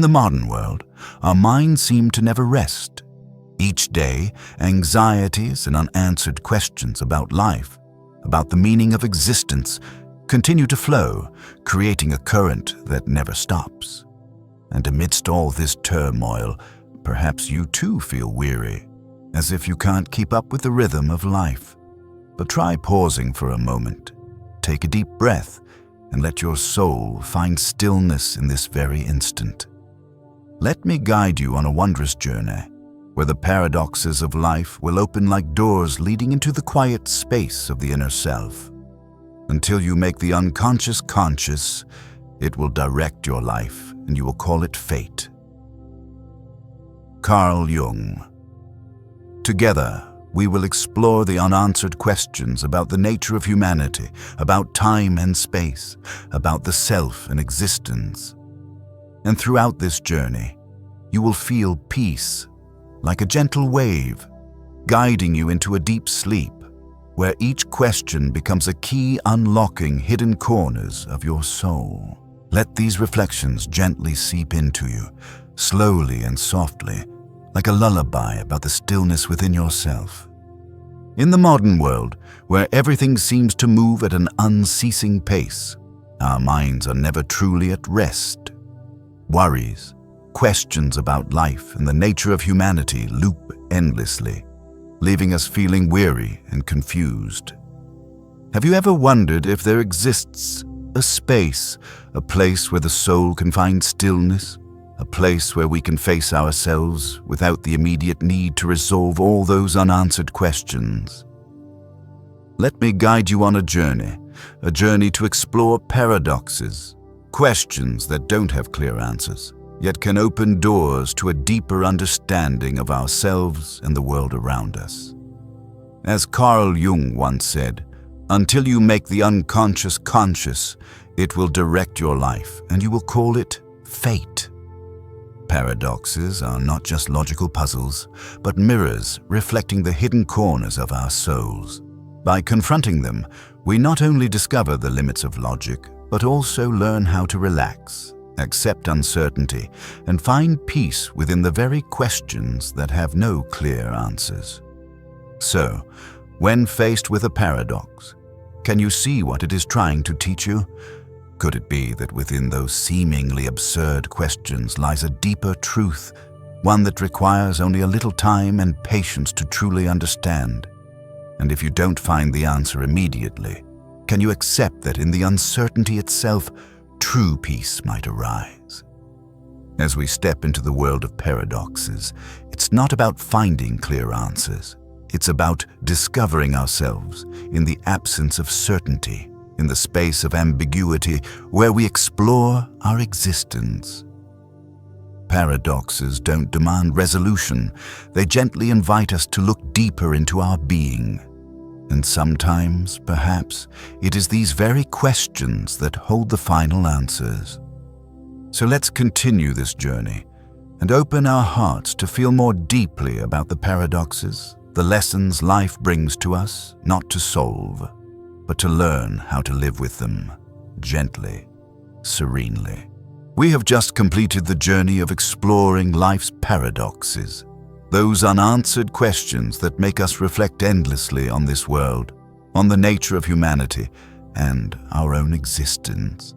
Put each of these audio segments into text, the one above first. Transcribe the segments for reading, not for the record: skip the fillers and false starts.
the modern world, our minds seem to never rest. Each day, anxieties and unanswered questions about life, about the meaning of existence, continue to flow, creating a current that never stops. And amidst all this turmoil, perhaps you too feel weary, as if you can't keep up with the rhythm of life. But try pausing for a moment. Take a deep breath and let your soul find stillness in this very instant. Let me guide you on a wondrous journey, where the paradoxes of life will open like doors leading into the quiet space of the inner self. Until you make the unconscious conscious, it will direct your life, and you will call it fate. Carl Jung. Together, we will explore the unanswered questions about the nature of humanity, about time and space, about the self and existence. And throughout this journey, you will feel peace, like a gentle wave, guiding you into a deep sleep, where each question becomes a key unlocking hidden corners of your soul. Let these reflections gently seep into you, slowly and softly, like a lullaby about the stillness within yourself. In the modern world, where everything seems to move at an unceasing pace, our minds are never truly at rest. Worries, questions about life and the nature of humanity loop endlessly, leaving us feeling weary and confused. Have you ever wondered if there exists a space, a place where the soul can find stillness, a place where we can face ourselves without the immediate need to resolve all those unanswered questions? Let me guide you on a journey to explore paradoxes, questions that don't have clear answers, yet can open doors to a deeper understanding of ourselves and the world around us. As Carl Jung once said, "Until you make the unconscious conscious, it will direct your life, and you will call it fate." Paradoxes are not just logical puzzles, but mirrors reflecting the hidden corners of our souls. By confronting them, we not only discover the limits of logic, but also learn how to relax, accept uncertainty, and find peace within the very questions that have no clear answers. So, when faced with a paradox, can you see what it is trying to teach you? Could it be that within those seemingly absurd questions lies a deeper truth, one that requires only a little time and patience to truly understand? And if you don't find the answer immediately, can you accept that in the uncertainty itself, true peace might arise? As we step into the world of paradoxes, it's not about finding clear answers. It's about discovering ourselves in the absence of certainty, in the space of ambiguity where we explore our existence. Paradoxes don't demand resolution. They gently invite us to look deeper into our being. And sometimes, perhaps, it is these very questions that hold the final answers. So let's continue this journey and open our hearts to feel more deeply about the paradoxes, the lessons life brings to us, not to solve, but to learn how to live with them, gently, serenely. We have just completed the journey of exploring life's paradoxes, those unanswered questions that make us reflect endlessly on this world, on the nature of humanity, and our own existence.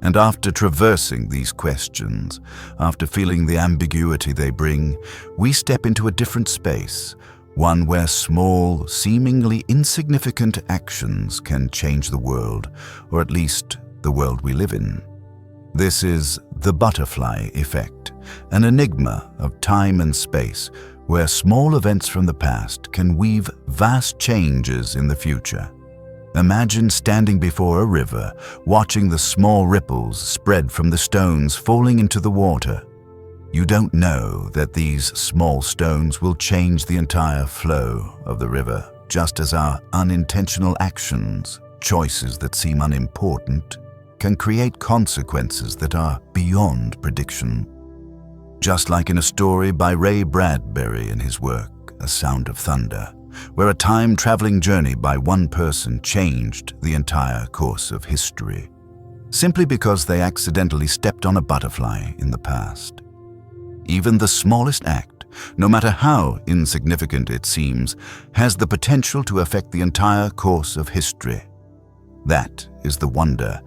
And after traversing these questions, after feeling the ambiguity they bring, we step into a different space, one where small, seemingly insignificant actions can change the world, or at least the world we live in. This is the butterfly effect, an enigma of time and space where small events from the past can weave vast changes in the future. Imagine standing before a river, watching the small ripples spread from the stones falling into the water. You don't know that these small stones will change the entire flow of the river, just as our unintentional actions, choices that seem unimportant, can create consequences that are beyond prediction. Just like in a story by Ray Bradbury in his work, A Sound of Thunder, where a time-traveling journey by one person changed the entire course of history. simply because they accidentally stepped on a butterfly in the past. Even the smallest act, no matter how insignificant it seems, has the potential to affect the entire course of history. That is the wonder,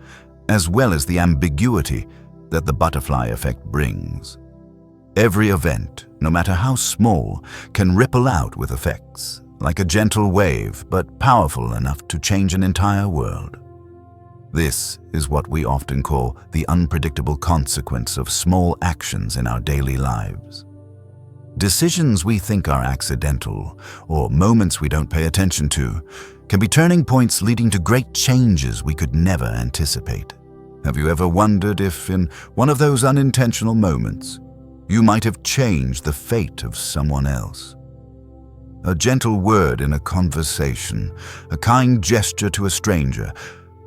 as well as the ambiguity, that the butterfly effect brings. Every event, no matter how small, can ripple out with effects, like a gentle wave, but powerful enough to change an entire world. This is what we often call the unpredictable consequence of small actions in our daily lives. Decisions we think are accidental, or moments we don't pay attention to, can be turning points leading to great changes we could never anticipate. Have you ever wondered if, in one of those unintentional moments, you might have changed the fate of someone else? A gentle word in a conversation, a kind gesture to a stranger,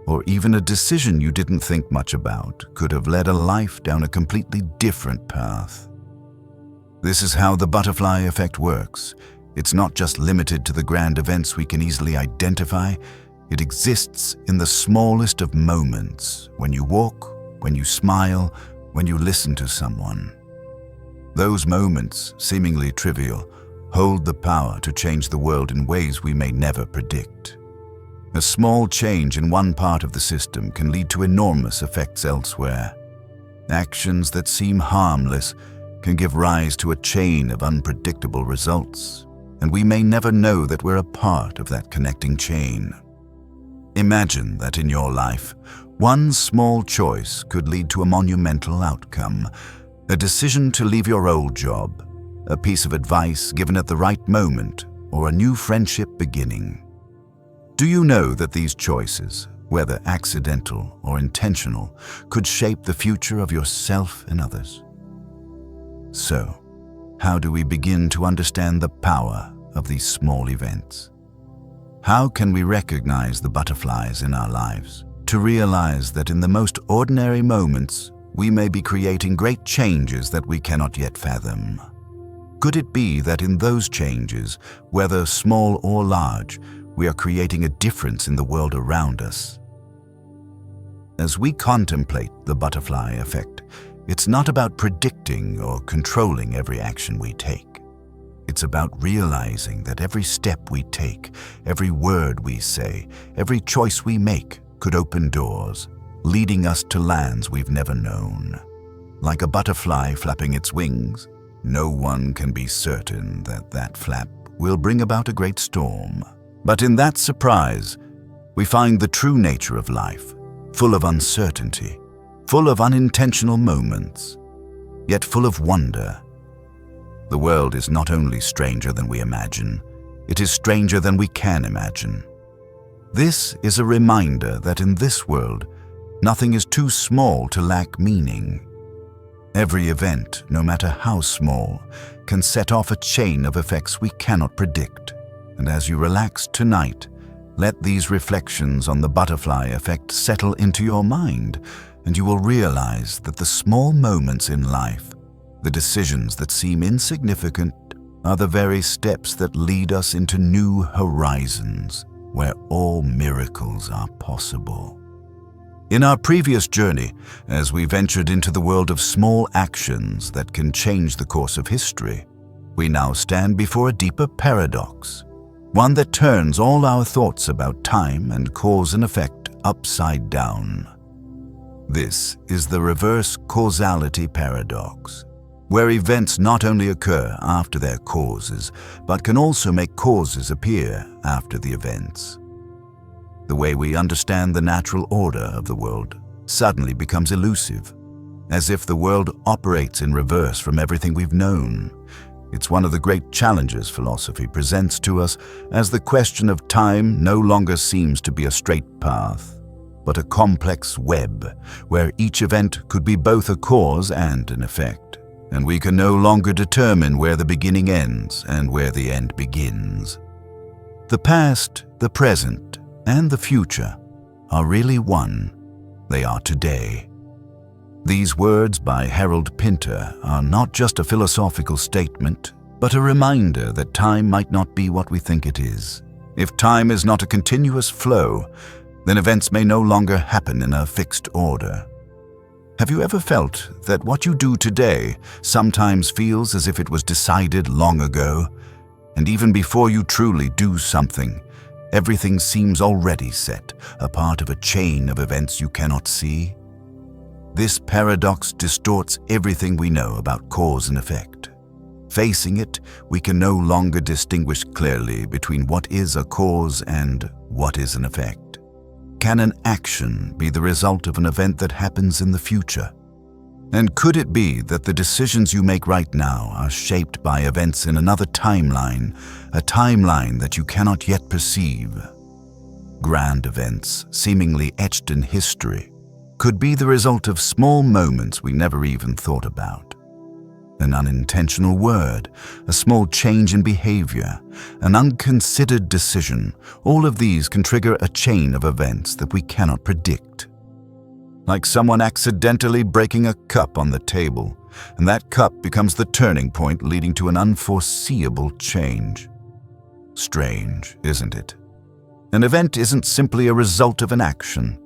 or even a decision you didn't think much about could have led a life down a completely different path. This is how the butterfly effect works. It's not just limited to the grand events we can easily identify. It exists in the smallest of moments, when you walk, when you smile, when you listen to someone. Those moments, seemingly trivial, hold the power to change the world in ways we may never predict. A small change in one part of the system can lead to enormous effects elsewhere. Actions that seem harmless can give rise to a chain of unpredictable results, and we may never know that we're a part of that connecting chain. Imagine that in your life, one small choice could lead to a monumental outcome, a decision to leave your old job, a piece of advice given at the right moment, or a new friendship beginning. Do you know that these choices, whether accidental or intentional, could shape the future of yourself and others? So, how do we begin to understand the power of these small events? How can we recognize the butterflies in our lives, to realize that in the most ordinary moments, we may be creating great changes that we cannot yet fathom? Could it be that in those changes, whether small or large, we are creating a difference in the world around us? As we contemplate the butterfly effect, it's not about predicting or controlling every action we take. It's about realizing that every step we take, every word we say, every choice we make could open doors, leading us to lands we've never known. Like a butterfly flapping its wings, no one can be certain that that flap will bring about a great storm. But in that surprise, we find the true nature of life, full of uncertainty, full of unintentional moments, yet full of wonder. The world is not only stranger than we imagine, it is stranger than we can imagine. This is a reminder that in this world, nothing is too small to lack meaning. Every event, no matter how small, can set off a chain of effects we cannot predict. And as you relax tonight, let these reflections on the butterfly effect settle into your mind, and you will realize that the small moments in life, the decisions that seem insignificant, are the very steps that lead us into new horizons, where all miracles are possible. In our previous journey, as we ventured into the world of small actions that can change the course of history, we now stand before a deeper paradox, one that turns all our thoughts about time and cause and effect upside down. This is the reverse causality paradox, where events not only occur after their causes, but can also make causes appear after the events. The way we understand the natural order of the world suddenly becomes elusive, as if the world operates in reverse from everything we've known. It's one of the great challenges philosophy presents to us, as the question of time no longer seems to be a straight path, but a complex web, where each event could be both a cause and an effect, and we can no longer determine where the beginning ends and where the end begins. The past, the present, and the future are really one. They are today. These words by Harold Pinter are not just a philosophical statement, but a reminder that time might not be what we think it is. If time is not a continuous flow, then events may no longer happen in a fixed order. Have you ever felt that what you do today sometimes feels as if it was decided long ago, and even before you truly do something, everything seems already set, a part of a chain of events you cannot see? This paradox distorts everything we know about cause and effect. Facing it, we can no longer distinguish clearly between what is a cause and what is an effect. Can an action be the result of an event that happens in the future? And could it be that the decisions you make right now are shaped by events in another timeline, a timeline that you cannot yet perceive? Grand events, seemingly etched in history, could be the result of small moments we never even thought about. An unintentional word, a small change in behavior, an unconsidered decision, all of these can trigger a chain of events that we cannot predict. Like someone accidentally breaking a cup on the table, and that cup becomes the turning point leading to an unforeseeable change. Strange, isn't it? An event isn't simply a result of an action.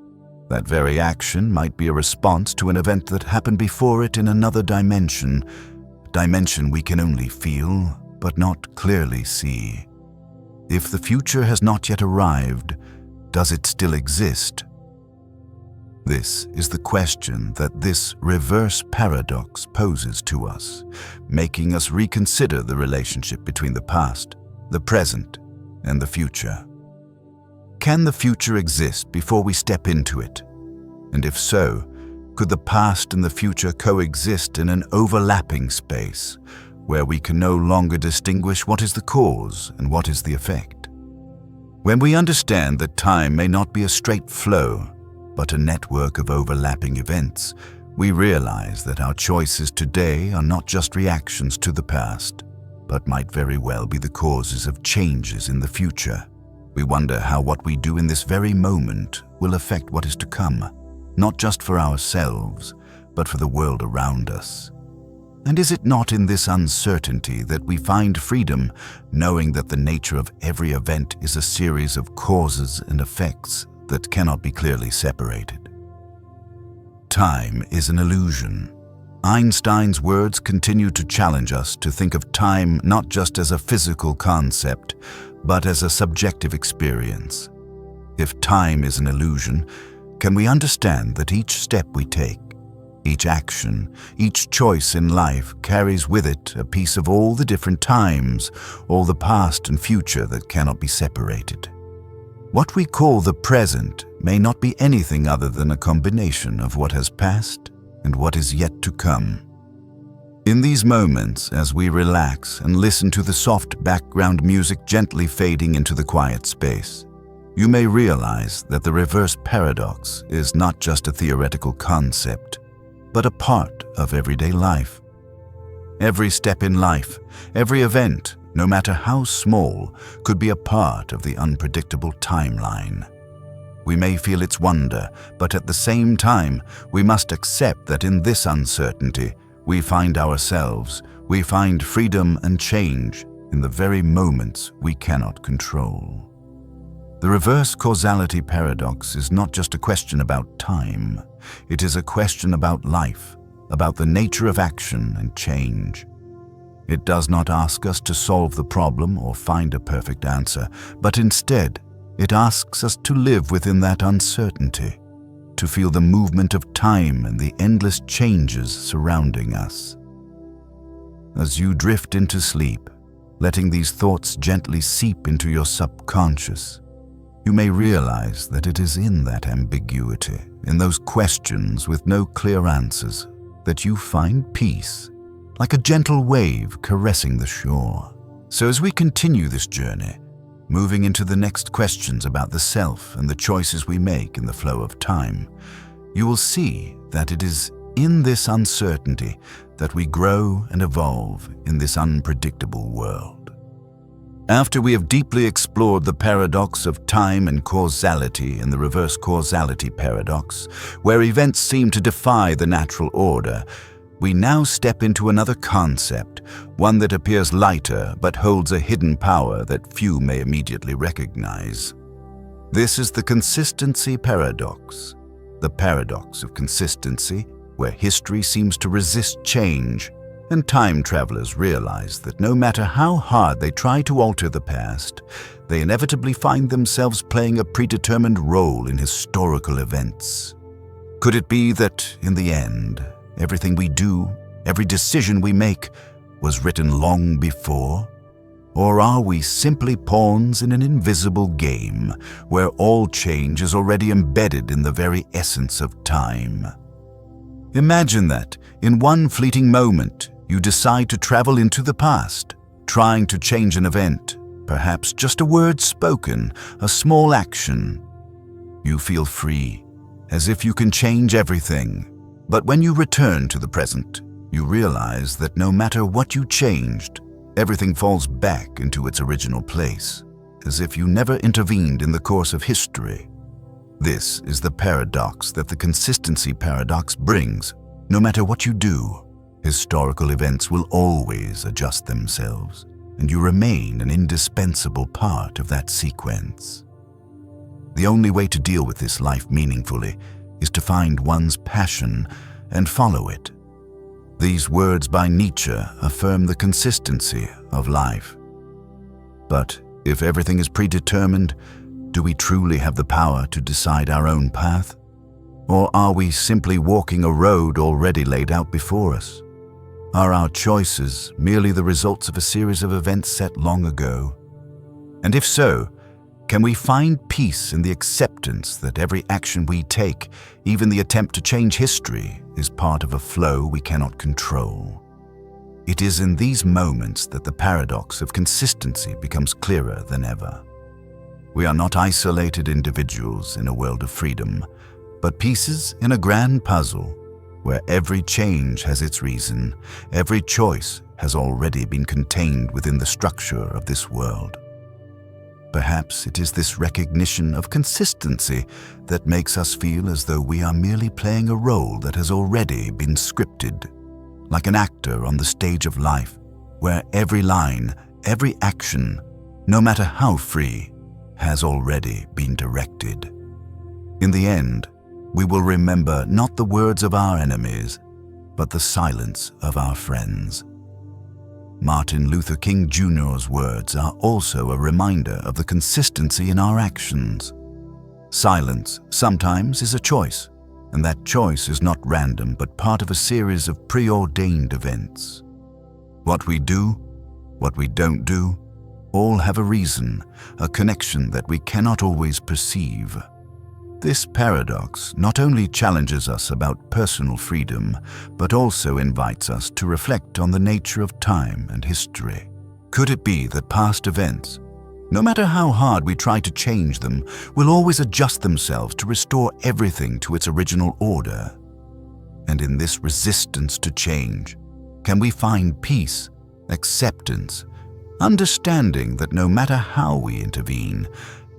That very action might be a response to an event that happened before it in another dimension we can only feel, but not clearly see. If the future has not yet arrived, does it still exist? This is the question that this reverse paradox poses to us, making us reconsider the relationship between the past, the present, and the future. Can the future exist before we step into it? And if so, could the past and the future coexist in an overlapping space where we can no longer distinguish what is the cause and what is the effect? When we understand that time may not be a straight flow, but a network of overlapping events, we realize that our choices today are not just reactions to the past, but might very well be the causes of changes in the future. We wonder how what we do in this very moment will affect what is to come, not just for ourselves, but for the world around us. And is it not in this uncertainty that we find freedom, knowing that the nature of every event is a series of causes and effects that cannot be clearly separated? Time is an illusion. Einstein's words continue to challenge us to think of time not just as a physical concept, but as a subjective experience. If time is an illusion, can we understand that each step we take, each action, each choice in life carries with it a piece of all the different times, all the past and future that cannot be separated? What we call the present may not be anything other than a combination of what has passed and what is yet to come. In these moments, as we relax and listen to the soft background music gently fading into the quiet space, you may realize that the reverse paradox is not just a theoretical concept, but a part of everyday life. Every step in life, every event, no matter how small, could be a part of the unpredictable timeline. We may feel its wonder, but at the same time, we must accept that in this uncertainty, we find ourselves, we find freedom and change in the very moments we cannot control. The reverse causality paradox is not just a question about time. It is a question about life, about the nature of action and change. It does not ask us to solve the problem or find a perfect answer, but instead, it asks us to live within that uncertainty, to feel the movement of time and the endless changes surrounding us. As you drift into sleep, letting these thoughts gently seep into your subconscious, you may realize that it is in that ambiguity, in those questions with no clear answers, that you find peace, like a gentle wave caressing the shore. So as we continue this journey, moving into the next questions about the self and the choices we make in the flow of time, you will see that it is in this uncertainty that we grow and evolve in this unpredictable world. After we have deeply explored the paradox of time and causality in the reverse causality paradox, where events seem to defy the natural order, we now step into another concept, one that appears lighter but holds a hidden power that few may immediately recognize. This is the consistency paradox, the paradox of consistency, where history seems to resist change, and time travelers realize that no matter how hard they try to alter the past, they inevitably find themselves playing a predetermined role in historical events. Could it be that, in the end, everything we do, every decision we make, was written long before? Or are we simply pawns in an invisible game where all change is already embedded in the very essence of time? Imagine that, in one fleeting moment, you decide to travel into the past, trying to change an event, perhaps just a word spoken, a small action. You feel free, as if you can change everything. But when you return to the present, you realize that no matter what you changed, everything falls back into its original place, as if you never intervened in the course of history. This is the paradox that the consistency paradox brings. No matter what you do, historical events will always adjust themselves, and you remain an indispensable part of that sequence. The only way to deal with this life meaningfully is to find one's passion and follow it. These words by Nietzsche affirm the consistency of life. But if everything is predetermined, do we truly have the power to decide our own path? Or are we simply walking a road already laid out before us? Are our choices merely the results of a series of events set long ago? And if so, can we find peace in the acceptance that every action we take, even the attempt to change history, is part of a flow we cannot control? It is in these moments that the paradox of consistency becomes clearer than ever. We are not isolated individuals in a world of freedom, but pieces in a grand puzzle where every change has its reason, every choice has already been contained within the structure of this world. Perhaps it is this recognition of consistency that makes us feel as though we are merely playing a role that has already been scripted, like an actor on the stage of life, where every line, every action, no matter how free, has already been directed. In the end, we will remember not the words of our enemies, but the silence of our friends. Martin Luther King Jr.'s words are also a reminder of the consistency in our actions. Silence sometimes is a choice, and that choice is not random but part of a series of preordained events. What we do, what we don't do, all have a reason, a connection that we cannot always perceive. This paradox not only challenges us about personal freedom, but also invites us to reflect on the nature of time and history. Could it be that past events, no matter how hard we try to change them, will always adjust themselves to restore everything to its original order? And in this resistance to change, can we find peace, acceptance, understanding that no matter how we intervene,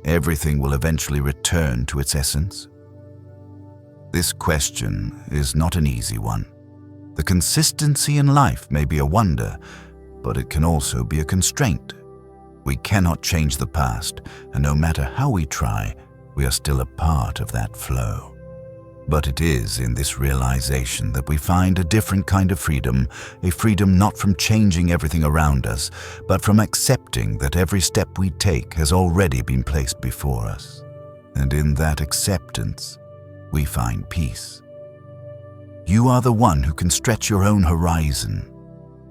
everything will eventually return to its essence? This question is not an easy one. The consistency in life may be a wonder, but it can also be a constraint. We cannot change the past, and no matter how we try, we are still a part of that flow. But it is in this realization that we find a different kind of freedom, a freedom not from changing everything around us, but from accepting that every step we take has already been placed before us. And in that acceptance, we find peace. You are the one who can stretch your own horizon.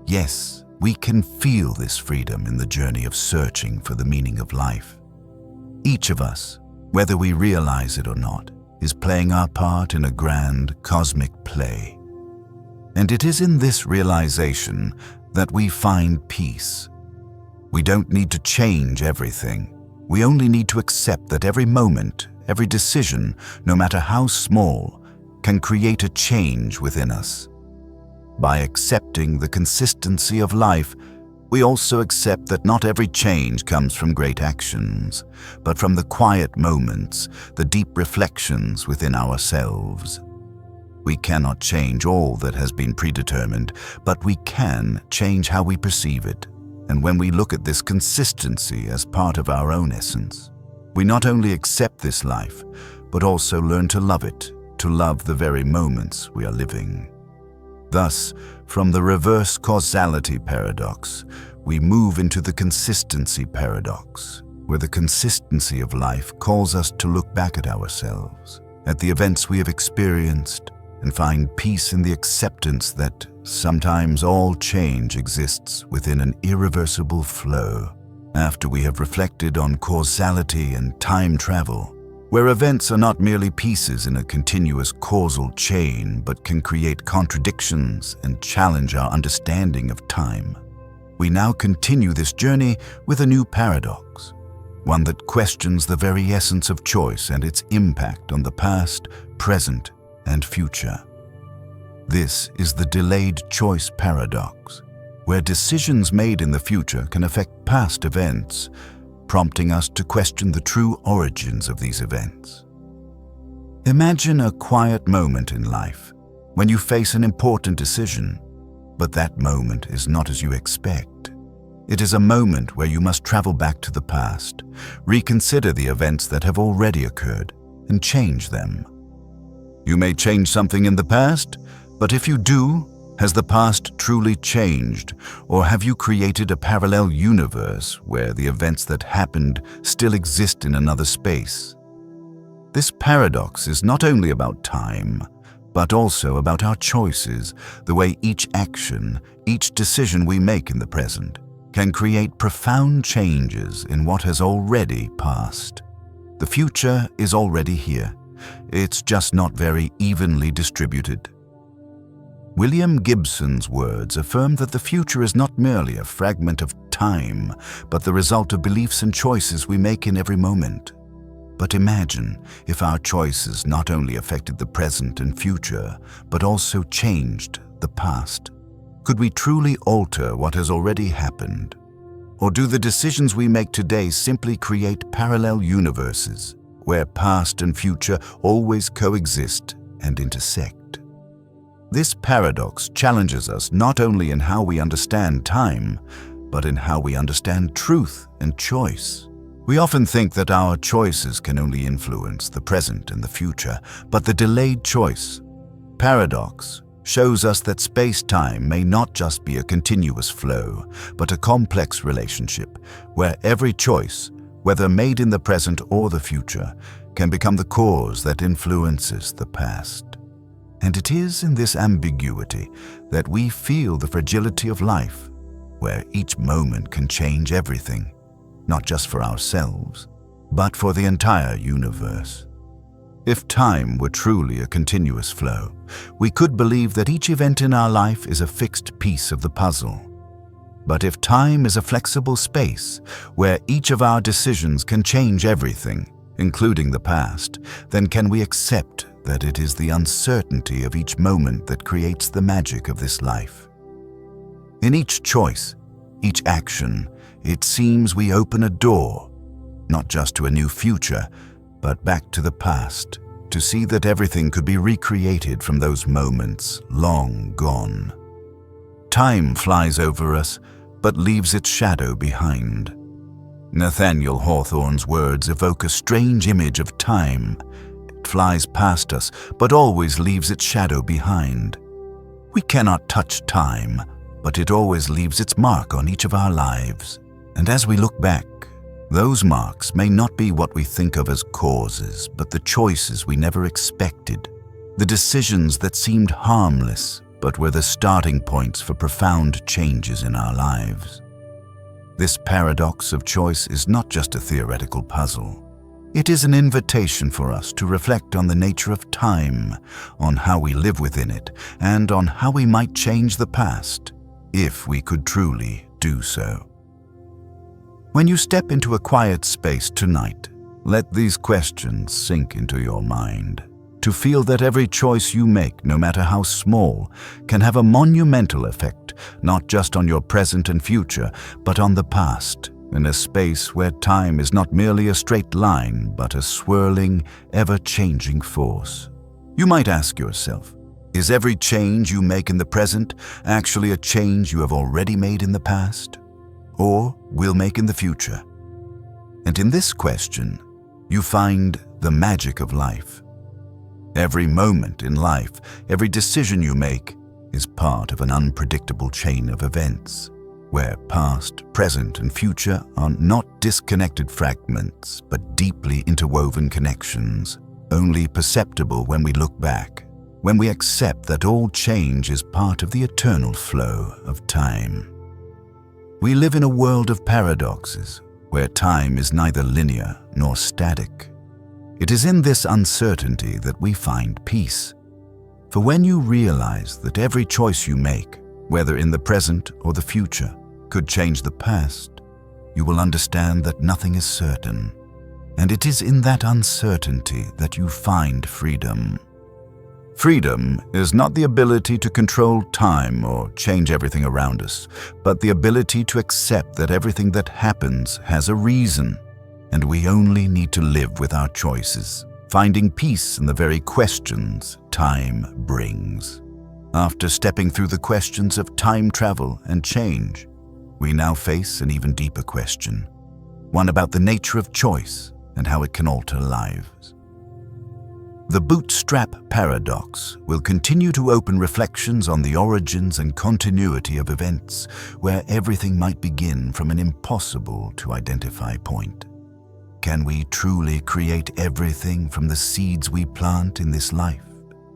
Yes, we can feel this freedom in the journey of searching for the meaning of life. Each of us, whether we realize it or not, is playing our part in a grand cosmic play. And it is in this realization that we find peace. We don't need to change everything. We only need to accept that every moment, every decision, no matter how small, can create a change within us. By accepting the consistency of life, we also accept that not every change comes from great actions, but from the quiet moments, the deep reflections within ourselves. We cannot change all that has been predetermined, but we can change how we perceive it. And when we look at this consistency as part of our own essence, We not only accept this life, but also learn to love it, to love the very moments we are living. Thus, from the reverse causality paradox, we move into the consistency paradox, where the consistency of life calls us to look back at ourselves, at the events we have experienced, and find peace in the acceptance that sometimes all change exists within an irreversible flow. After we have reflected on causality and time travel, where events are not merely pieces in a continuous causal chain but can create contradictions and challenge our understanding of time, we now continue this journey with a new paradox, one that questions the very essence of choice and its impact on the past, present, and future. This is the delayed choice paradox, where decisions made in the future can affect past events, prompting us to question the true origins of these events. Imagine a quiet moment in life when you face an important decision, but that moment is not as you expect. It is a moment where you must travel back to the past, reconsider the events that have already occurred, and change them. You may change something in the past, but if you do, has the past truly changed, or have you created a parallel universe where the events that happened still exist in another space? This paradox is not only about time, but also about our choices, the way each action, each decision we make in the present, can create profound changes in what has already passed. The future is already here. It's just not very evenly distributed. William Gibson's words affirm that the future is not merely a fragment of time, but the result of beliefs and choices we make in every moment. But imagine if our choices not only affected the present and future, but also changed the past. Could we truly alter what has already happened? Or do the decisions we make today simply create parallel universes, where past and future always coexist and intersect? This paradox challenges us not only in how we understand time, but in how we understand truth and choice. We often think that our choices can only influence the present and the future, but the delayed choice paradox shows us that space-time may not just be a continuous flow, but a complex relationship where every choice, whether made in the present or the future, can become the cause that influences the past. And it is in this ambiguity that we feel the fragility of life, where each moment can change everything, not just for ourselves, but for the entire universe. If time were truly a continuous flow, we could believe that each event in our life is a fixed piece of the puzzle. But if time is a flexible space, where each of our decisions can change everything, including the past, then can we accept that it is the uncertainty of each moment that creates the magic of this life? In each choice, each action, it seems we open a door, not just to a new future, but back to the past, to see that everything could be recreated from those moments long gone. Time flies over us, but leaves its shadow behind. Nathaniel Hawthorne's words evoke a strange image of time. It flies past us, but always leaves its shadow behind. We cannot touch time, but it always leaves its mark on each of our lives. And as we look back, those marks may not be what we think of as causes, but the choices we never expected, the decisions that seemed harmless, but were the starting points for profound changes in our lives. This paradox of choice is not just a theoretical puzzle. It is an invitation for us to reflect on the nature of time, on how we live within it, and on how we might change the past, if we could truly do so. When you step into a quiet space tonight, let these questions sink into your mind. To feel that every choice you make, no matter how small, can have a monumental effect, not just on your present and future, but on the past, in a space where time is not merely a straight line, but a swirling, ever-changing force. You might ask yourself, is every change you make in the present actually a change you have already made in the past, or will make in the future? And in this question, you find the magic of life. Every moment in life, every decision you make, is part of an unpredictable chain of events, where past, present, and future are not disconnected fragments, but deeply interwoven connections, only perceptible when we look back, when we accept that all change is part of the eternal flow of time. We live in a world of paradoxes, where time is neither linear nor static. It is in this uncertainty that we find peace. For when you realize that every choice you make, whether in the present or the future, could change the past, you will understand that nothing is certain. And it is in that uncertainty that you find freedom. Freedom is not the ability to control time or change everything around us, but the ability to accept that everything that happens has a reason, and we only need to live with our choices, finding peace in the very questions time brings. After stepping through the questions of time travel and change, we now face an even deeper question, one about the nature of choice and how it can alter lives. The bootstrap paradox will continue to open reflections on the origins and continuity of events, where everything might begin from an impossible to identify point. Can we truly create everything from the seeds we plant in this life?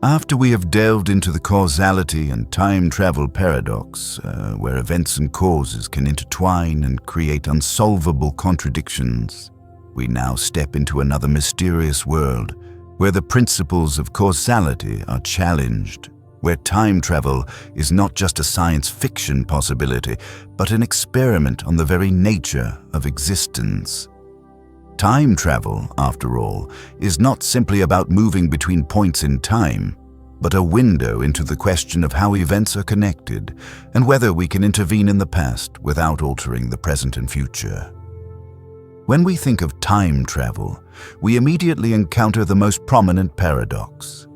After we have delved into the causality and time travel paradox, where events and causes can intertwine and create unsolvable contradictions, we now step into another mysterious world, where the principles of causality are challenged, where time travel is not just a science fiction possibility, but an experiment on the very nature of existence. Time travel, after all, is not simply about moving between points in time, but a window into the question of how events are connected and whether we can intervene in the past without altering the present and future. When we think of time travel, we immediately encounter the most prominent paradox,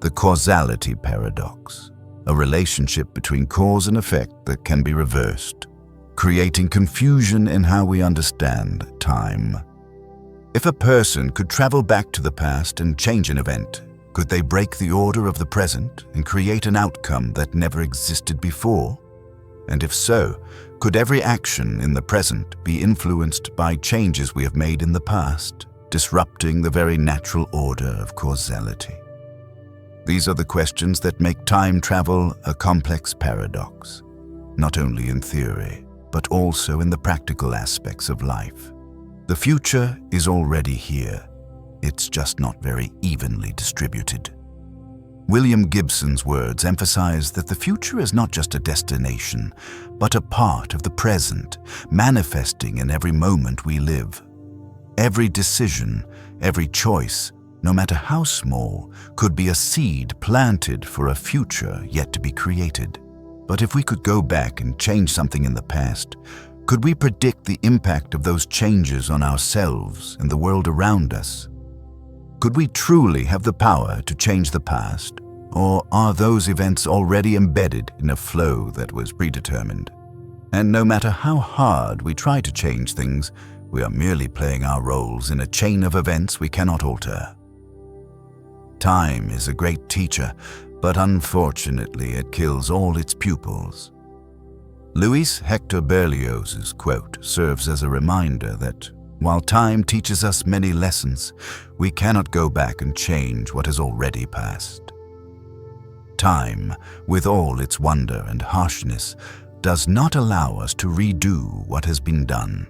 the causality paradox, a relationship between cause and effect that can be reversed, creating confusion in how we understand time. If a person could travel back to the past and change an event, could they break the order of the present and create an outcome that never existed before? And if so, could every action in the present be influenced by changes we have made in the past, disrupting the very natural order of causality? These are the questions that make time travel a complex paradox, not only in theory, but also in the practical aspects of life. The future is already here. It's just not very evenly distributed. William Gibson's words emphasize that the future is not just a destination, but a part of the present, manifesting in every moment we live. Every decision, every choice, no matter how small, could be a seed planted for a future yet to be created. But if we could go back and change something in the past, could we predict the impact of those changes on ourselves and the world around us? Could we truly have the power to change the past, or are those events already embedded in a flow that was predetermined? And no matter how hard we try to change things, we are merely playing our roles in a chain of events we cannot alter. Time is a great teacher, but unfortunately it kills all its pupils. Luis Hector Berlioz's quote serves as a reminder that while time teaches us many lessons, we cannot go back and change what has already passed. Time, with all its wonder and harshness, does not allow us to redo what has been done.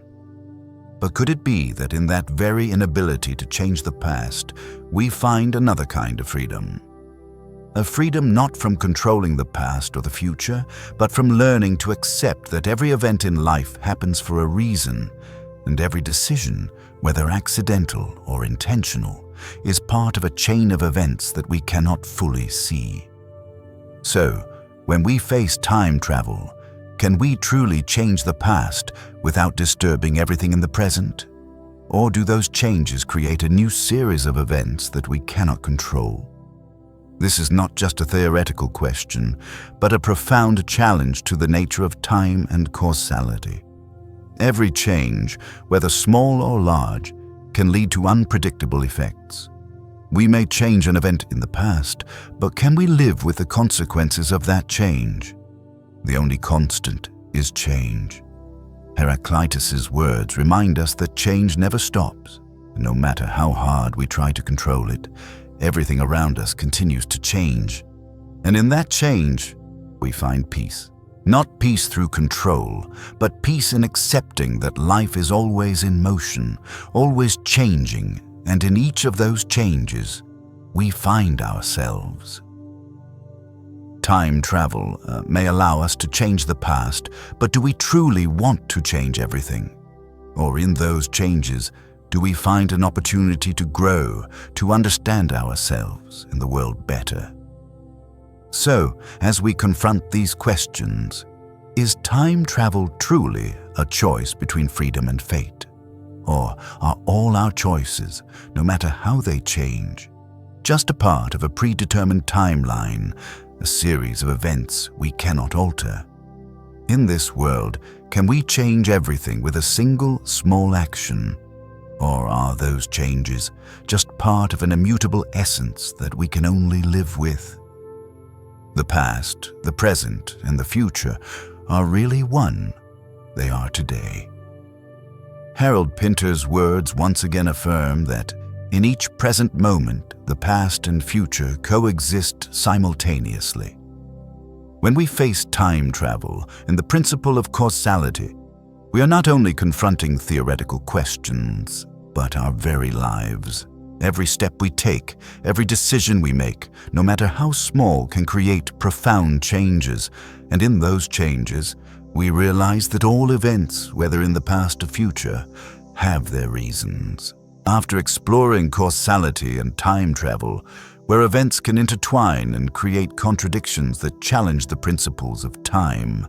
But could it be that in that very inability to change the past, we find another kind of freedom? A freedom not from controlling the past or the future, but from learning to accept that every event in life happens for a reason, and every decision, whether accidental or intentional, is part of a chain of events that we cannot fully see. So, when we face time travel, can we truly change the past without disturbing everything in the present? Or do those changes create a new series of events that we cannot control? This is not just a theoretical question, but a profound challenge to the nature of time and causality. Every change, whether small or large, can lead to unpredictable effects. We may change an event in the past, but can we live with the consequences of that change? The only constant is change. Heraclitus's words remind us that change never stops. No matter how hard we try to control it, everything around us continues to change. And in that change, we find peace. Not peace through control, but peace in accepting that life is always in motion, always changing, and in each of those changes, we find ourselves. Time travel may allow us to change the past, but do we truly want to change everything? Or in those changes, do we find an opportunity to grow, to understand ourselves and the world better? So, as we confront these questions, is time travel truly a choice between freedom and fate? Or are all our choices, no matter how they change, just a part of a predetermined timeline, a series of events we cannot alter? In this world, can we change everything with a single small action? Or are those changes just part of an immutable essence that we can only live with? The past, the present, and the future are really one. They are today. Harold Pinter's words once again affirm that in each present moment, the past and future coexist simultaneously. When we face time travel and the principle of causality, we are not only confronting theoretical questions, but our very lives. Every step we take, every decision we make, no matter how small, can create profound changes. And in those changes, we realize that all events, whether in the past or future, have their reasons. After exploring causality and time travel, where events can intertwine and create contradictions that challenge the principles of time,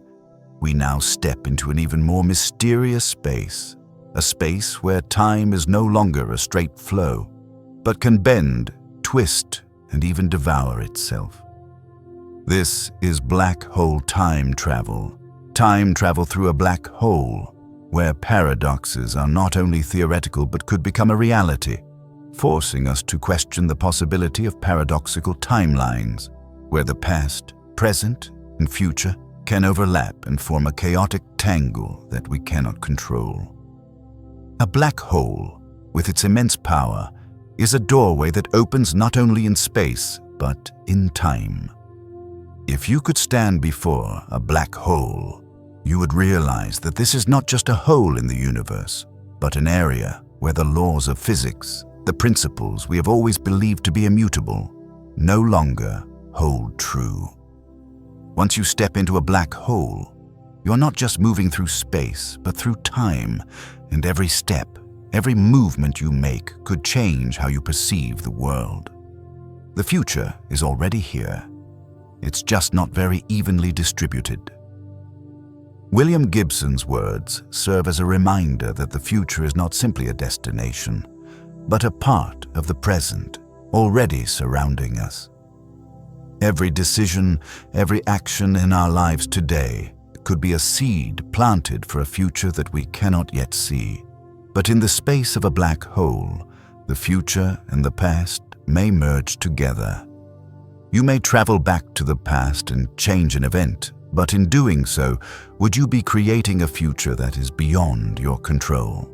we now step into an even more mysterious space, a space where time is no longer a straight flow, but can bend, twist, and even devour itself. This is black hole time travel through a black hole, where paradoxes are not only theoretical but could become a reality, forcing us to question the possibility of paradoxical timelines, where the past, present, and future can overlap and form a chaotic tangle that we cannot control. A black hole, with its immense power, is a doorway that opens not only in space, but in time. If you could stand before a black hole, you would realize that this is not just a hole in the universe, but an area where the laws of physics, the principles we have always believed to be immutable, no longer hold true. Once you step into a black hole, you're not just moving through space, but through time, and every step, every movement you make could change how you perceive the world. The future is already here. It's just not very evenly distributed. William Gibson's words serve as a reminder that the future is not simply a destination, but a part of the present, already surrounding us. Every decision, every action in our lives today could be a seed planted for a future that we cannot yet see. But in the space of a black hole, the future and the past may merge together. You may travel back to the past and change an event, but in doing so, would you be creating a future that is beyond your control?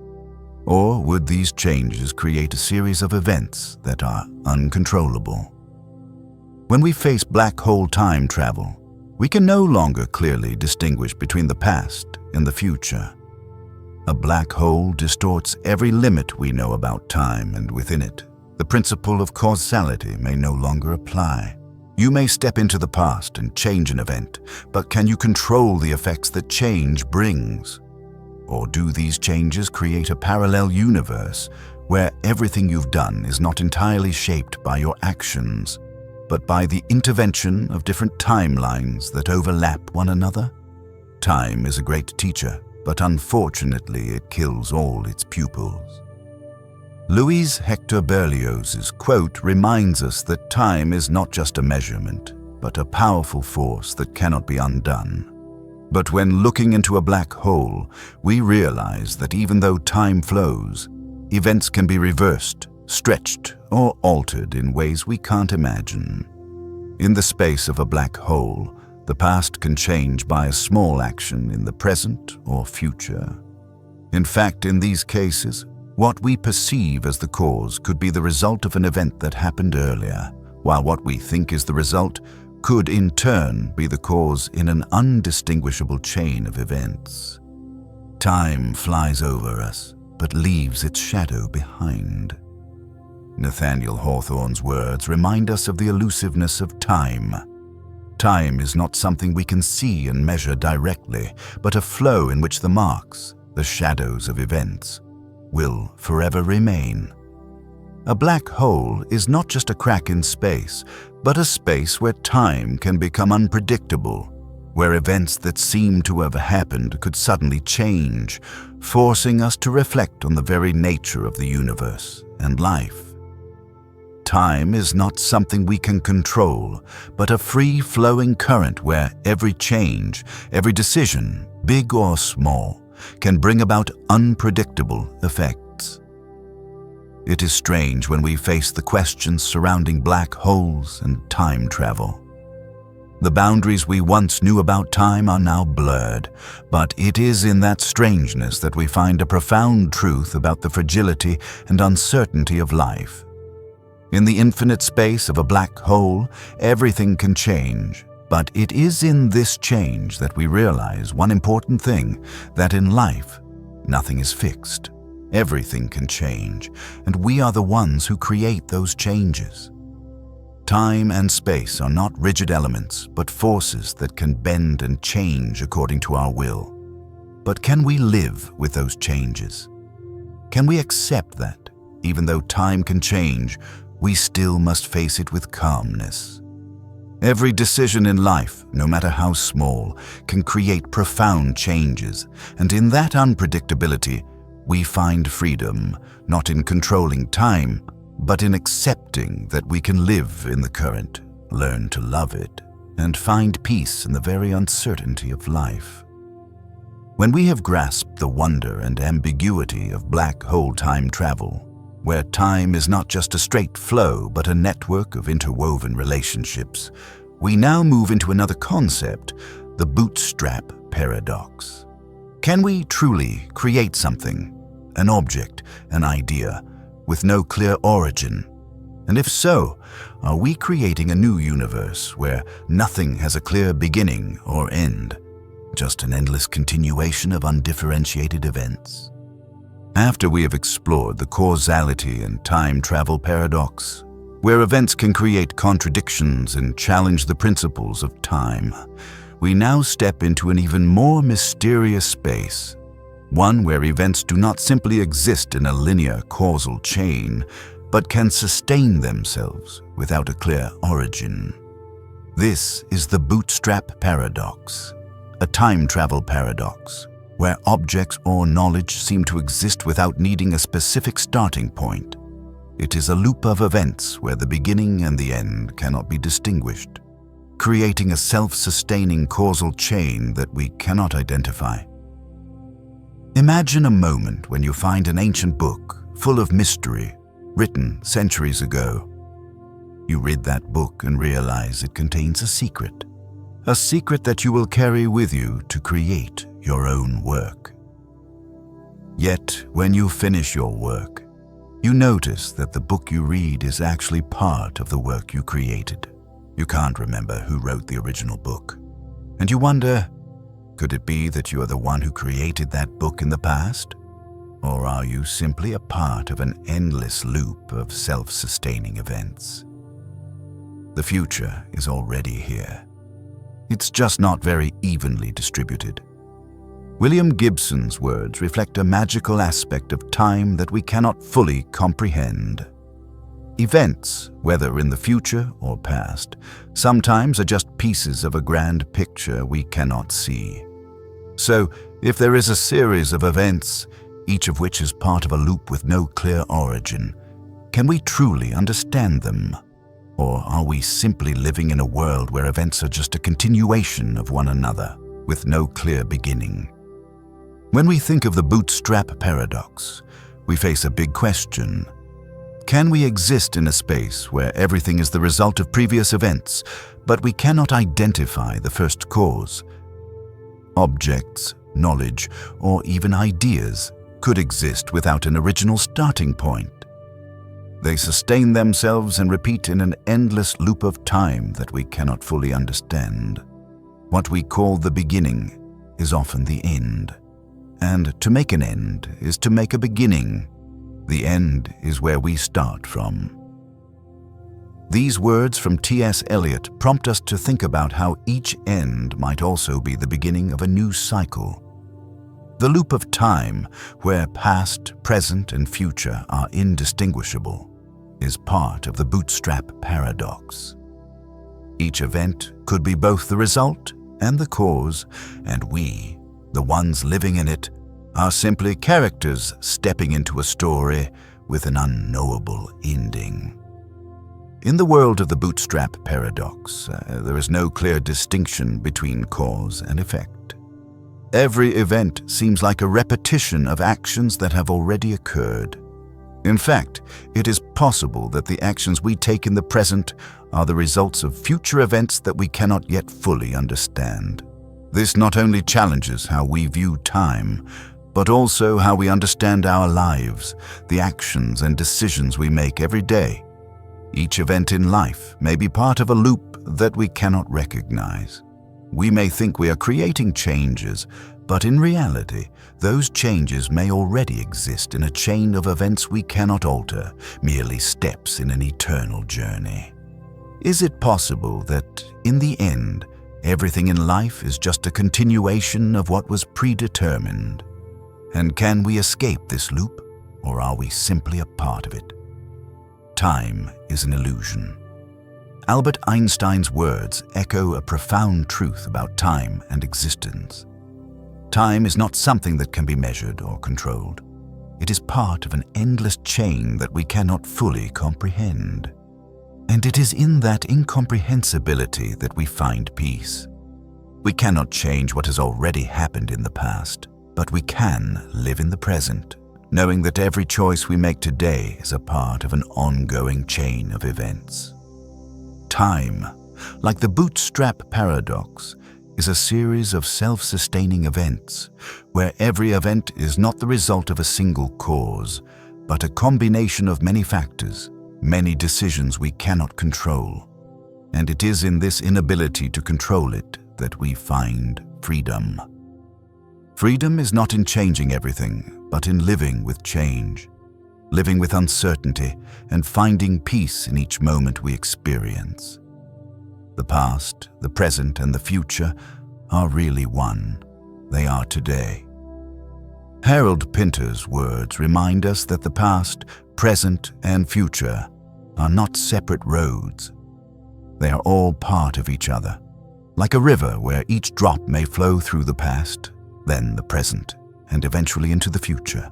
Or would these changes create a series of events that are uncontrollable? When we face black hole time travel, we can no longer clearly distinguish between the past and the future. A black hole distorts every limit we know about time, and within it, the principle of causality may no longer apply. You may step into the past and change an event, but can you control the effects that change brings? Or do these changes create a parallel universe where everything you've done is not entirely shaped by your actions, but by the intervention of different timelines that overlap one another? Time is a great teacher, but unfortunately it kills all its pupils. Louis Hector Berlioz's quote reminds us that time is not just a measurement, but a powerful force that cannot be undone. But when looking into a black hole, we realize that even though time flows, events can be reversed, stretched, or altered in ways we can't imagine. In the space of a black hole, the past can change by a small action in the present or future. In fact, in these cases, what we perceive as the cause could be the result of an event that happened earlier, while what we think is the result could in turn be the cause in an undistinguishable chain of events. Time flies over us, but leaves its shadow behind. Nathaniel Hawthorne's words remind us of the elusiveness of time. Time is not something we can see and measure directly, but a flow in which the marks, the shadows of events, will forever remain. A black hole is not just a crack in space, but a space where time can become unpredictable, where events that seem to have happened could suddenly change, forcing us to reflect on the very nature of the universe and life. Time is not something we can control, but a free-flowing current where every change, every decision, big or small, can bring about unpredictable effects. It is strange when we face the questions surrounding black holes and time travel. The boundaries we once knew about time are now blurred, but it is in that strangeness that we find a profound truth about the fragility and uncertainty of life. In the infinite space of a black hole, everything can change, but it is in this change that we realize one important thing, that in life, nothing is fixed. Everything can change, and we are the ones who create those changes. Time and space are not rigid elements, but forces that can bend and change according to our will. But can we live with those changes? Can we accept that, even though time can change, we still must face it with calmness? Every decision in life, no matter how small, can create profound changes, and in that unpredictability, we find freedom, not in controlling time, but in accepting that we can live in the current, learn to love it, and find peace in the very uncertainty of life. When we have grasped the wonder and ambiguity of black hole time travel, where time is not just a straight flow but a network of interwoven relationships, we now move into another concept, the bootstrap paradox. Can we truly create something, an object, an idea, with no clear origin? And if so, are we creating a new universe where nothing has a clear beginning or end, just an endless continuation of undifferentiated events? After we have explored the causality and time travel paradox, where events can create contradictions and challenge the principles of time, we now step into an even more mysterious space, one where events do not simply exist in a linear causal chain, but can sustain themselves without a clear origin. This is the bootstrap paradox, a time travel paradox, where objects or knowledge seem to exist without needing a specific starting point. It is a loop of events where the beginning and the end cannot be distinguished, creating a self-sustaining causal chain that we cannot identify. Imagine a moment when you find an ancient book full of mystery, written centuries ago. You read that book and realize it contains a secret that you will carry with you to create your own work. Yet, when you finish your work, you notice that the book you read is actually part of the work you created. You can't remember who wrote the original book, and you wonder, could it be that you are the one who created that book in the past? Or are you simply a part of an endless loop of self-sustaining events? The future is already here. It's just not very evenly distributed. William Gibson's words reflect a magical aspect of time that we cannot fully comprehend. Events, whether in the future or past, sometimes are just pieces of a grand picture we cannot see. So, if there is a series of events, each of which is part of a loop with no clear origin, can we truly understand them? Or are we simply living in a world where events are just a continuation of one another, with no clear beginning? When we think of the bootstrap paradox, we face a big question. Can we exist in a space where everything is the result of previous events, but we cannot identify the first cause? Objects, knowledge, or even ideas could exist without an original starting point. They sustain themselves and repeat in an endless loop of time that we cannot fully understand. What we call the beginning is often the end. And to make an end is to make a beginning. The end is where we start from. These words from T.S. Eliot prompt us to think about how each end might also be the beginning of a new cycle. The loop of time, where past, present, and future are indistinguishable, is part of the bootstrap paradox. Each event could be both the result and the cause, and we, the ones living in it, are simply characters stepping into a story with an unknowable ending. In the world of the bootstrap paradox, there is no clear distinction between cause and effect. Every event seems like a repetition of actions that have already occurred. In fact, it is possible that the actions we take in the present are the results of future events that we cannot yet fully understand. This not only challenges how we view time, but also how we understand our lives, the actions and decisions we make every day. Each event in life may be part of a loop that we cannot recognize. We may think we are creating changes, but in reality, those changes may already exist in a chain of events we cannot alter, merely steps in an eternal journey. Is it possible that, in the end, everything in life is just a continuation of what was predetermined? And can we escape this loop, or are we simply a part of it? Time is an illusion. Albert Einstein's words echo a profound truth about time and existence. Time is not something that can be measured or controlled. It is part of an endless chain that we cannot fully comprehend. And it is in that incomprehensibility that we find peace. We cannot change what has already happened in the past, but we can live in the present, knowing that every choice we make today is a part of an ongoing chain of events. Time, like the bootstrap paradox, is a series of self-sustaining events, where every event is not the result of a single cause, but a combination of many factors, many decisions we cannot control. And it is in this inability to control it that we find freedom. Freedom is not in changing everything, but in living with change, living with uncertainty, and finding peace in each moment we experience. The past, the present, and the future are really one. They are today. Harold Pinter's words remind us that the past, present, and future are not separate roads. They are all part of each other, like a river where each drop may flow through the past, then the present, and eventually into the future.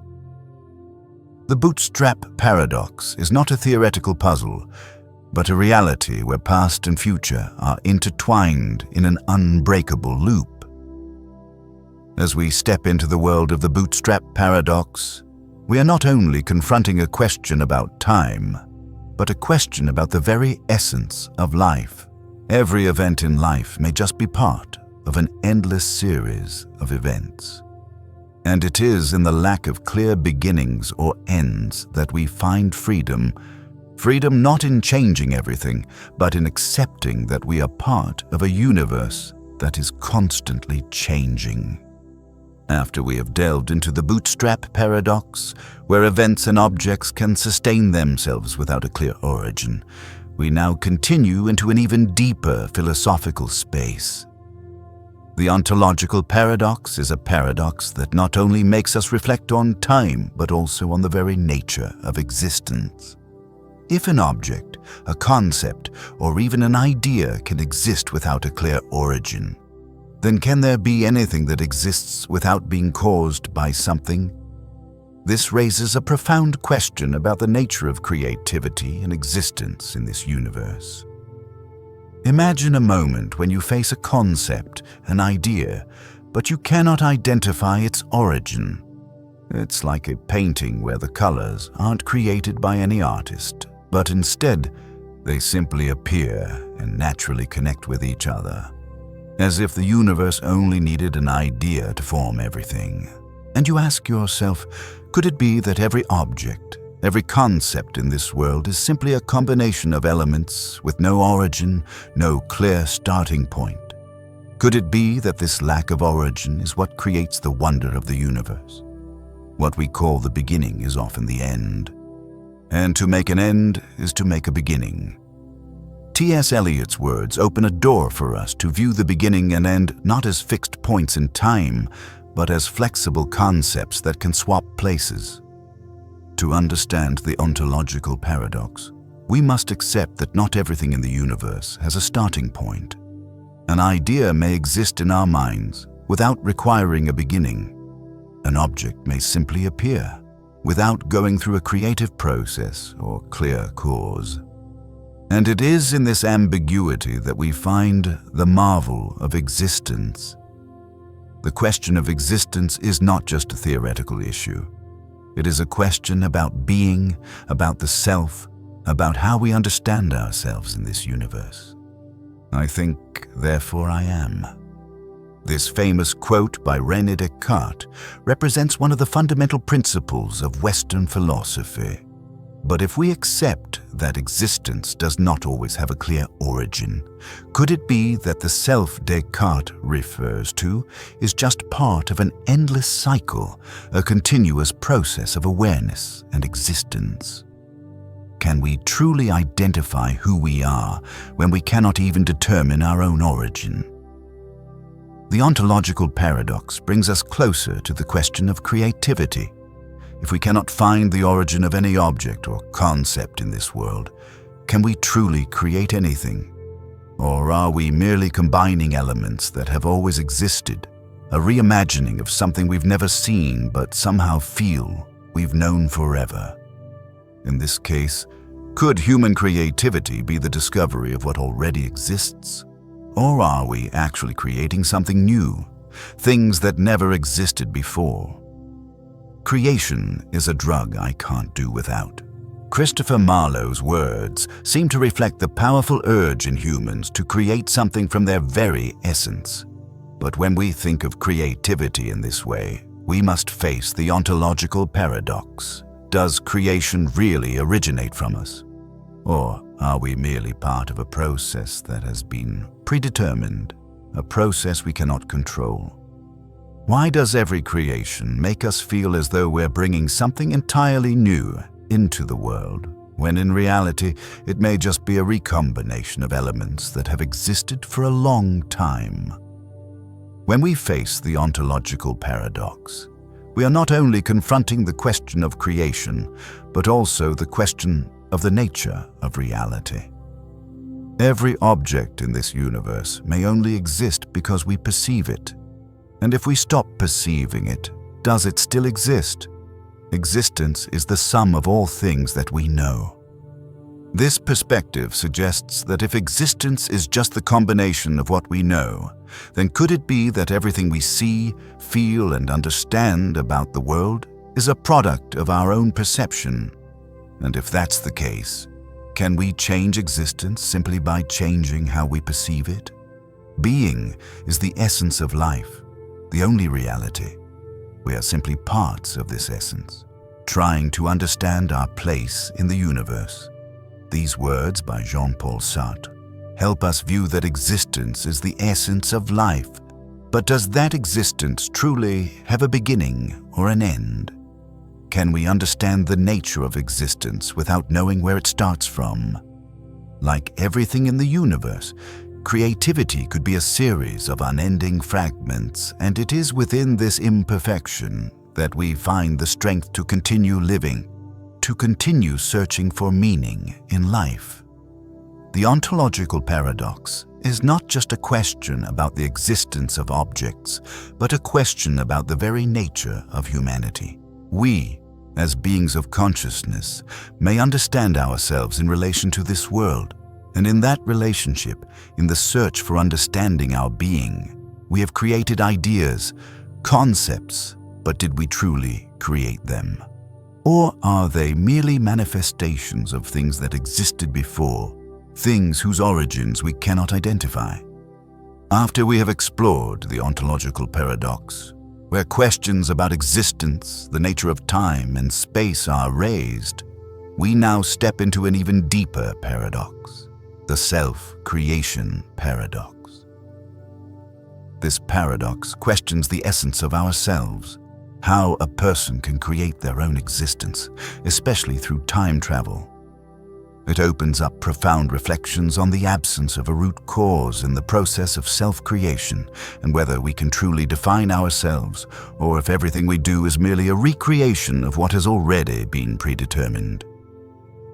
The bootstrap paradox is not a theoretical puzzle, but a reality where past and future are intertwined in an unbreakable loop. As we step into the world of the bootstrap paradox, we are not only confronting a question about time, but a question about the very essence of life. Every event in life may just be part of an endless series of events. And it is in the lack of clear beginnings or ends that we find freedom. Freedom not in changing everything, but in accepting that we are part of a universe that is constantly changing. After we have delved into the bootstrap paradox, where events and objects can sustain themselves without a clear origin, we now continue into an even deeper philosophical space. The ontological paradox is a paradox that not only makes us reflect on time, but also on the very nature of existence. If an object, a concept, or even an idea can exist without a clear origin, then can there be anything that exists without being caused by something? This raises a profound question about the nature of creativity and existence in this universe. Imagine a moment when you face a concept, an idea, but you cannot identify its origin. It's like a painting where the colors aren't created by any artist, but instead they simply appear and naturally connect with each other, as if the universe only needed an idea to form everything. And you ask yourself, could it be that every object, every concept in this world is simply a combination of elements with no origin, no clear starting point? Could it be that this lack of origin is what creates the wonder of the universe? What we call the beginning is often the end. And to make an end is to make a beginning. T.S. Eliot's words open a door for us to view the beginning and end not as fixed points in time, but as flexible concepts that can swap places. To understand the ontological paradox, we must accept that not everything in the universe has a starting point. An idea may exist in our minds without requiring a beginning. An object may simply appear without going through a creative process or clear cause. And it is in this ambiguity that we find the marvel of existence. The question of existence is not just a theoretical issue. It is a question about being, about the self, about how we understand ourselves in this universe. I think, therefore I am. This famous quote by René Descartes represents one of the fundamental principles of Western philosophy. But if we accept that existence does not always have a clear origin, could it be that the self Descartes refers to is just part of an endless cycle, a continuous process of awareness and existence? Can we truly identify who we are when we cannot even determine our own origin? The ontological paradox brings us closer to the question of creativity. If we cannot find the origin of any object or concept in this world, can we truly create anything? Or are we merely combining elements that have always existed, a reimagining of something we've never seen but somehow feel we've known forever? In this case, could human creativity be the discovery of what already exists? Or are we actually creating something new, things that never existed before? Creation is a drug I can't do without. Christopher Marlowe's words seem to reflect the powerful urge in humans to create something from their very essence. But when we think of creativity in this way, we must face the ontological paradox. Does creation really originate from us? Or are we merely part of a process that has been predetermined, a process we cannot control? Why does every creation make us feel as though we're bringing something entirely new into the world, when in reality it may just be a recombination of elements that have existed for a long time? When we face the ontological paradox, we are not only confronting the question of creation, but also the question of the nature of reality. Every object in this universe may only exist because we perceive it. And if we stop perceiving it, does it still exist? Existence is the sum of all things that we know. This perspective suggests that if existence is just the combination of what we know, then could it be that everything we see, feel, and understand about the world is a product of our own perception? And if that's the case, can we change existence simply by changing how we perceive it? Being is the essence of life, the only reality. We are simply parts of this essence, trying to understand our place in the universe. These words by Jean-Paul Sartre help us view that existence is the essence of life. But does that existence truly have a beginning or an end? Can we understand the nature of existence without knowing where it starts from? Like everything in the universe, creativity could be a series of unending fragments, and it is within this imperfection that we find the strength to continue living, to continue searching for meaning in life. The ontological paradox is not just a question about the existence of objects, but a question about the very nature of humanity. We, as beings of consciousness, may understand ourselves in relation to this world, and in that relationship, in the search for understanding our being, we have created ideas, concepts, but did we truly recreate them? Or are they merely manifestations of things that existed before, things whose origins we cannot identify? After we have explored the ontological paradox, where questions about existence, the nature of time and space are raised, we now step into an even deeper paradox, the self-creation paradox. This paradox questions the essence of ourselves, how a person can create their own existence, especially through time travel. It opens up profound reflections on the absence of a root cause in the process of self-creation and whether we can truly define ourselves or if everything we do is merely a recreation of what has already been predetermined.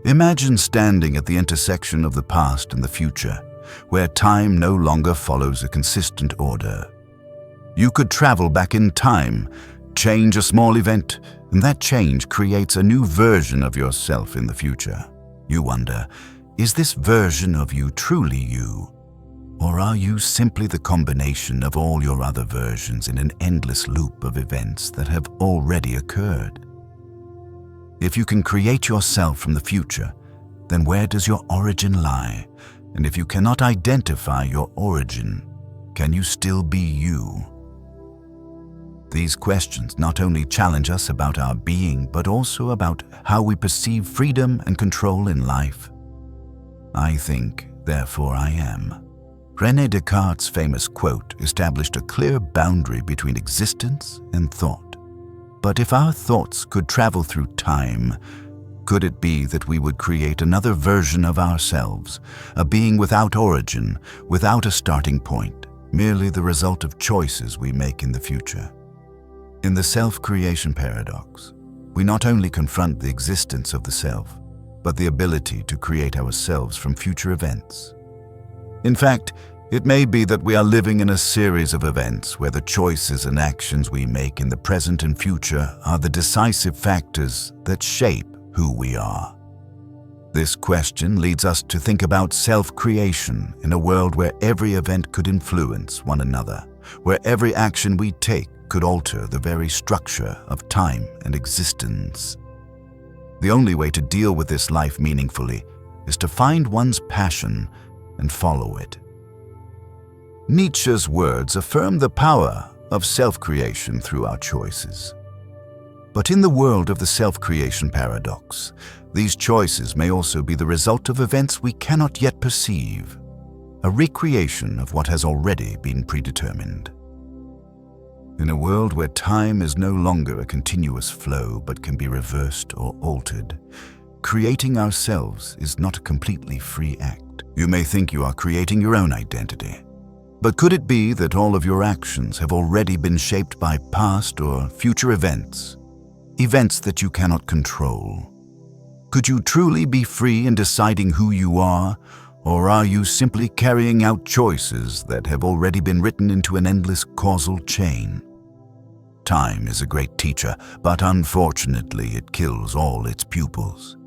Imagine standing at the intersection of the past and the future, where time no longer follows a consistent order. You could travel back in time, change a small event, and that change creates a new version of yourself in the future. You wonder, is this version of you truly you? Or are you simply the combination of all your other versions in an endless loop of events that have already occurred? If you can create yourself from the future, then where does your origin lie? And if you cannot identify your origin, can you still be you? These questions not only challenge us about our being, but also about how we perceive freedom and control in life. I think, therefore I am. René Descartes' famous quote established a clear boundary between existence and thought. But if our thoughts could travel through time, could it be that we would create another version of ourselves, a being without origin, without a starting point, merely the result of choices we make in the future? In the self-creation paradox, we not only confront the existence of the self, but the ability to create ourselves from future events. In fact, it may be that we are living in a series of events where the choices and actions we make in the present and future are the decisive factors that shape who we are. This question leads us to think about self-creation in a world where every event could influence one another, where every action we take could alter the very structure of time and existence. The only way to deal with this life meaningfully is to find one's passion and follow it. Nietzsche's words affirm the power of self-creation through our choices. But in the world of the self-creation paradox, these choices may also be the result of events we cannot yet perceive, a recreation of what has already been predetermined. In a world where time is no longer a continuous flow but can be reversed or altered, creating ourselves is not a completely free act. You may think you are creating your own identity, but could it be that all of your actions have already been shaped by past or future events that you cannot control? Could you truly be free in deciding who you are, or are you simply carrying out choices that have already been written into an endless causal chain? Time is a great teacher, but unfortunately it kills all its pupils.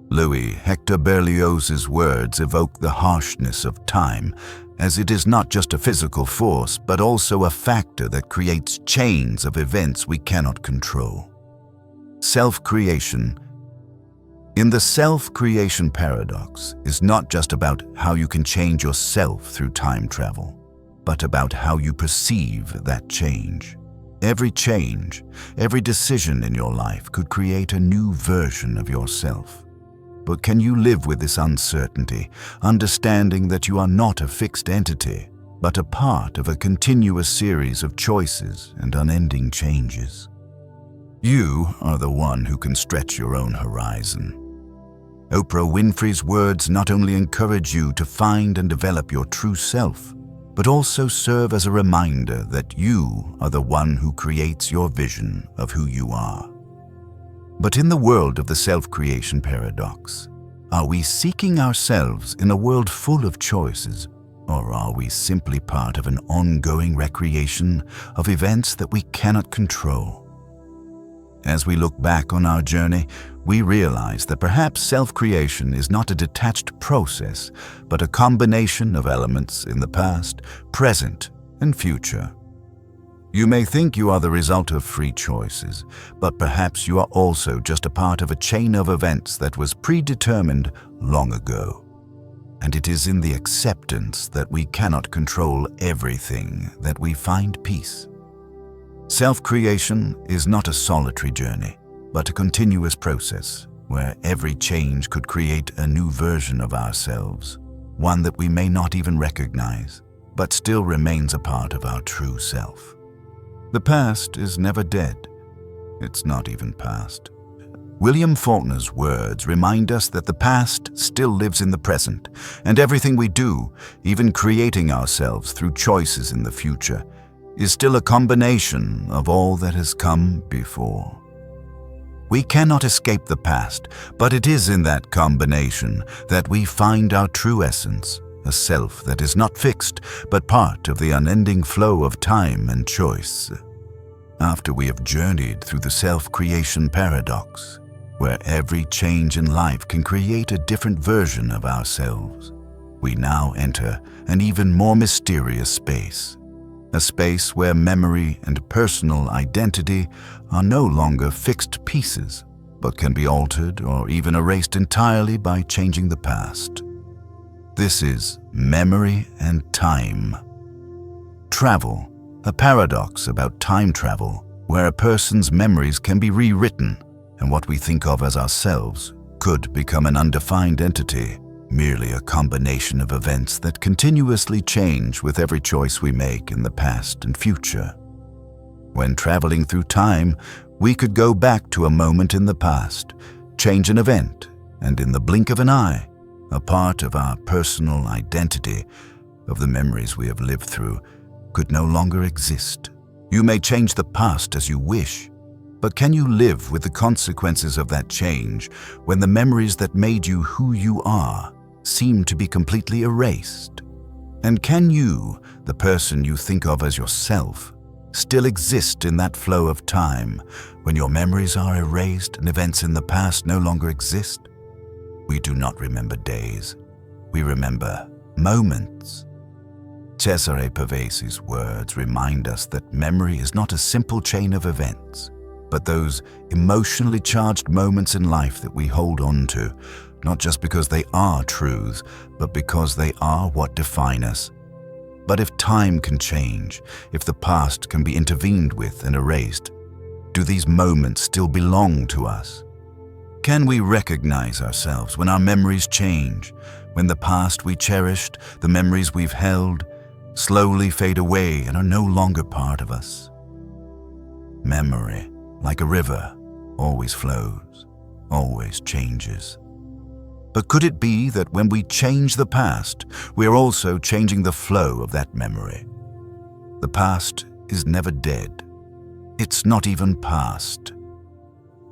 Louis Hector Berlioz's words evoke the harshness of time, as it is not just a physical force, but also a factor that creates chains of events we cannot control. Self-creation. In the self-creation paradox is not just about how you can change yourself through time travel, but about how you perceive that change. Every change, every decision in your life could create a new version of yourself. But can you live with this uncertainty, understanding that you are not a fixed entity, but a part of a continuous series of choices and unending changes? You are the one who can stretch your own horizon. Oprah Winfrey's words not only encourage you to find and develop your true self, but also serve as a reminder that you are the one who creates your vision of who you are. But in the world of the self-creation paradox, are we seeking ourselves in a world full of choices, or are we simply part of an ongoing recreation of events that we cannot control? As we look back on our journey, we realize that perhaps self-creation is not a detached process, but a combination of elements in the past, present, and future. You may think you are the result of free choices, but perhaps you are also just a part of a chain of events that was predetermined long ago. And it is in the acceptance that we cannot control everything that we find peace. Self-creation is not a solitary journey, but a continuous process where every change could create a new version of ourselves, one that we may not even recognize, but still remains a part of our true self. The past is never dead. It's not even past. William Faulkner's words remind us that the past still lives in the present, and everything we do, even creating ourselves through choices in the future, is still a combination of all that has come before. We cannot escape the past, but it is in that combination that we find our true essence, a self that is not fixed, but part of the unending flow of time and choice. After we have journeyed through the self-creation paradox, where every change in life can create a different version of ourselves, we now enter an even more mysterious space. A space where memory and personal identity are no longer fixed pieces, but can be altered or even erased entirely by changing the past. This is memory and time. Travel, a paradox about time travel, where a person's memories can be rewritten, and what we think of as ourselves could become an undefined entity, merely a combination of events that continuously change with every choice we make in the past and future. When traveling through time, we could go back to a moment in the past, change an event, and in the blink of an eye, a part of our personal identity, of the memories we have lived through, could no longer exist. You may change the past as you wish, but can you live with the consequences of that change when the memories that made you who you are seem to be completely erased? And can you, the person you think of as yourself, still exist in that flow of time when your memories are erased and events in the past no longer exist? We do not remember days. We remember moments. Cesare Pavesi's words remind us that memory is not a simple chain of events, but those emotionally charged moments in life that we hold on to, not just because they are truths, but because they are what define us. But if time can change, if the past can be intervened with and erased, do these moments still belong to us? Can we recognize ourselves when our memories change, when the past we cherished, the memories we've held, slowly fade away and are no longer part of us? Memory, like a river, always flows, always changes. But could it be that when we change the past, we are also changing the flow of that memory? The past is never dead. It's not even past.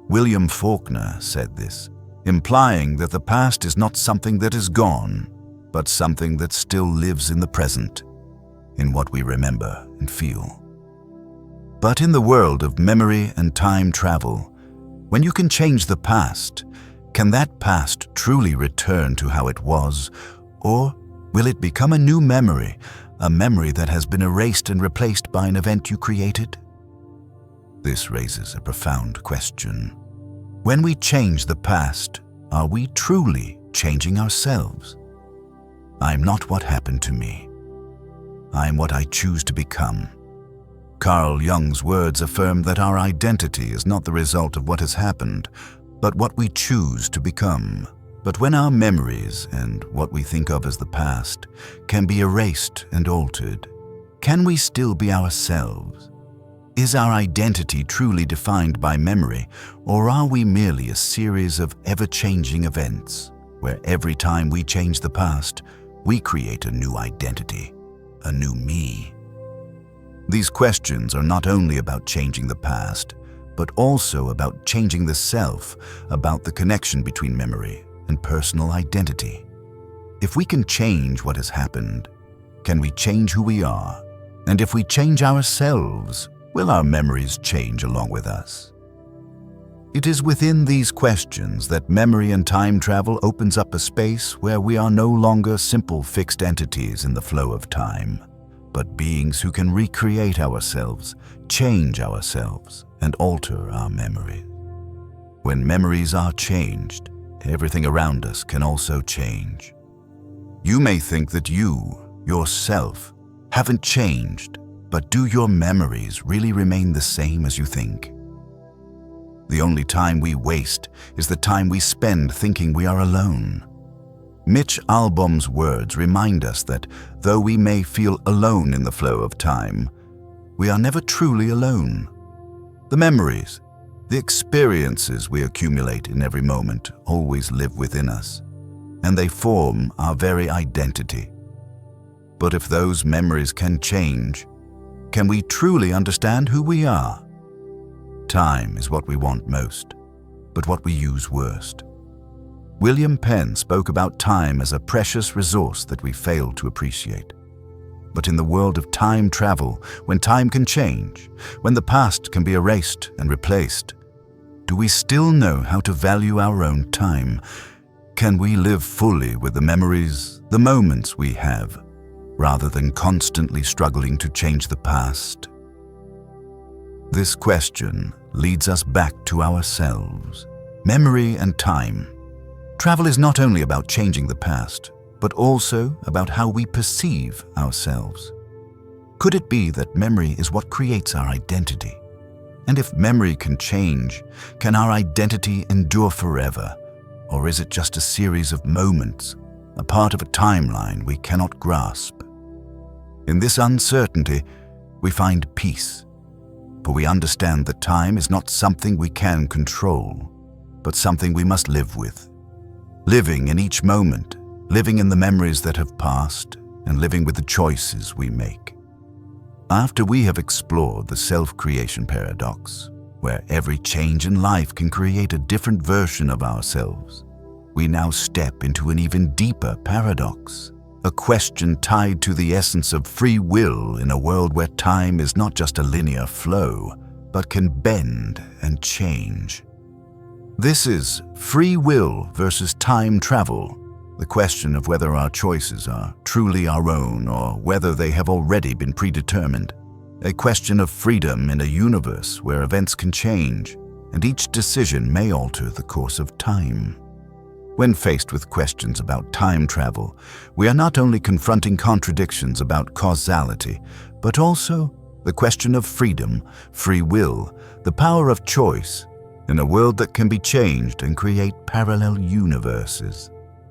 William Faulkner said this, implying that the past is not something that is gone, but something that still lives in the present, in what we remember and feel. But in the world of memory and time travel, when you can change the past, can that past truly return to how it was, or will it become a new memory, a memory that has been erased and replaced by an event you created? This raises a profound question. When we change the past, are we truly changing ourselves? I'm not what happened to me. I'm what I choose to become. Carl Jung's words affirm that our identity is not the result of what has happened, but what we choose to become. But when our memories and what we think of as the past can be erased and altered, can we still be ourselves? Is our identity truly defined by memory, or are we merely a series of ever-changing events, where every time we change the past, we create a new identity, a new me? These questions are not only about changing the past, but also about changing the self, about the connection between memory and personal identity. If we can change what has happened, can we change who we are? And if we change ourselves, will our memories change along with us? It is within these questions that memory and time travel opens up a space where we are no longer simple fixed entities in the flow of time, but beings who can recreate ourselves, change ourselves, and alter our memories. When memories are changed, everything around us can also change. You may think that you, yourself, haven't changed, but do your memories really remain the same as you think? The only time we waste is the time we spend thinking we are alone. Mitch Albom's words remind us that though we may feel alone in the flow of time, we are never truly alone. The memories, the experiences we accumulate in every moment always live within us, and they form our very identity. But if those memories can change, can we truly understand who we are? Time is what we want most, but what we use worst. William Penn spoke about time as a precious resource that we fail to appreciate. But in the world of time travel, when time can change, when the past can be erased and replaced, do we still know how to value our own time? Can we live fully with the memories, the moments we have, rather than constantly struggling to change the past? This question leads us back to ourselves. Memory and time. Travel is not only about changing the past, but also about how we perceive ourselves. Could it be that memory is what creates our identity? And if memory can change, can our identity endure forever? Or is it just a series of moments, a part of a timeline we cannot grasp? In this uncertainty, we find peace, for we understand that time is not something we can control, but something we must live with. Living in each moment, living in the memories that have passed, and living with the choices we make. After we have explored the self-creation paradox, where every change in life can create a different version of ourselves, we now step into an even deeper paradox, a question tied to the essence of free will in a world where time is not just a linear flow, but can bend and change. This is free will versus time travel, the question of whether our choices are truly our own or whether they have already been predetermined. A question of freedom in a universe where events can change and each decision may alter the course of time. When faced with questions about time travel, we are not only confronting contradictions about causality, but also the question of freedom, free will, the power of choice, in a world that can be changed and create parallel universes,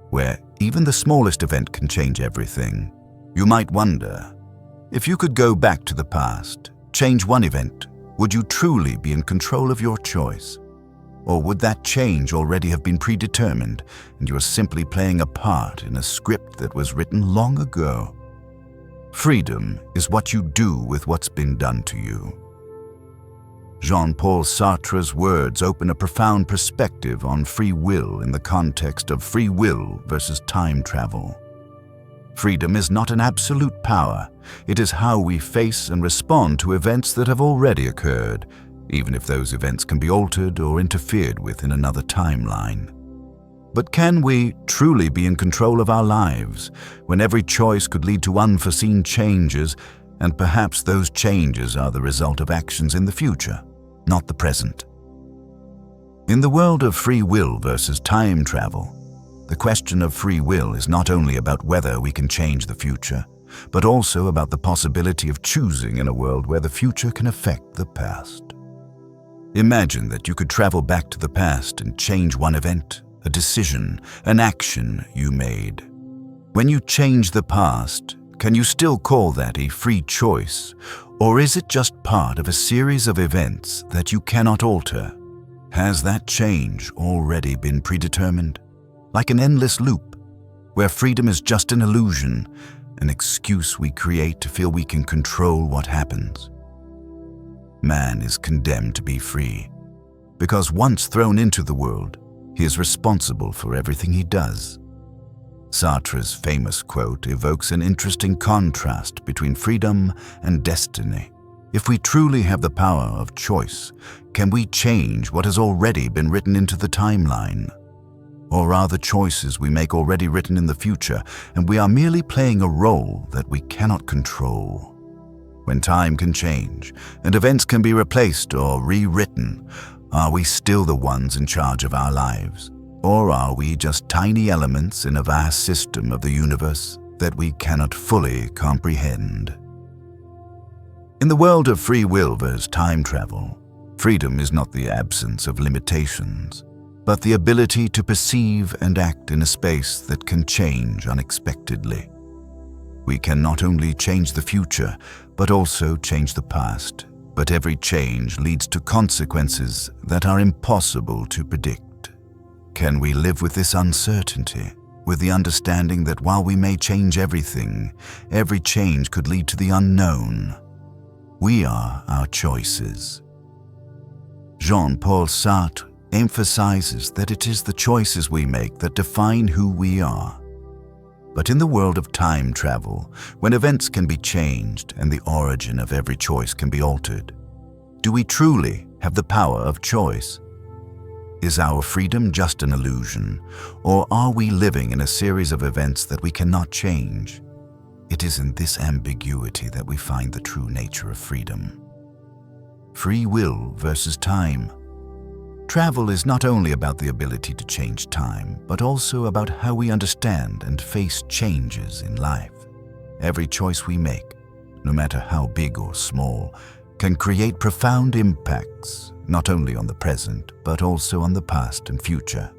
where even the smallest event can change everything. You might wonder, if you could go back to the past, change one event, would you truly be in control of your choice? Or would that change already have been predetermined and you are simply playing a part in a script that was written long ago? Freedom is what you do with what's been done to you. Jean-Paul Sartre's words open a profound perspective on free will in the context of free will versus time travel. Freedom is not an absolute power. It is how we face and respond to events that have already occurred, even if those events can be altered or interfered with in another timeline. But can we truly be in control of our lives when every choice could lead to unforeseen changes, and perhaps those changes are the result of actions in the future, not the present? In the world of free will versus time travel, the question of free will is not only about whether we can change the future, but also about the possibility of choosing in a world where the future can affect the past. Imagine that you could travel back to the past and change one event, a decision, an action you made. When you change the past, can you still call that a free choice, or is it just part of a series of events that you cannot alter? Has that change already been predetermined? Like an endless loop, where freedom is just an illusion, an excuse we create to feel we can control what happens. Man is condemned to be free, because once thrown into the world, he is responsible for everything he does. Sartre's famous quote evokes an interesting contrast between freedom and destiny. If we truly have the power of choice, can we change what has already been written into the timeline? Or are the choices we make already written in the future, and we are merely playing a role that we cannot control? When time can change and events can be replaced or rewritten, are we still the ones in charge of our lives? Or are we just tiny elements in a vast system of the universe that we cannot fully comprehend? In the world of free will versus time travel, freedom is not the absence of limitations, but the ability to perceive and act in a space that can change unexpectedly. We can not only change the future, but also change the past. But every change leads to consequences that are impossible to predict. Can we live with this uncertainty, with the understanding that while we may change everything, every change could lead to the unknown? We are our choices. Jean-Paul Sartre emphasizes that it is the choices we make that define who we are. But in the world of time travel, when events can be changed and the origin of every choice can be altered, do we truly have the power of choice? Is our freedom just an illusion, or are we living in a series of events that we cannot change? It is in this ambiguity that we find the true nature of freedom. Free will versus time. Travel is not only about the ability to change time, but also about how we understand and face changes in life. Every choice we make, no matter how big or small, can create profound impacts, not only on the present, but also on the past and future.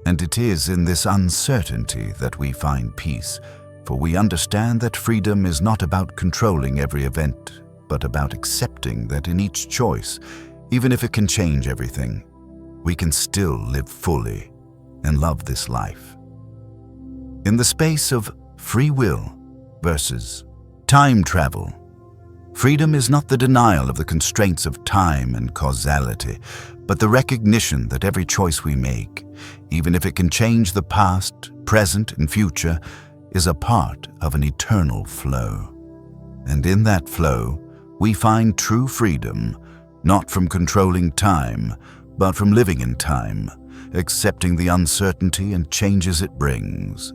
And it is in this uncertainty that we find peace, for we understand that freedom is not about controlling every event, but about accepting that in each choice, even if it can change everything, we can still live fully and love this life. In the space of free will versus time travel, freedom is not the denial of the constraints of time and causality, but the recognition that every choice we make, even if it can change the past, present, and future, is a part of an eternal flow. And in that flow, we find true freedom, not from controlling time, but from living in time, accepting the uncertainty and changes it brings.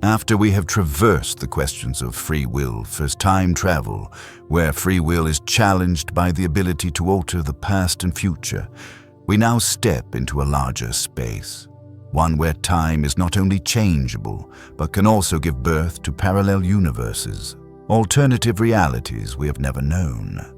After we have traversed the questions of free will versus time travel, where free will is challenged by the ability to alter the past and future, we now step into a larger space, one where time is not only changeable, but can also give birth to parallel universes, alternative realities we have never known.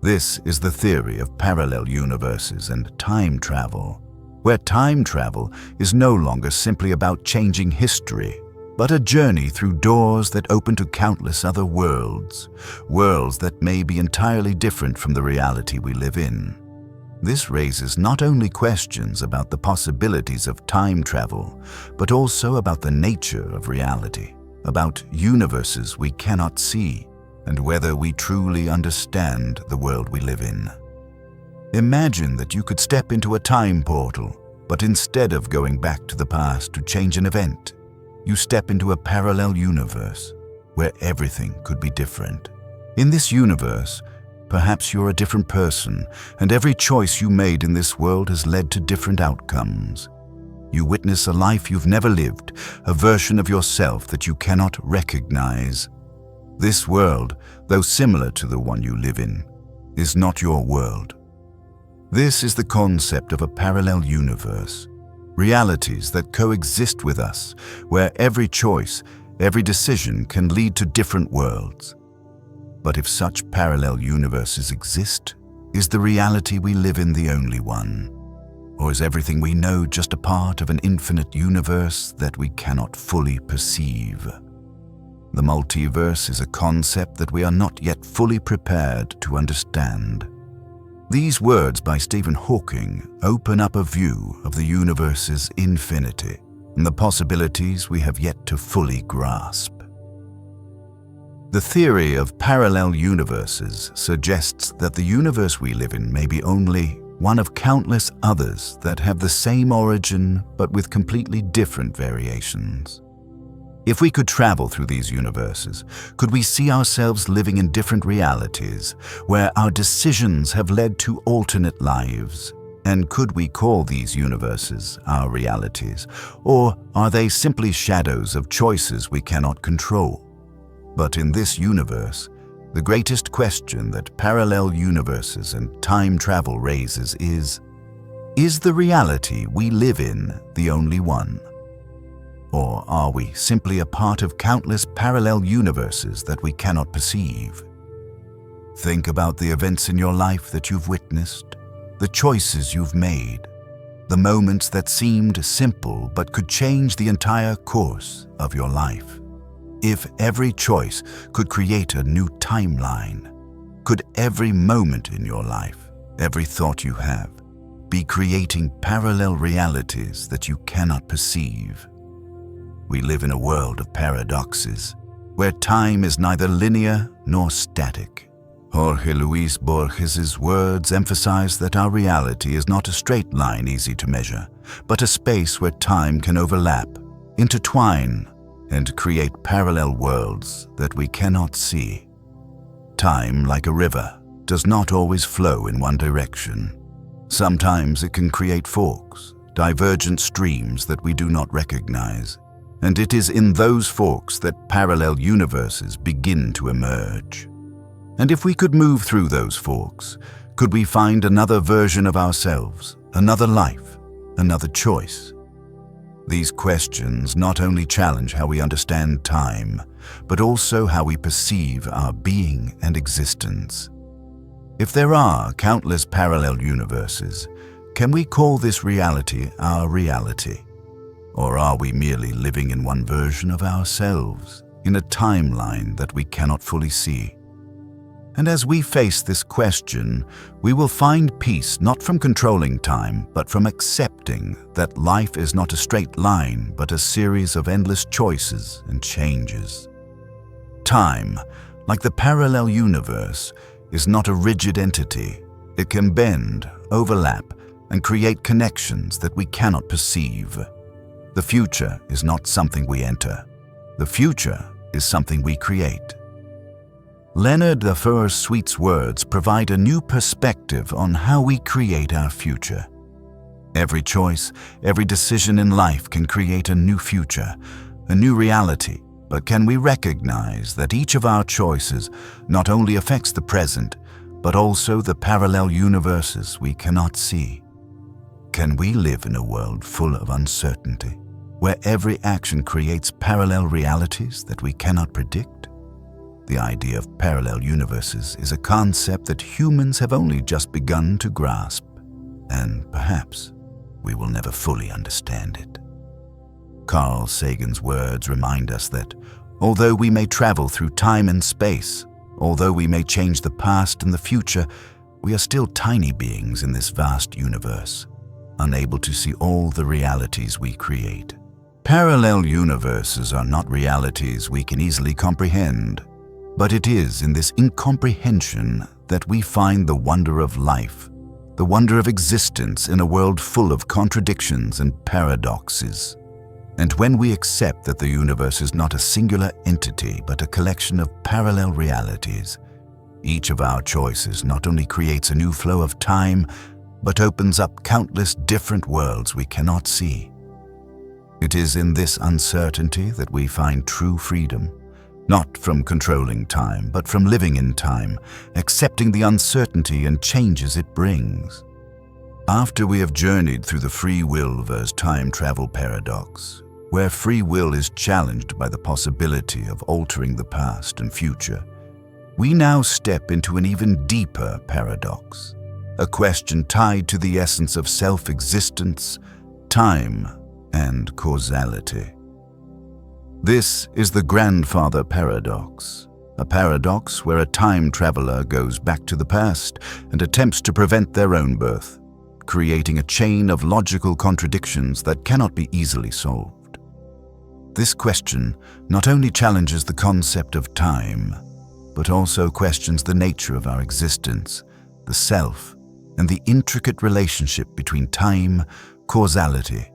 This is the theory of parallel universes and time travel, where time travel is no longer simply about changing history, but a journey through doors that open to countless other worlds that may be entirely different from the reality we live in. This raises not only questions about the possibilities of time travel, but also about the nature of reality, about universes we cannot see, and whether we truly understand the world we live in. Imagine that you could step into a time portal, but instead of going back to the past to change an event, you step into a parallel universe where everything could be different. In this universe, perhaps you're a different person, and every choice you made in this world has led to different outcomes. You witness a life you've never lived, a version of yourself that you cannot recognize. This world, though similar to the one you live in, is not your world. This is the concept of a parallel universe, realities that coexist with us, where every choice, every decision can lead to different worlds. But if such parallel universes exist, is the reality we live in the only one? Or is everything we know just a part of an infinite universe that we cannot fully perceive? The multiverse is a concept that we are not yet fully prepared to understand. These words by Stephen Hawking open up a view of the universe's infinity and the possibilities we have yet to fully grasp. The theory of parallel universes suggests that the universe we live in may be only one of countless others that have the same origin but with completely different variations. If we could travel through these universes, could we see ourselves living in different realities where our decisions have led to alternate lives? And could we call these universes our realities? Or are they simply shadows of choices we cannot control? But in this universe, The greatest question that parallel universes and time travel raises is the reality we live in the only one? Or are we simply a part of countless parallel universes that we cannot perceive? Think about the events in your life that you've witnessed, the choices you've made, the moments that seemed simple but could change the entire course of your life. If every choice could create a new timeline, could every moment in your life, every thought you have, be creating parallel realities that you cannot perceive? We live in a world of paradoxes, where time is neither linear nor static. Jorge Luis Borges's words emphasize that our reality is not a straight line easy to measure, but a space where time can overlap, intertwine, and create parallel worlds that we cannot see. Time, like a river, does not always flow in one direction. Sometimes it can create forks, divergent streams that we do not recognize, and it is in those forks that parallel universes begin to emerge. And if we could move through those forks, could we find another version of ourselves, another life, another choice? These questions not only challenge how we understand time, but also how we perceive our being and existence. If there are countless parallel universes, can we call this reality our reality? Or are we merely living in one version of ourselves, in a timeline that we cannot fully see? And as we face this question, we will find peace not from controlling time, but from accepting that life is not a straight line, but a series of endless choices and changes. Time, like the parallel universe, is not a rigid entity. It can bend, overlap, and create connections that we cannot perceive. The future is not something we enter. The future is something we create. Leonard Lefebvre Sweet's words provide a new perspective on how we create our future. Every choice, every decision in life can create a new future, a new reality, but can we recognize that each of our choices not only affects the present, but also the parallel universes we cannot see? Can we live in a world full of uncertainty, where every action creates parallel realities that we cannot predict? The idea of parallel universes is a concept that humans have only just begun to grasp, and perhaps we will never fully understand it. Carl Sagan's words remind us that, although we may travel through time and space, although we may change the past and the future, we are still tiny beings in this vast universe, unable to see all the realities we create. Parallel universes are not realities we can easily comprehend, but it is in this incomprehension that we find the wonder of life, the wonder of existence in a world full of contradictions and paradoxes. And when we accept that the universe is not a singular entity but a collection of parallel realities, each of our choices not only creates a new flow of time, but opens up countless different worlds we cannot see. It is in this uncertainty that we find true freedom, not from controlling time, but from living in time, accepting the uncertainty and changes it brings. After we have journeyed through the free will versus time travel paradox, where free will is challenged by the possibility of altering the past and future, we now step into an even deeper paradox, a question tied to the essence of self-existence, time, and causality. This is the grandfather paradox, a paradox where a time traveler goes back to the past and attempts to prevent their own birth, creating a chain of logical contradictions that cannot be easily solved. This question not only challenges the concept of time, but also questions the nature of our existence, the self, and the intricate relationship between time, causality,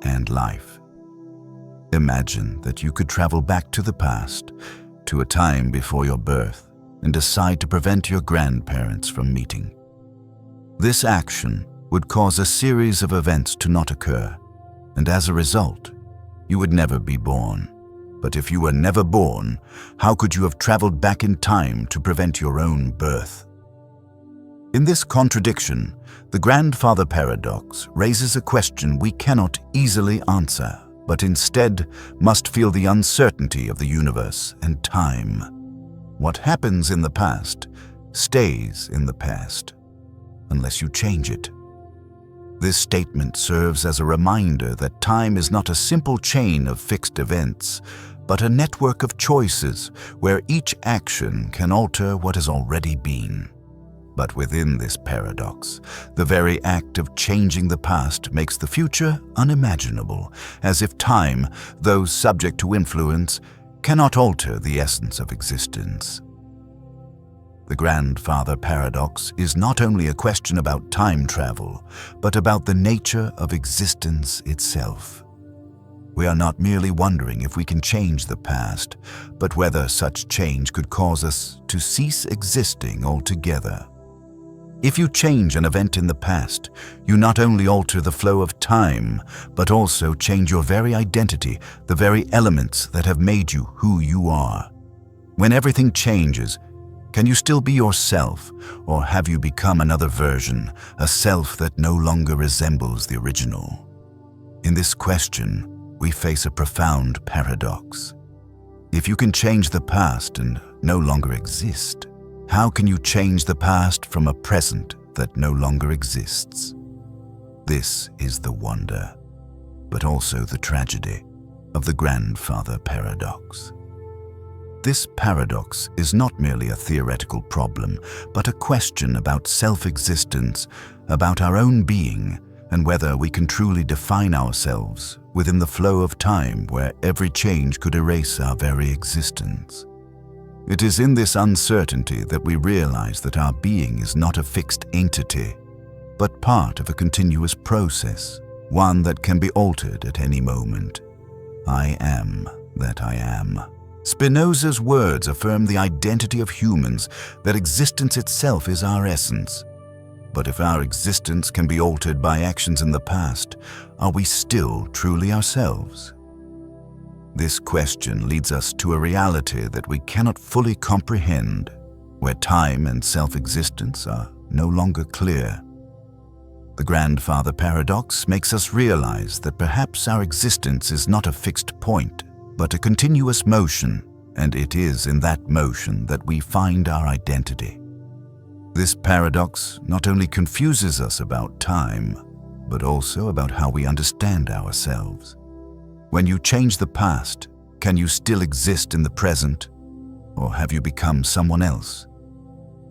and life. Imagine that you could travel back to the past, to a time before your birth, and decide to prevent your grandparents from meeting. This action would cause a series of events to not occur, and as a result, you would never be born. But if you were never born, how could you have traveled back in time to prevent your own birth? In this contradiction, the grandfather paradox raises a question we cannot easily answer, but instead must feel the uncertainty of the universe and time. What happens in the past stays in the past, unless you change it. This statement serves as a reminder that time is not a simple chain of fixed events, but a network of choices where each action can alter what has already been. But within this paradox, the very act of changing the past makes the future unimaginable, as if time, though subject to influence, cannot alter the essence of existence. The grandfather paradox is not only a question about time travel, but about the nature of existence itself. We are not merely wondering if we can change the past, but whether such change could cause us to cease existing altogether. If you change an event in the past, you not only alter the flow of time, but also change your very identity, the very elements that have made you who you are. When everything changes, can you still be yourself, or have you become another version, a self that no longer resembles the original? In this question, we face a profound paradox. If you can change the past and no longer exist, how can you change the past from a present that no longer exists? This is the wonder, but also the tragedy, of the grandfather paradox. This paradox is not merely a theoretical problem, but a question about self-existence, about our own being, and whether we can truly define ourselves within the flow of time where every change could erase our very existence. It is in this uncertainty that we realize that our being is not a fixed entity, but part of a continuous process, one that can be altered at any moment. I am that I am. Spinoza's words affirm the identity of humans, that existence itself is our essence. But if our existence can be altered by actions in the past, are we still truly ourselves? This question leads us to a reality that we cannot fully comprehend, where time and self-existence are no longer clear. The grandfather paradox makes us realize that perhaps our existence is not a fixed point, but a continuous motion, and it is in that motion that we find our identity. This paradox not only confuses us about time, but also about how we understand ourselves. When you change the past, can you still exist in the present, or have you become someone else?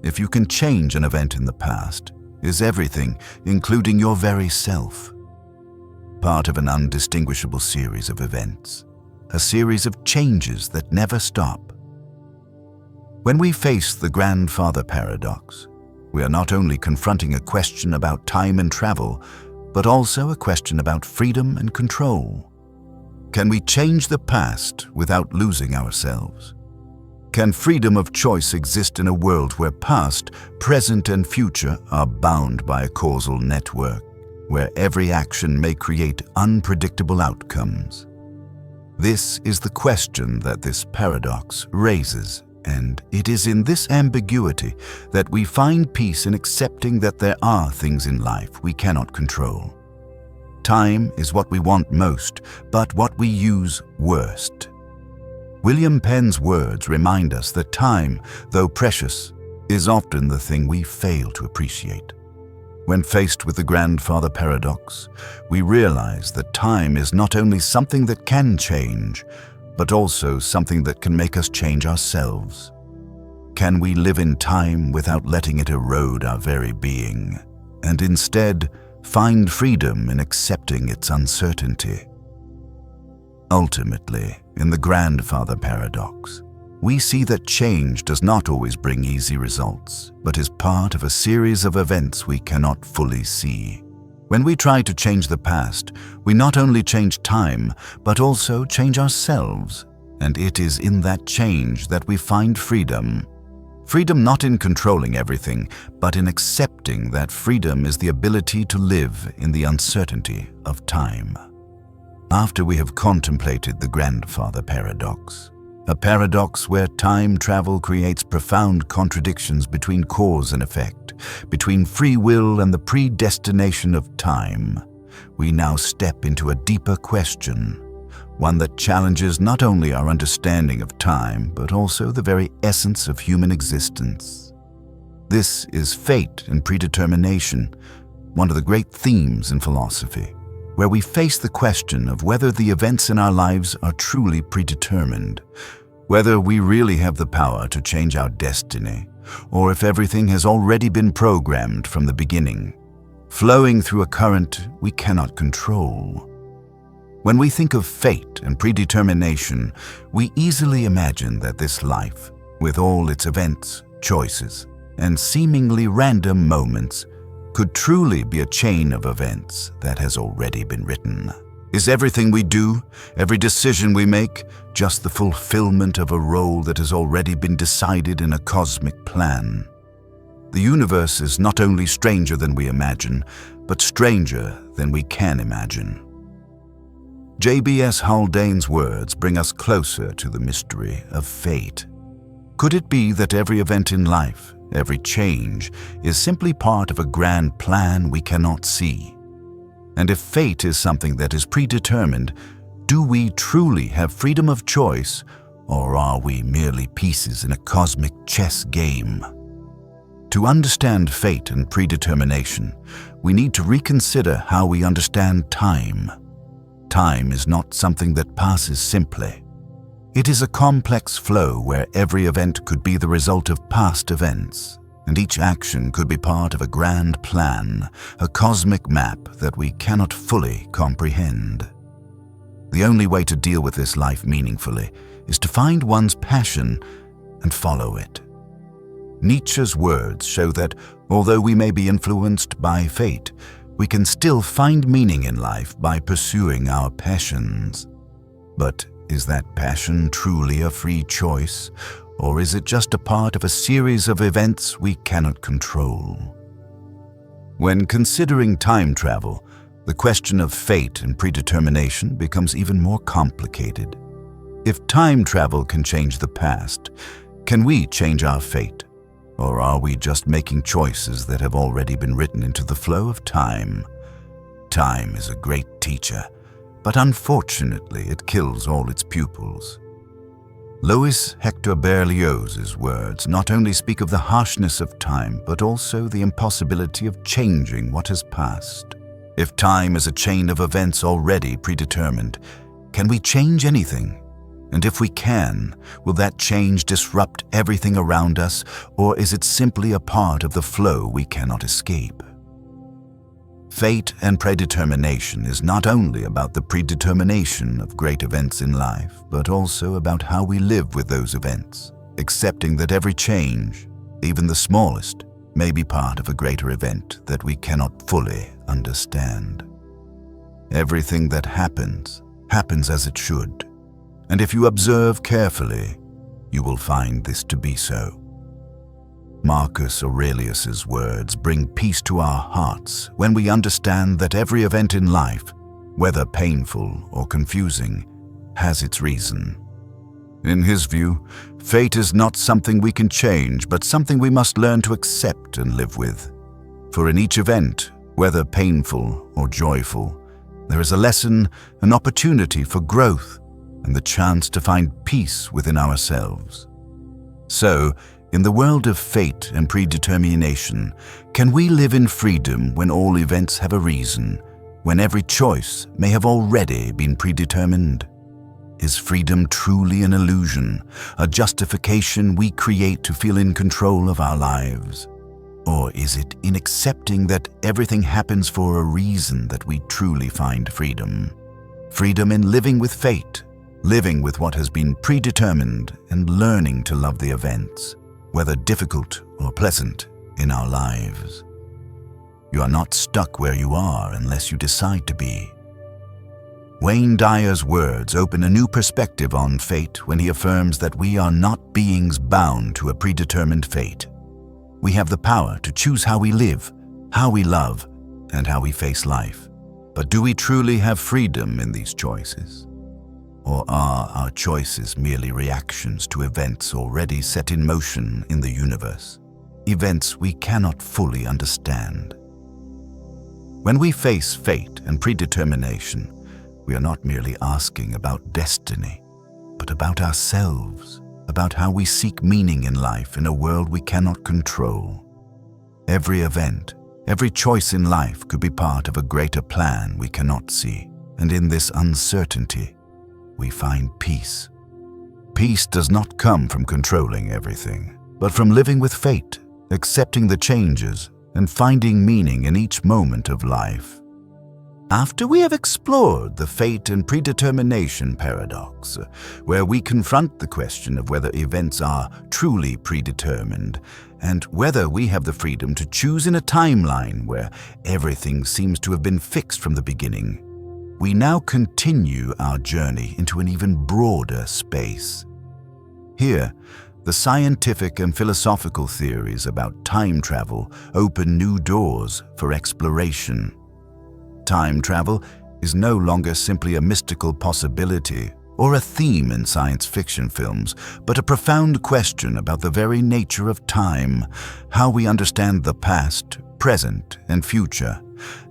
If you can change an event in the past, is everything, including your very self, part of an undistinguishable series of events, a series of changes that never stop? When we face the grandfather paradox, we are not only confronting a question about time and travel, but also a question about freedom and control. Can we change the past without losing ourselves? Can freedom of choice exist in a world where past, present, and future are bound by a causal network, where every action may create unpredictable outcomes? This is the question that this paradox raises, and it is in this ambiguity that we find peace in accepting that there are things in life we cannot control. Time is what we want most, but what we use worst. William Penn's words remind us that time, though precious, is often the thing we fail to appreciate. When faced with the grandfather paradox, we realize that time is not only something that can change, but also something that can make us change ourselves. Can we live in time without letting it erode our very being, and instead find freedom in accepting its uncertainty? Ultimately, in the grandfather paradox, we see that change does not always bring easy results, but is part of a series of events we cannot fully see. When we try to change the past, we not only change time, but also change ourselves, and it is in that change that we find freedom. Freedom not in controlling everything, but in accepting that freedom is the ability to live in the uncertainty of time. after we have contemplated the grandfather paradox, a paradox where time travel creates profound contradictions between cause and effect, between free will and the predestination of time, we now step into a deeper question, one that challenges not only our understanding of time, but also the very essence of human existence. This is fate and predetermination, one of the great themes in philosophy, where we face the question of whether the events in our lives are truly predetermined, whether we really have the power to change our destiny, or if everything has already been programmed from the beginning, flowing through a current we cannot control. When we think of fate and predetermination, we easily imagine that this life, with all its events, choices, and seemingly random moments, could truly be a chain of events that has already been written. Is everything we do, every decision we make, just the fulfillment of a role that has already been decided in a cosmic plan? The universe is not only stranger than we imagine, but stranger than we can imagine. J.B.S. Haldane's words bring us closer to the mystery of fate. Could it be that every event in life, every change, is simply part of a grand plan we cannot see? And if fate is something that is predetermined, do we truly have freedom of choice, or are we merely pieces in a cosmic chess game? To understand fate and predetermination, we need to reconsider how we understand time. Time is not something that passes simply. It is a complex flow where every event could be the result of past events, and each action could be part of a grand plan, a cosmic map that we cannot fully comprehend. The only way to deal with this life meaningfully is to find one's passion and follow it. Nietzsche's words show that although we may be influenced by fate, we can still find meaning in life by pursuing our passions. But is that passion truly a free choice, or is it just a part of a series of events we cannot control? When considering time travel, the question of fate and predetermination becomes even more complicated. If time travel can change the past, can we change our fate? Or are we just making choices that have already been written into the flow of time? Time is a great teacher, but unfortunately it kills all its pupils. Louis Hector Berlioz's words not only speak of the harshness of time, but also the impossibility of changing what has passed. If time is a chain of events already predetermined, can we change anything? And if we can, will that change disrupt everything around us, or is it simply a part of the flow we cannot escape? Fate and predetermination is not only about the predetermination of great events in life, but also about how we live with those events, accepting that every change, even the smallest, may be part of a greater event that we cannot fully understand. Everything that happens as it should. And if you observe carefully, you will find this to be so. Marcus Aurelius's words bring peace to our hearts when we understand that every event in life, whether painful or confusing, has its reason. In his view, fate is not something we can change, but something we must learn to accept and live with. For in each event, whether painful or joyful, there is a lesson, an opportunity for growth, and the chance to find peace within ourselves. So, in the world of fate and predetermination, can we live in freedom when all events have a reason, when every choice may have already been predetermined? Is freedom truly an illusion, a justification we create to feel in control of our lives? Or is it in accepting that everything happens for a reason that we truly find freedom? Freedom in living with fate, living with what has been predetermined, and learning to love the events, whether difficult or pleasant, in our lives. You are not stuck where you are unless you decide to be. Wayne Dyer's words open a new perspective on fate when he affirms that we are not beings bound to a predetermined fate. We have the power to choose how we live, how we love, and how we face life. But do we truly have freedom in these choices? Or are our choices merely reactions to events already set in motion in the universe? Events we cannot fully understand. When we face fate and predetermination, we are not merely asking about destiny, but about ourselves, about how we seek meaning in life in a world we cannot control. Every event, every choice in life could be part of a greater plan we cannot see, and in this uncertainty, we find peace. Peace does not come from controlling everything, but from living with fate, accepting the changes, and finding meaning in each moment of life. After we have explored the fate and predetermination paradox, where we confront the question of whether events are truly predetermined and whether we have the freedom to choose in a timeline where everything seems to have been fixed from the beginning, we now continue our journey into an even broader space. Here, the scientific and philosophical theories about time travel open new doors for exploration. Time travel is no longer simply a mystical possibility or a theme in science fiction films, but a profound question about the very nature of time, how we understand the past, present, and future,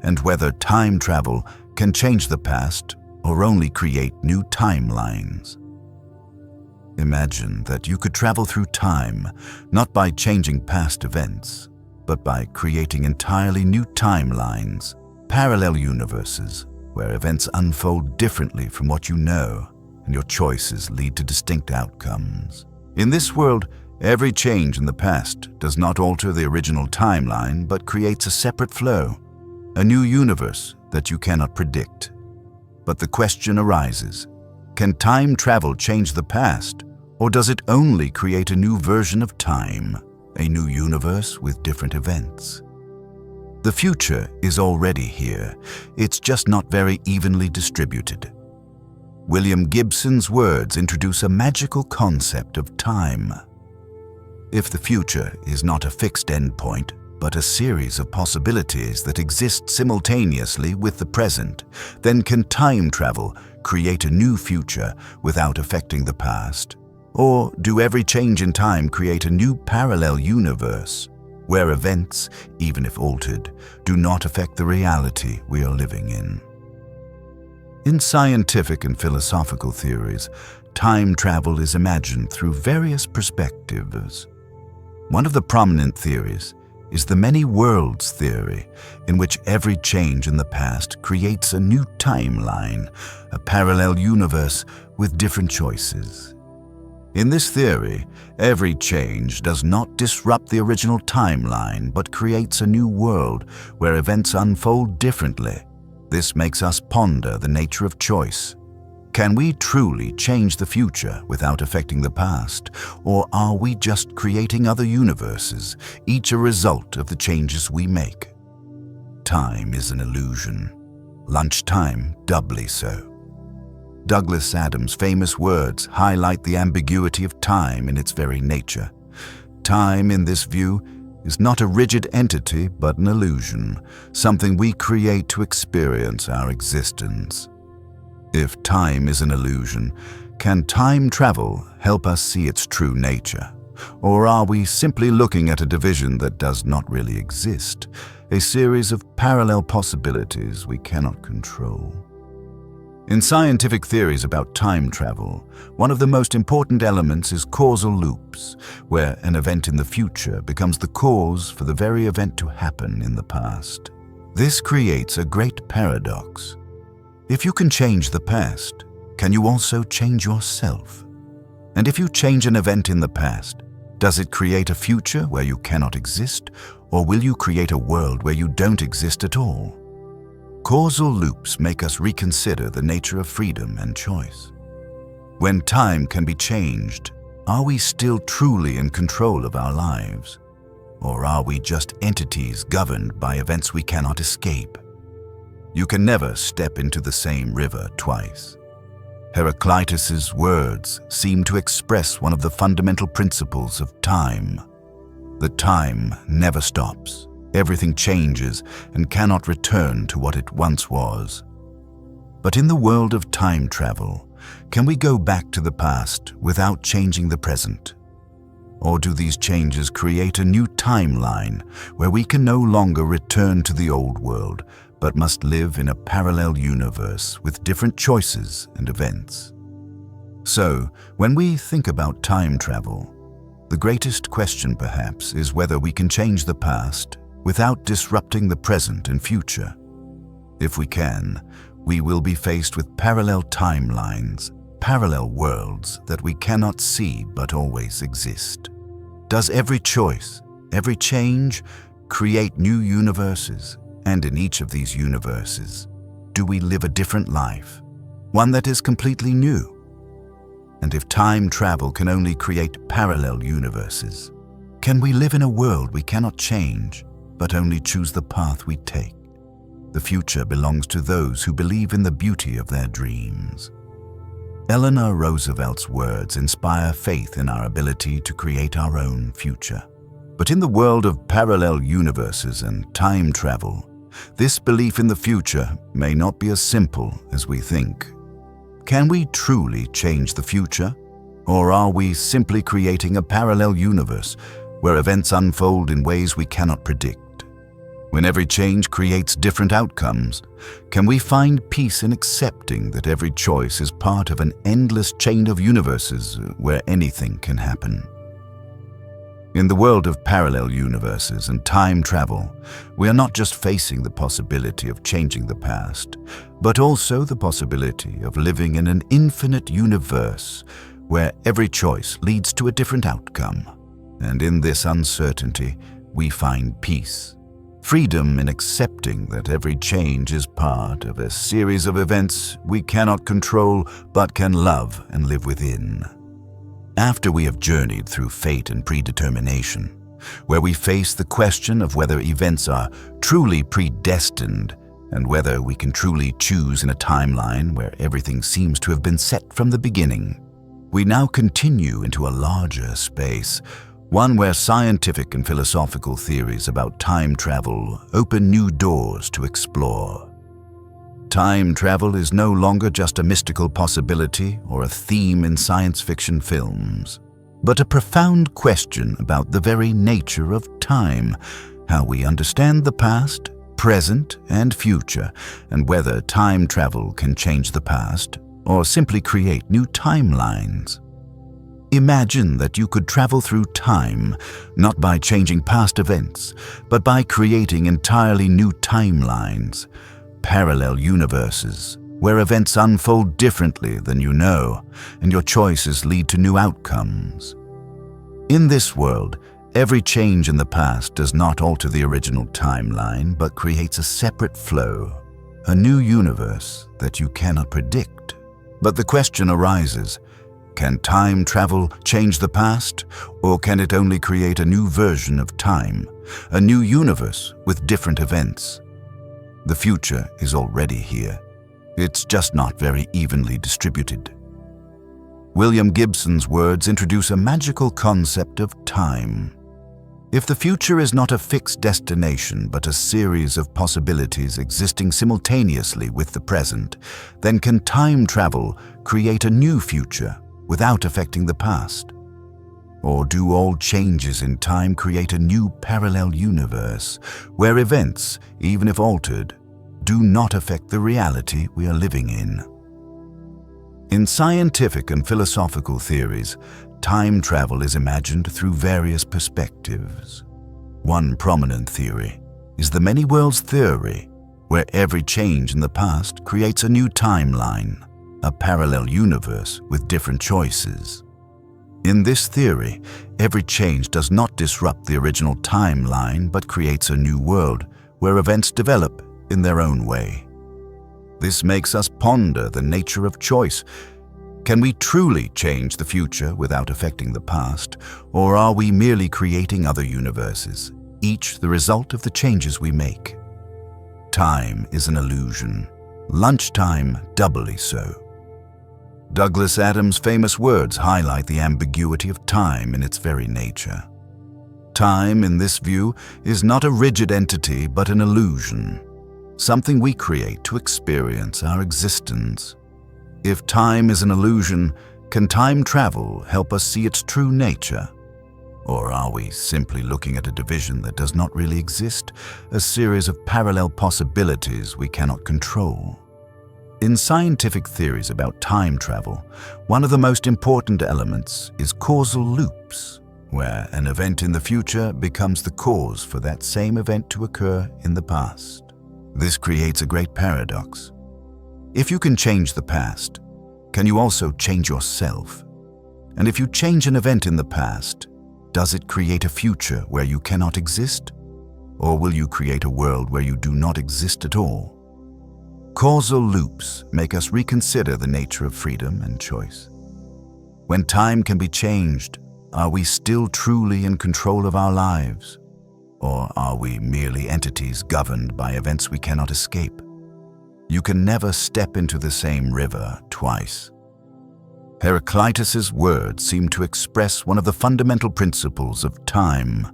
and whether time travel can change the past or only create new timelines. Imagine that you could travel through time, not by changing past events, but by creating entirely new timelines, parallel universes, where events unfold differently from what you know, and your choices lead to distinct outcomes. In this world, every change in the past does not alter the original timeline, but creates a separate flow, a new universe that you cannot predict. But the question arises, can time travel change the past, or does it only create a new version of time, a new universe with different events? The future is already here, it's just not very evenly distributed. William Gibson's words introduce a magical concept of time. If the future is not a fixed endpoint, but a series of possibilities that exist simultaneously with the present, then can time travel create a new future without affecting the past? Or do every change in time create a new parallel universe, where events, even if altered, do not affect the reality we are living in? In scientific and philosophical theories, time travel is imagined through various perspectives. One of the prominent theories is the many worlds theory, in which every change in the past creates a new timeline, a parallel universe with different choices. In this theory, every change does not disrupt the original timeline, but creates a new world where events unfold differently. This makes us ponder the nature of choice. Can we truly change the future without affecting the past, or are we just creating other universes, each a result of the changes we make? Time is an illusion. Lunchtime doubly so. Douglas Adams' famous words highlight the ambiguity of time in its very nature. Time, in this view, is not a rigid entity but an illusion, something we create to experience our existence. If time is an illusion, can time travel help us see its true nature? Or are we simply looking at a division that does not really exist, a series of parallel possibilities we cannot control? In scientific theories about time travel, one of the most important elements is causal loops, where an event in the future becomes the cause for the very event to happen in the past. This creates a great paradox. If you can change the past, can you also change yourself? And if you change an event in the past, does it create a future where you cannot exist, or will you create a world where you don't exist at all? Causal loops make us reconsider the nature of freedom and choice. When time can be changed, are we still truly in control of our lives? Or are we just entities governed by events we cannot escape? You can never step into the same river twice. Heraclitus's words seem to express one of the fundamental principles of time. The time never stops. Everything changes and cannot return to what it once was. But in the world of time travel, can we go back to the past without changing the present? Or do these changes create a new timeline where we can no longer return to the old world, but must live in a parallel universe with different choices and events? So, when we think about time travel, the greatest question perhaps is whether we can change the past without disrupting the present and future. If we can, we will be faced with parallel timelines, parallel worlds that we cannot see but always exist. Does every choice, every change, create new universes? And in each of these universes, do we live a different life, one that is completely new? And if time travel can only create parallel universes, can we live in a world we cannot change, but only choose the path we take? The future belongs to those who believe in the beauty of their dreams. Eleanor Roosevelt's words inspire faith in our ability to create our own future. But in the world of parallel universes and time travel, this belief in the future may not be as simple as we think. Can we truly change the future? Or are we simply creating a parallel universe where events unfold in ways we cannot predict? When every change creates different outcomes, can we find peace in accepting that every choice is part of an endless chain of universes where anything can happen? In the world of parallel universes and time travel, we are not just facing the possibility of changing the past, but also the possibility of living in an infinite universe where every choice leads to a different outcome. And in this uncertainty, we find peace. Freedom in accepting that every change is part of a series of events we cannot control but can love and live within. After we have journeyed through fate and predetermination, where we face the question of whether events are truly predestined and whether we can truly choose in a timeline where everything seems to have been set from the beginning, we now continue into a larger space, one where scientific and philosophical theories about time travel open new doors to explore. Time travel is no longer just a mystical possibility or a theme in science fiction films, but a profound question about the very nature of time, how we understand the past, present, and future, and whether time travel can change the past or simply create new timelines. Imagine that you could travel through time, not by changing past events, but by creating entirely new timelines, parallel universes, where events unfold differently than you know, and your choices lead to new outcomes. In this world, every change in the past does not alter the original timeline, but creates a separate flow, a new universe that you cannot predict. But the question arises, can time travel change the past, or can it only create a new version of time, a new universe with different events? The future is already here. It's just not very evenly distributed. William Gibson's words introduce a magical concept of time. If the future is not a fixed destination but a series of possibilities existing simultaneously with the present, then can time travel create a new future without affecting the past? Or do all changes in time create a new parallel universe where events, even if altered, do not affect the reality we are living in? In scientific and philosophical theories, time travel is imagined through various perspectives. One prominent theory is the many worlds theory, where every change in the past creates a new timeline, a parallel universe with different choices. In this theory, every change does not disrupt the original timeline but creates a new world where events develop in their own way. This makes us ponder the nature of choice. Can we truly change the future without affecting the past, or are we merely creating other universes, each the result of the changes we make? Time is an illusion, lunchtime doubly so. Douglas Adams' famous words highlight the ambiguity of time in its very nature. Time, in this view, is not a rigid entity but an illusion, something we create to experience our existence. If time is an illusion, can time travel help us see its true nature? Or are we simply looking at a division that does not really exist, a series of parallel possibilities we cannot control? In scientific theories about time travel, one of the most important elements is causal loops, where an event in the future becomes the cause for that same event to occur in the past. This creates a great paradox. If you can change the past, can you also change yourself? And if you change an event in the past, does it create a future where you cannot exist? Or will you create a world where you do not exist at all? Causal loops make us reconsider the nature of freedom and choice. When time can be changed, are we still truly in control of our lives? Or are we merely entities governed by events we cannot escape? You can never step into the same river twice. Heraclitus's words seem to express one of the fundamental principles of time,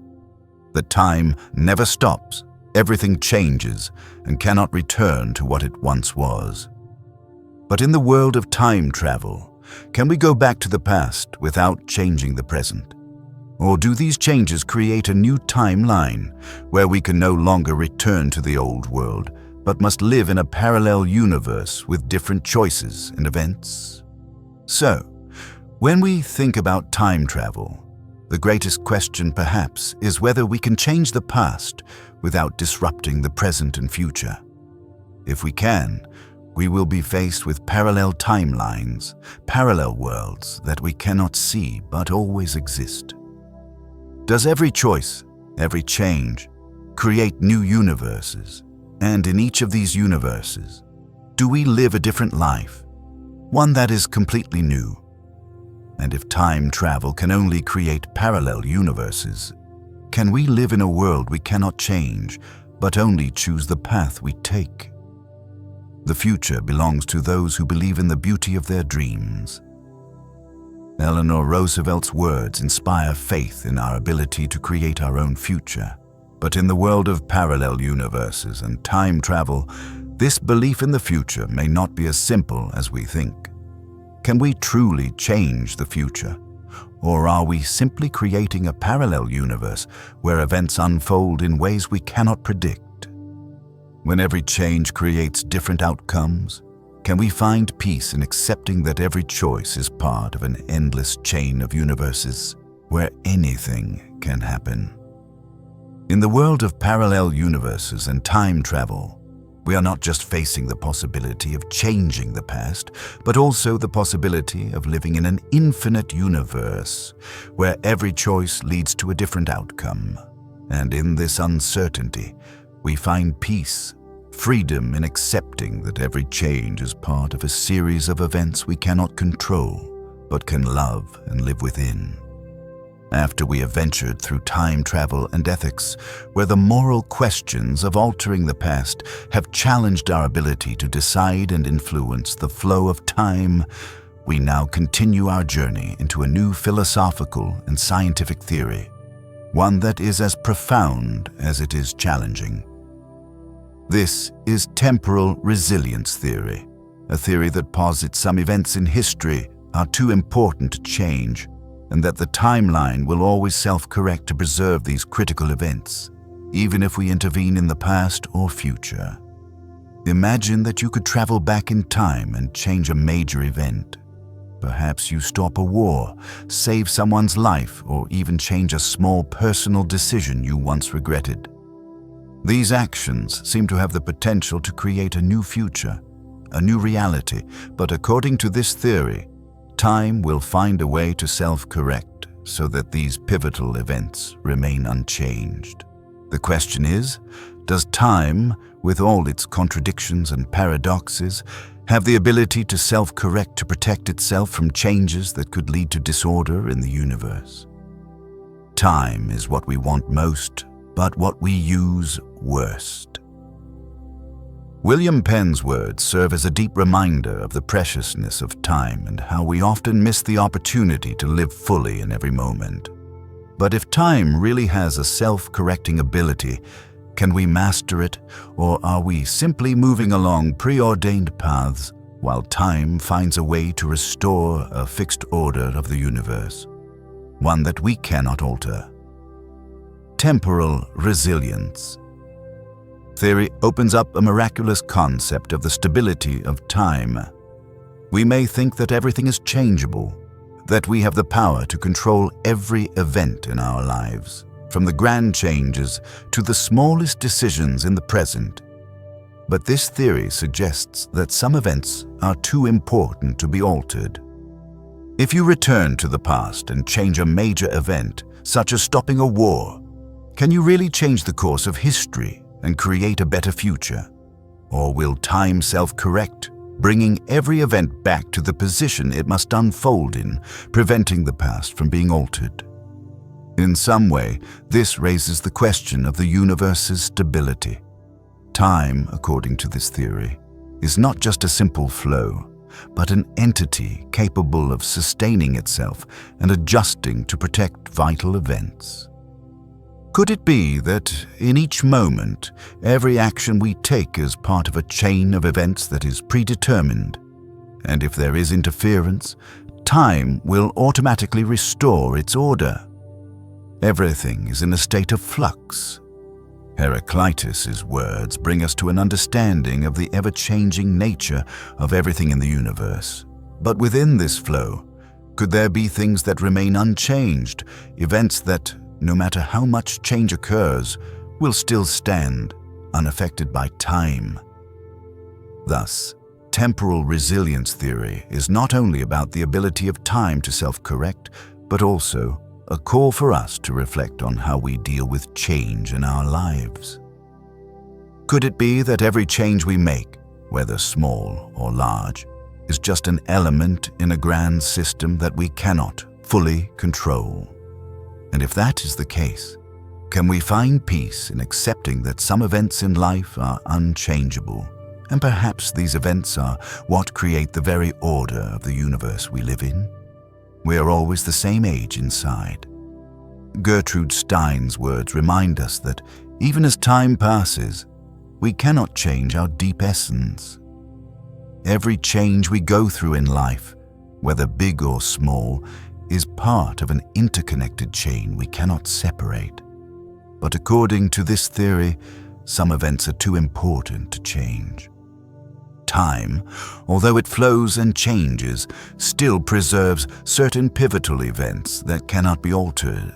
that time never stops, everything changes, and cannot return to what it once was. But in the world of time travel, can we go back to the past without changing the present? Or do these changes create a new timeline where we can no longer return to the old world, but must live in a parallel universe with different choices and events? So, when we think about time travel, the greatest question perhaps is whether we can change the past without disrupting the present and future. If we can, we will be faced with parallel timelines, parallel worlds that we cannot see but always exist. Does every choice, every change, create new universes? And in each of these universes, do we live a different life, one that is completely new? And if time travel can only create parallel universes, can we live in a world we cannot change, but only choose the path we take? The future belongs to those who believe in the beauty of their dreams. Eleanor Roosevelt's words inspire faith in our ability to create our own future. But in the world of parallel universes and time travel, this belief in the future may not be as simple as we think. Can we truly change the future? Or are we simply creating a parallel universe where events unfold in ways we cannot predict? When every change creates different outcomes, can we find peace in accepting that every choice is part of an endless chain of universes where anything can happen? In the world of parallel universes and time travel, we are not just facing the possibility of changing the past, but also the possibility of living in an infinite universe where every choice leads to a different outcome. And in this uncertainty, we find peace, freedom in accepting that every change is part of a series of events we cannot control, but can love and live within. After we have ventured through time travel and ethics, where the moral questions of altering the past have challenged our ability to decide and influence the flow of time, we now continue our journey into a new philosophical and scientific theory, one that is as profound as it is challenging. This is temporal resilience theory, a theory that posits some events in history are too important to change, and that the timeline will always self-correct to preserve these critical events, even if we intervene in the past or future. Imagine that you could travel back in time and change a major event. Perhaps you stop a war, save someone's life, or even change a small personal decision you once regretted. These actions seem to have the potential to create a new future, a new reality, but according to this theory, time will find a way to self-correct so that these pivotal events remain unchanged. The question is, does time, with all its contradictions and paradoxes, have the ability to self-correct to protect itself from changes that could lead to disorder in the universe? Time is what we want most, but what we use worst. William Penn's words serve as a deep reminder of the preciousness of time and how we often miss the opportunity to live fully in every moment. But if time really has a self-correcting ability, can we master it, or are we simply moving along preordained paths while time finds a way to restore a fixed order of the universe, one that we cannot alter? Temporal resilience. Theory opens up a miraculous concept of the stability of time. We may think that everything is changeable, that we have the power to control every event in our lives, from the grand changes to the smallest decisions in the present. But this theory suggests that some events are too important to be altered. If you return to the past and change a major event, such as stopping a war, can you really change the course of history and create a better future? Or will time self-correct, bringing every event back to the position it must unfold in, preventing the past from being altered? In some way, this raises the question of the universe's stability. Time, according to this theory, is not just a simple flow, but an entity capable of sustaining itself and adjusting to protect vital events. Could it be that in each moment, every action we take is part of a chain of events that is predetermined? And if there is interference, time will automatically restore its order. Everything is in a state of flux. Heraclitus's words bring us to an understanding of the ever-changing nature of everything in the universe. But within this flow, could there be things that remain unchanged, events that, no matter how much change occurs, will still stand, unaffected by time? Thus, temporal resilience theory is not only about the ability of time to self-correct, but also a call for us to reflect on how we deal with change in our lives. Could it be that every change we make, whether small or large, is just an element in a grand system that we cannot fully control? And if that is the case, can we find peace in accepting that some events in life are unchangeable, and perhaps these events are what create the very order of the universe we live in? We are always the same age inside. Gertrude Stein's words remind us that even as time passes, we cannot change our deep essence. Every change we go through in life, whether big or small, is part of an interconnected chain we cannot separate. But according to this theory, some events are too important to change. Time, although it flows and changes, still preserves certain pivotal events that cannot be altered.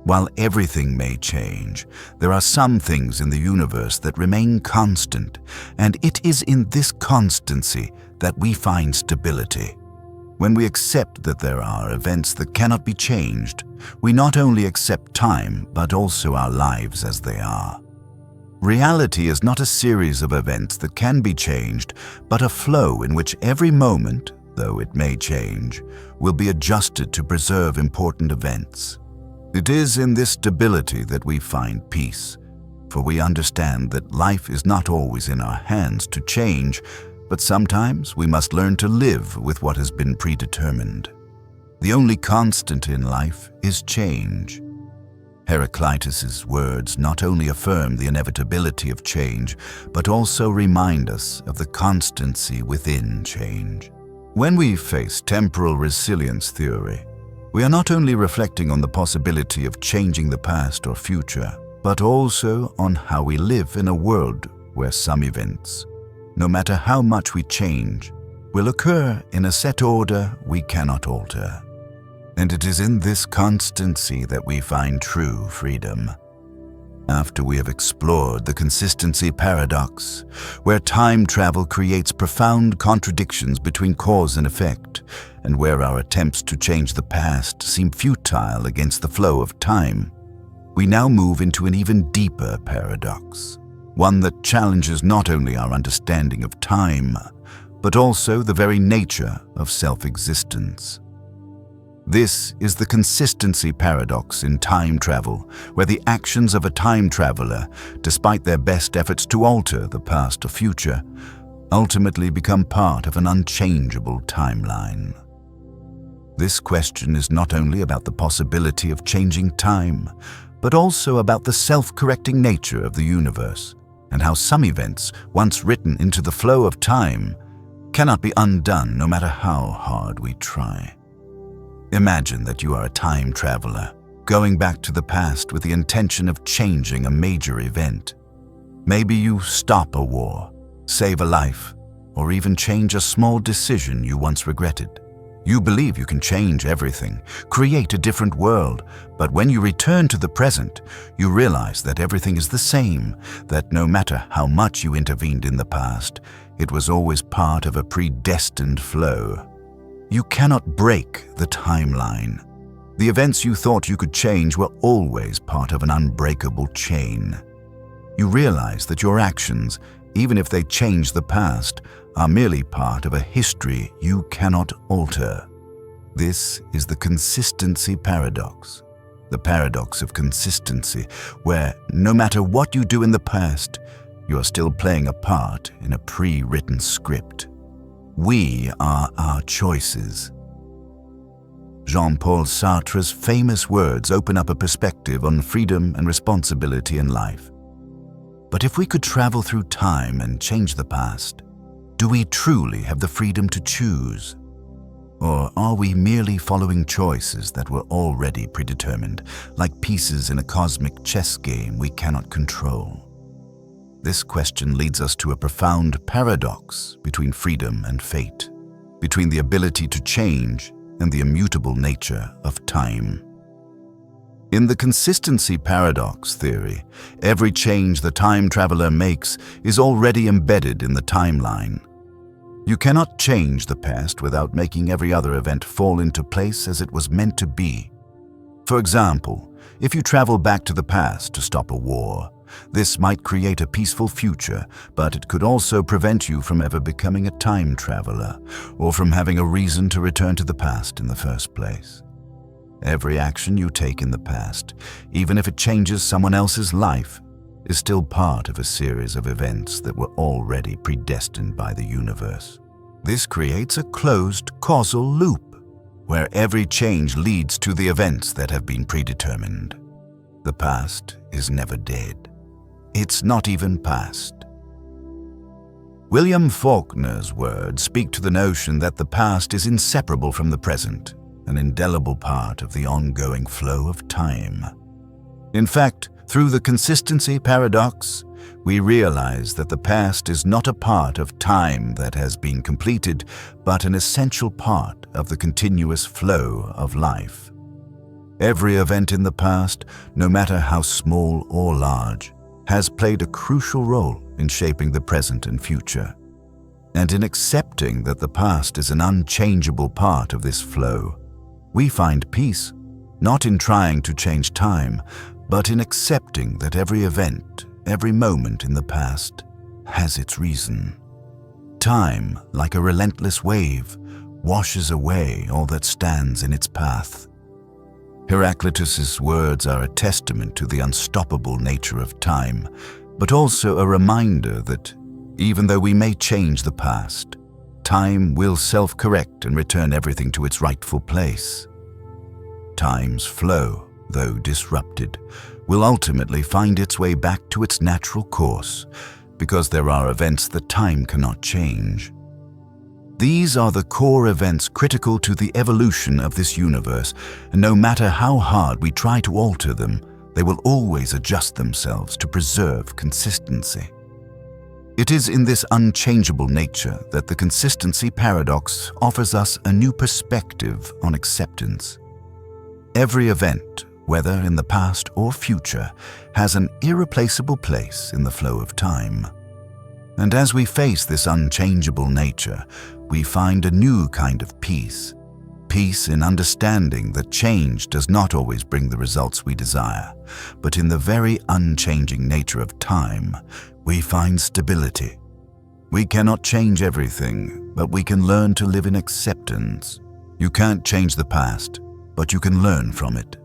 While everything may change, there are some things in the universe that remain constant, and it is in this constancy that we find stability. When we accept that there are events that cannot be changed, we not only accept time, but also our lives as they are. Reality is not a series of events that can be changed, but a flow in which every moment, though it may change, will be adjusted to preserve important events. It is in this stability that we find peace, for we understand that life is not always in our hands to change, but sometimes we must learn to live with what has been predetermined. The only constant in life is change. Heraclitus's words not only affirm the inevitability of change, but also remind us of the constancy within change. When we face temporal resilience theory, we are not only reflecting on the possibility of changing the past or future, but also on how we live in a world where some events, no matter how much we change, will occur in a set order we cannot alter. And it is in this constancy that we find true freedom. After we have explored the consistency paradox, where time travel creates profound contradictions between cause and effect, and where our attempts to change the past seem futile against the flow of time, we now move into an even deeper paradox, one that challenges not only our understanding of time, but also the very nature of self-existence. This is the consistency paradox in time travel, where the actions of a time traveler, despite their best efforts to alter the past or future, ultimately become part of an unchangeable timeline. This question is not only about the possibility of changing time, but also about the self-correcting nature of the universe and how some events, once written into the flow of time, cannot be undone no matter how hard we try. Imagine that you are a time traveler, going back to the past with the intention of changing a major event. Maybe you stop a war, save a life, or even change a small decision you once regretted. You believe you can change everything, create a different world, but when you return to the present, you realize that everything is the same, that no matter how much you intervened in the past, it was always part of a predestined flow. You cannot break the timeline. The events you thought you could change were always part of an unbreakable chain. You realize that your actions, even if they change the past, are merely part of a history you cannot alter. This is the consistency paradox. The paradox of consistency, where no matter what you do in the past, you are still playing a part in a pre-written script. We are our choices. Jean-Paul Sartre's famous words open up a perspective on freedom and responsibility in life. But if we could travel through time and change the past, do we truly have the freedom to choose? Or are we merely following choices that were already predetermined, like pieces in a cosmic chess game we cannot control? This question leads us to a profound paradox between freedom and fate, between the ability to change and the immutable nature of time. In the consistency paradox theory, every change the time traveler makes is already embedded in the timeline. You cannot change the past without making every other event fall into place as it was meant to be. For example, if you travel back to the past to stop a war, this might create a peaceful future, but it could also prevent you from ever becoming a time traveler or from having a reason to return to the past in the first place. Every action you take in the past, even if it changes someone else's life, is still part of a series of events that were already predestined by the universe. This creates a closed causal loop, where every change leads to the events that have been predetermined. The past is never dead. It's not even past. William Faulkner's words speak to the notion that the past is inseparable from the present, an indelible part of the ongoing flow of time. In fact, through the consistency paradox, we realize that the past is not a part of time that has been completed, but an essential part of the continuous flow of life. Every event in the past, no matter how small or large, has played a crucial role in shaping the present and future. And in accepting that the past is an unchangeable part of this flow, we find peace, not in trying to change time, but in accepting that every event, every moment in the past, has its reason. Time, like a relentless wave, washes away all that stands in its path. Heraclitus's words are a testament to the unstoppable nature of time, but also a reminder that, even though we may change the past, time will self-correct and return everything to its rightful place. Time's flow, though disrupted, will ultimately find its way back to its natural course, because there are events that time cannot change. These are the core events critical to the evolution of this universe, and no matter how hard we try to alter them, they will always adjust themselves to preserve consistency. It is in this unchangeable nature that the consistency paradox offers us a new perspective on acceptance. Every event, whether in the past or future, has an irreplaceable place in the flow of time. And as we face this unchangeable nature, we find a new kind of peace. Peace in understanding that change does not always bring the results we desire, but in the very unchanging nature of time, we find stability. We cannot change everything, but we can learn to live in acceptance. You can't change the past, but you can learn from it.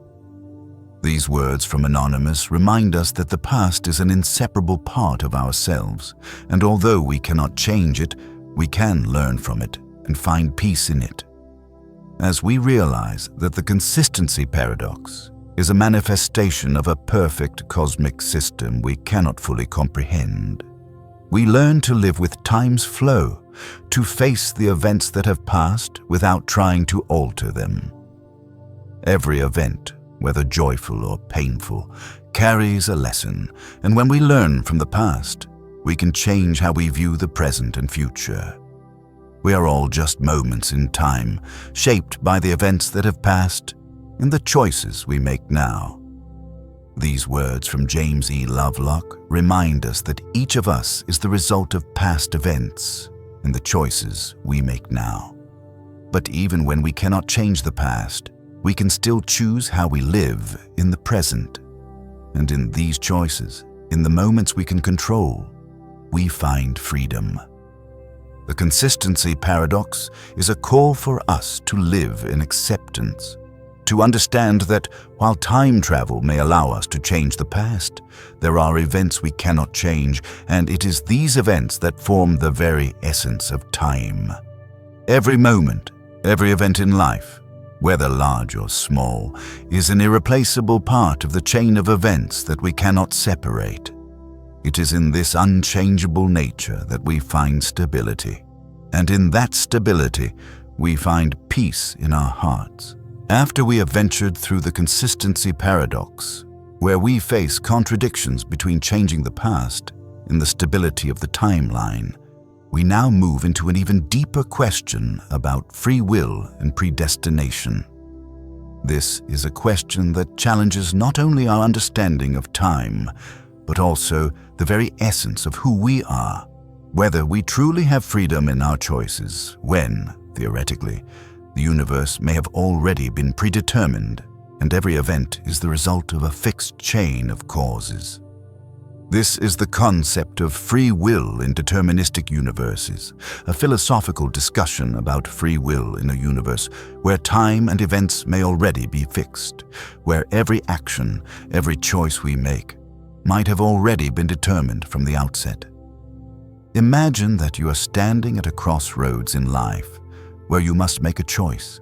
These words from Anonymous remind us that the past is an inseparable part of ourselves, and although we cannot change it, we can learn from it and find peace in it. as we realize that the consistency paradox is a manifestation of a perfect cosmic system we cannot fully comprehend. We learn to live with time's flow, to face the events that have passed without trying to alter them. Every event, whether joyful or painful, carries a lesson, and when we learn from the past, we can change how we view the present and future. We are all just moments in time, shaped by the events that have passed and the choices we make now. These words from James E. Lovelock remind us that each of us is the result of past events and the choices we make now. But even when we cannot change the past, we can still choose how we live in the present. And in these choices, in the moments we can control, we find freedom. The consistency paradox is a call for us to live in acceptance, to understand that while time travel may allow us to change the past, there are events we cannot change, and it is these events that form the very essence of time. Every moment, every event in life, whether large or small, is an irreplaceable part of the chain of events that we cannot separate. It is in this unchangeable nature that we find stability, and in that stability, we find peace in our hearts. After we have ventured through the consistency paradox, where we face contradictions between changing the past and the stability of the timeline, we now move into an even deeper question about free will and predestination. This is a question that challenges not only our understanding of time, but also the very essence of who we are, whether we truly have freedom in our choices when, theoretically, the universe may have already been predetermined and every event is the result of a fixed chain of causes. This is the concept of free will in deterministic universes, a philosophical discussion about free will in a universe where time and events may already be fixed, where every action, every choice we make, might have already been determined from the outset. Imagine that you are standing at a crossroads in life where you must make a choice.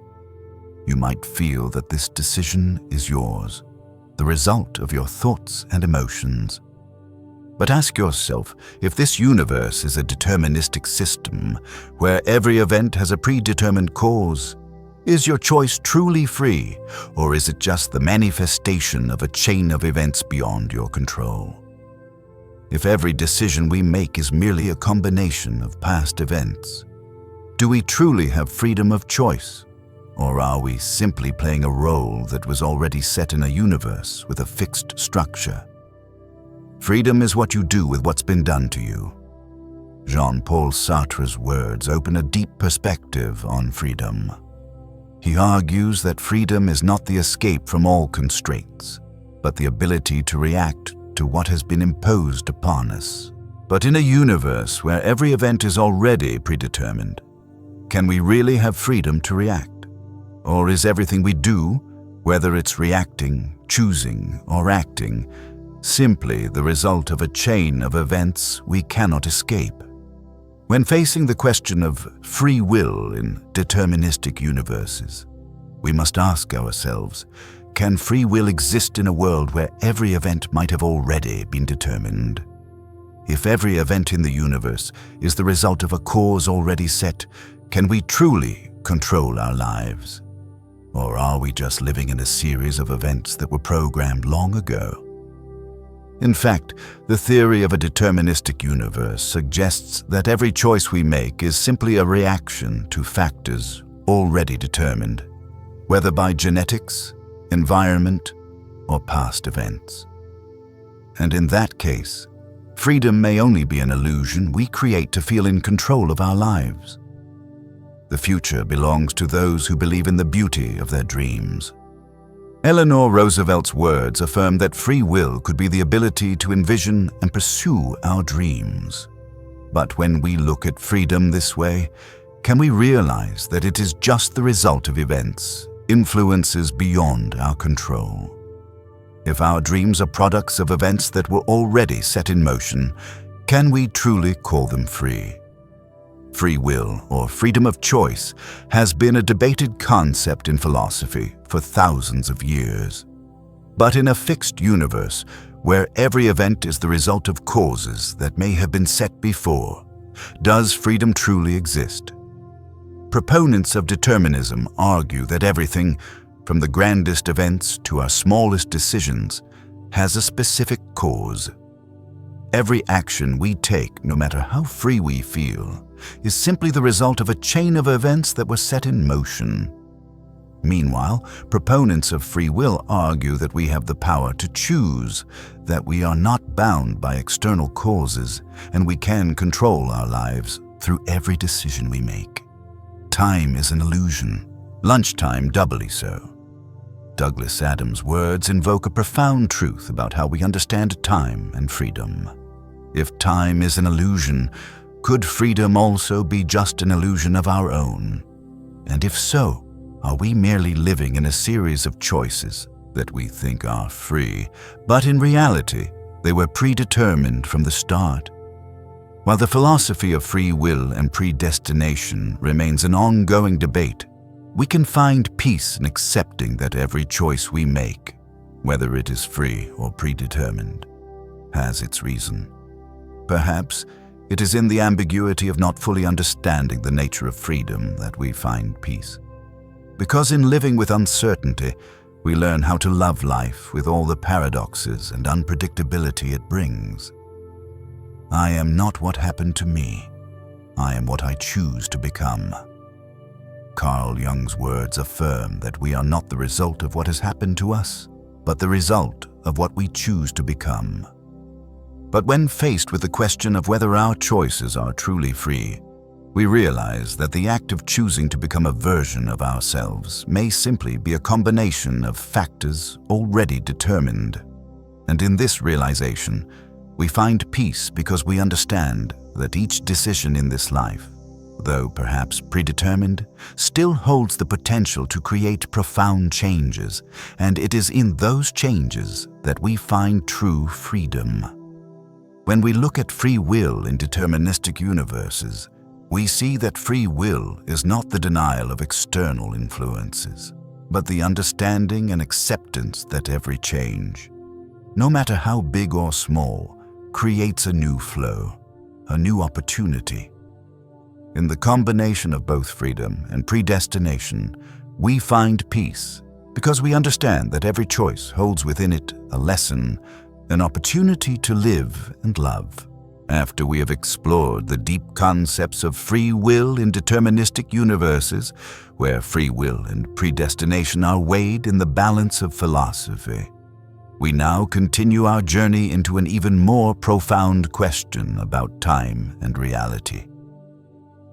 You might feel that this decision is yours, the result of your thoughts and emotions. But ask yourself if this universe is a deterministic system where every event has a predetermined cause. Is your choice truly free, or is it just the manifestation of a chain of events beyond your control? If every decision we make is merely a combination of past events, do we truly have freedom of choice, or are we simply playing a role that was already set in a universe with a fixed structure? Freedom is what you do with what's been done to you. Jean-Paul Sartre's words open a deep perspective on freedom. He argues that freedom is not the escape from all constraints, but the ability to react to what has been imposed upon us. But in a universe where every event is already predetermined, can we really have freedom to react? Or is everything we do, whether it's reacting, choosing, or acting, simply the result of a chain of events we cannot escape? When facing the question of free will in deterministic universes, we must ask ourselves, can free will exist in a world where every event might have already been determined? If every event in the universe is the result of a cause already set, can we truly control our lives? Or are we just living in a series of events that were programmed long ago? In fact, the theory of a deterministic universe suggests that every choice we make is simply a reaction to factors already determined, whether by genetics, environment, or past events. And in that case, freedom may only be an illusion we create to feel in control of our lives. The future belongs to those who believe in the beauty of their dreams. Eleanor Roosevelt's words affirm that free will could be the ability to envision and pursue our dreams. But when we look at freedom this way, can we realize that it is just the result of events, influences beyond our control? If our dreams are products of events that were already set in motion, can we truly call them free? Free will, or freedom of choice, has been a debated concept in philosophy for thousands of years. But in a fixed universe, where every event is the result of causes that may have been set before, does freedom truly exist? Proponents of determinism argue that everything, from the grandest events to our smallest decisions, has a specific cause. Every action we take, no matter how free we feel, is simply the result of a chain of events that were set in motion. Meanwhile, proponents of free will argue that we have the power to choose, that we are not bound by external causes, and we can control our lives through every decision we make. Time is an illusion, lunchtime doubly so. Douglas Adams' words invoke a profound truth about how we understand time and freedom. If time is an illusion, could freedom also be just an illusion of our own? And if so, are we merely living in a series of choices that we think are free, but in reality, they were predetermined from the start? While the philosophy of free will and predestination remains an ongoing debate, we can find peace in accepting that every choice we make, whether it is free or predetermined, has its reason. Perhaps it is in the ambiguity of not fully understanding the nature of freedom that we find peace. Because in living with uncertainty, we learn how to love life with all the paradoxes and unpredictability it brings. I am not what happened to me. I am what I choose to become. Carl Jung's words affirm that we are not the result of what has happened to us, but the result of what we choose to become. But when faced with the question of whether our choices are truly free, we realize that the act of choosing to become a version of ourselves may simply be a combination of factors already determined. And in this realization, we find peace because we understand that each decision in this life, though perhaps predetermined, still holds the potential to create profound changes, and it is in those changes that we find true freedom. When we look at free will in deterministic universes, we see that free will is not the denial of external influences, but the understanding and acceptance that every change, no matter how big or small, creates a new flow, a new opportunity. In the combination of both freedom and predestination, we find peace because we understand that every choice holds within it a lesson, an opportunity to live and love. After we have explored the deep concepts of free will in deterministic universes, where free will and predestination are weighed in the balance of philosophy, we now continue our journey into an even more profound question about time and reality.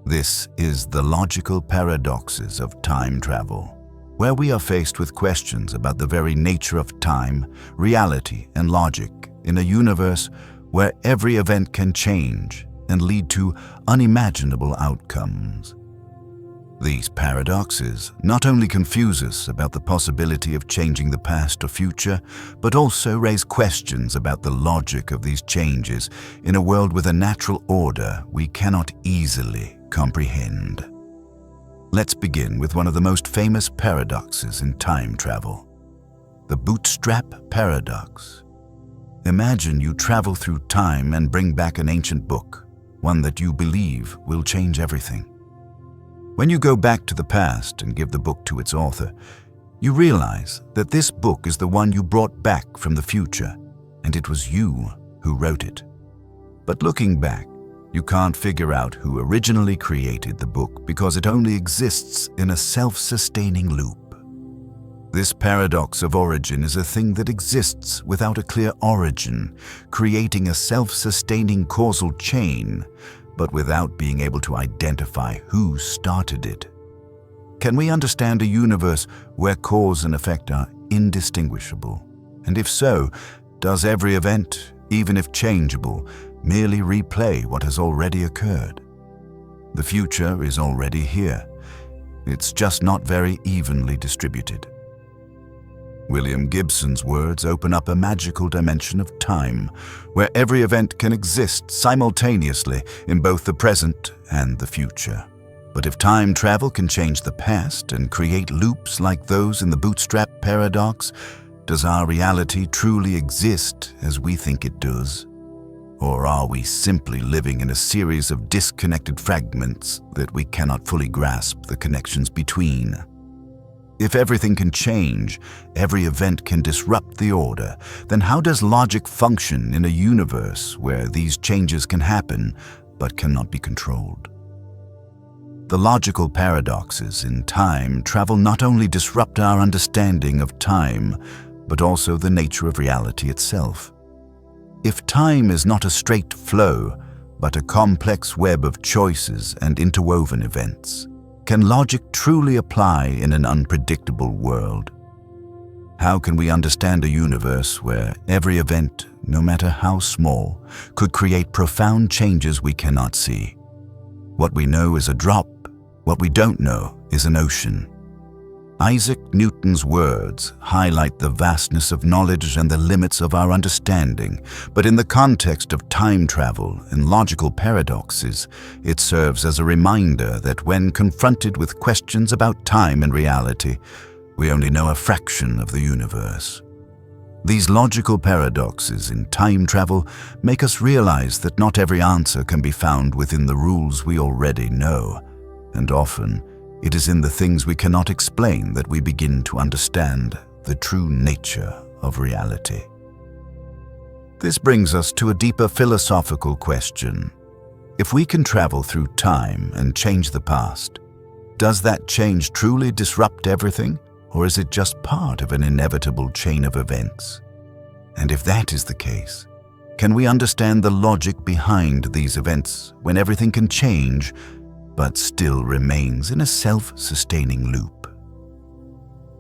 This is the logical paradoxes of time travel, where we are faced with questions about the very nature of time, reality, and logic in a universe where every event can change and lead to unimaginable outcomes. These paradoxes not only confuse us about the possibility of changing the past or future, but also raise questions about the logic of these changes in a world with a natural order we cannot easily comprehend. Let's begin with one of the most famous paradoxes in time travel, the bootstrap paradox. Imagine you travel through time and bring back an ancient book, one that you believe will change everything. When you go back to the past and give the book to its author, you realize that this book is the one you brought back from the future, and it was you who wrote it. But looking back, you can't figure out who originally created the book because it only exists in a self-sustaining loop. This paradox of origin is a thing that exists without a clear origin, creating a self-sustaining causal chain, but without being able to identify who started it. Can we understand a universe where cause and effect are indistinguishable? And if so, does every event, even if changeable, merely replay what has already occurred? The future is already here. It's just not very evenly distributed. William Gibson's words open up a magical dimension of time, where every event can exist simultaneously in both the present and the future. But if time travel can change the past and create loops like those in the bootstrap paradox, does our reality truly exist as we think it does? Or are we simply living in a series of disconnected fragments that we cannot fully grasp the connections between? If everything can change, every event can disrupt the order, then how does logic function in a universe where these changes can happen but cannot be controlled? The logical paradoxes in time travel not only disrupt our understanding of time, but also the nature of reality itself. If time is not a straight flow, but a complex web of choices and interwoven events, can logic truly apply in an unpredictable world? How can we understand a universe where every event, no matter how small, could create profound changes we cannot see? What we know is a drop, what we don't know is an ocean. Isaac Newton's words highlight the vastness of knowledge and the limits of our understanding, but in the context of time travel and logical paradoxes, it serves as a reminder that when confronted with questions about time and reality, we only know a fraction of the universe. These logical paradoxes in time travel make us realize that not every answer can be found within the rules we already know, and often, it is in the things we cannot explain that we begin to understand the true nature of reality. This brings us to a deeper philosophical question. If we can travel through time and change the past, does that change truly disrupt everything, or is it just part of an inevitable chain of events? And if that is the case, can we understand the logic behind these events when everything can change but still remains in a self-sustaining loop?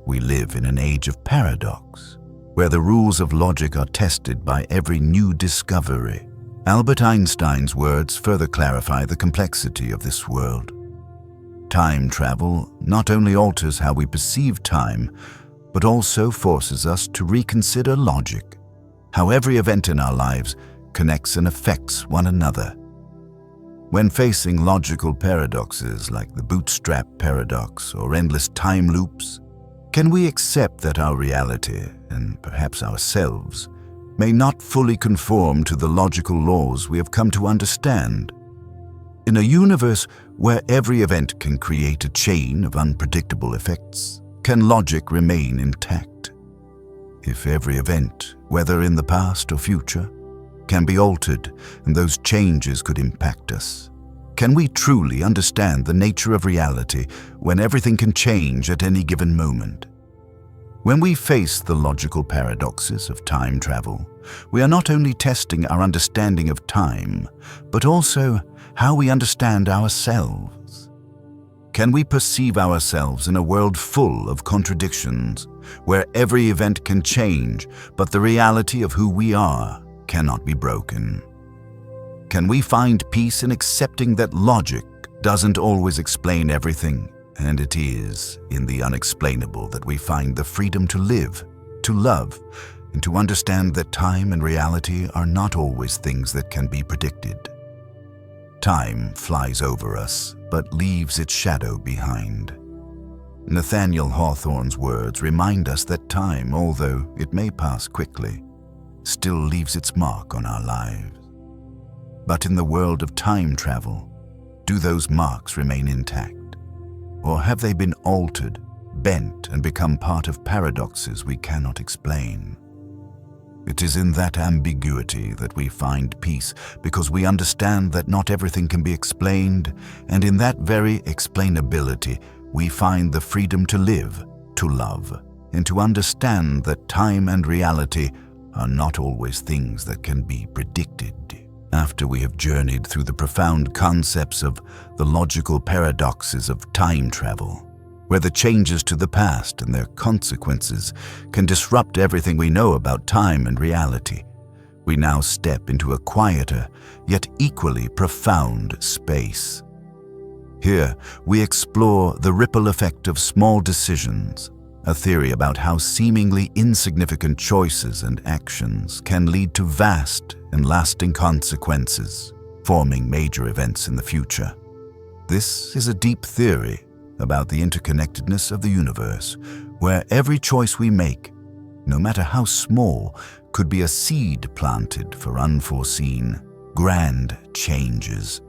We live in an age of paradox, where the rules of logic are tested by every new discovery. Albert Einstein's words further clarify the complexity of this world. Time travel not only alters how we perceive time, but also forces us to reconsider logic, how every event in our lives connects and affects one another. When facing logical paradoxes like the bootstrap paradox or endless time loops, can we accept that our reality, and perhaps ourselves, may not fully conform to the logical laws we have come to understand? In a universe where every event can create a chain of unpredictable effects, can logic remain intact? If every event, whether in the past or future, can be altered and those changes could impact us, can we truly understand the nature of reality when everything can change at any given moment? When we face the logical paradoxes of time travel, we are not only testing our understanding of time, but also how we understand ourselves. Can we perceive ourselves in a world full of contradictions, where every event can change, but the reality of who we are cannot be broken? Can we find peace in accepting that logic doesn't always explain everything, and it is in the unexplainable that we find the freedom to live, to love, and to understand that time and reality are not always things that can be predicted? Time flies over us, but leaves its shadow behind. Nathaniel Hawthorne's words remind us that time, although it may pass quickly, still leaves its mark on our lives. But in the world of time travel, do those marks remain intact? Or have they been altered, bent, and become part of paradoxes we cannot explain? It is in that ambiguity that we find peace, because we understand that not everything can be explained, and in that very explainability, we find the freedom to live, to love, and to understand that time and reality are not always things that can be predicted. After we have journeyed through the profound concepts of the logical paradoxes of time travel, where the changes to the past and their consequences can disrupt everything we know about time and reality, we now step into a quieter, yet equally profound space. Here, we explore the ripple effect of small decisions, a theory about how seemingly insignificant choices and actions can lead to vast and lasting consequences, forming major events in the future. This is a deep theory about the interconnectedness of the universe, where every choice we make, no matter how small, could be a seed planted for unforeseen, grand changes.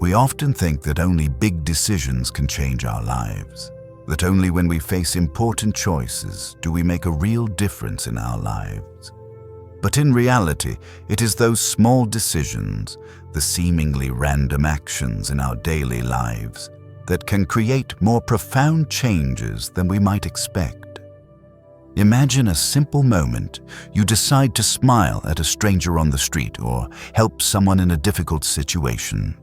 We often think that only big decisions can change our lives, that only when we face important choices do we make a real difference in our lives. But in reality, it is those small decisions, the seemingly random actions in our daily lives, that can create more profound changes than we might expect. Imagine a simple moment you decide to smile at a stranger on the street or help someone in a difficult situation.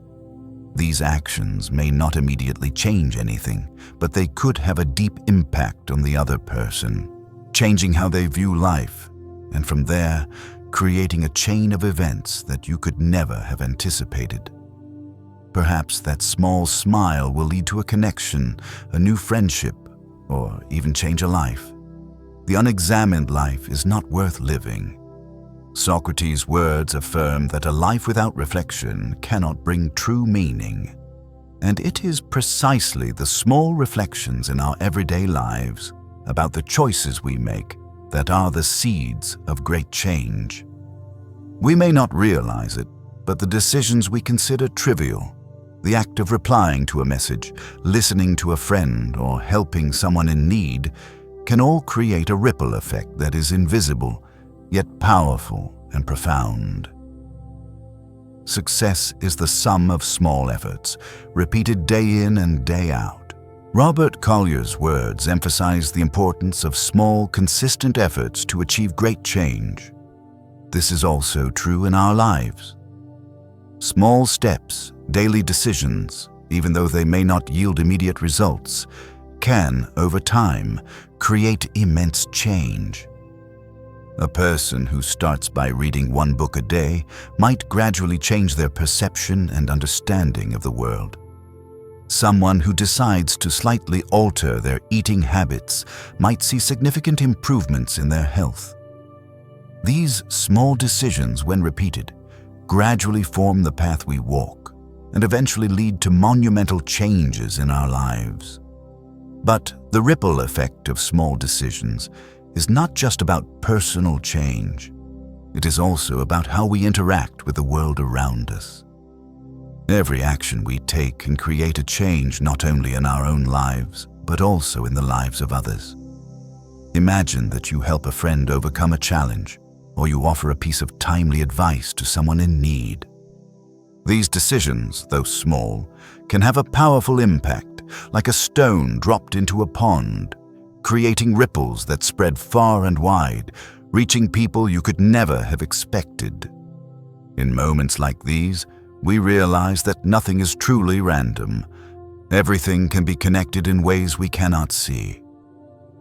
These actions may not immediately change anything, but they could have a deep impact on the other person, changing how they view life, and from there, creating a chain of events that you could never have anticipated. Perhaps that small smile will lead to a connection, a new friendship, or even change a life. The unexamined life is not worth living. Socrates' words affirm that a life without reflection cannot bring true meaning. And it is precisely the small reflections in our everyday lives about the choices we make that are the seeds of great change. We may not realize it, but the decisions we consider trivial, the act of replying to a message, listening to a friend, or helping someone in need, can all create a ripple effect that is invisible, yet powerful and profound. Success is the sum of small efforts, repeated day in and day out. Robert Collier's words emphasize the importance of small, consistent efforts to achieve great change. This is also true in our lives. Small steps, daily decisions, even though they may not yield immediate results, can, over time, create immense change. A person who starts by reading one book a day might gradually change their perception and understanding of the world. Someone who decides to slightly alter their eating habits might see significant improvements in their health. These small decisions, when repeated, gradually form the path we walk and eventually lead to monumental changes in our lives. But the ripple effect of small decisions is not just about personal change. It is also about how we interact with the world around us. Every action we take can create a change not only in our own lives, but also in the lives of others. Imagine that you help a friend overcome a challenge, or you offer a piece of timely advice to someone in need. These decisions, though small, can have a powerful impact, like a stone dropped into a pond, creating ripples that spread far and wide, reaching people you could never have expected. In moments like these, we realize that nothing is truly random. Everything can be connected in ways we cannot see.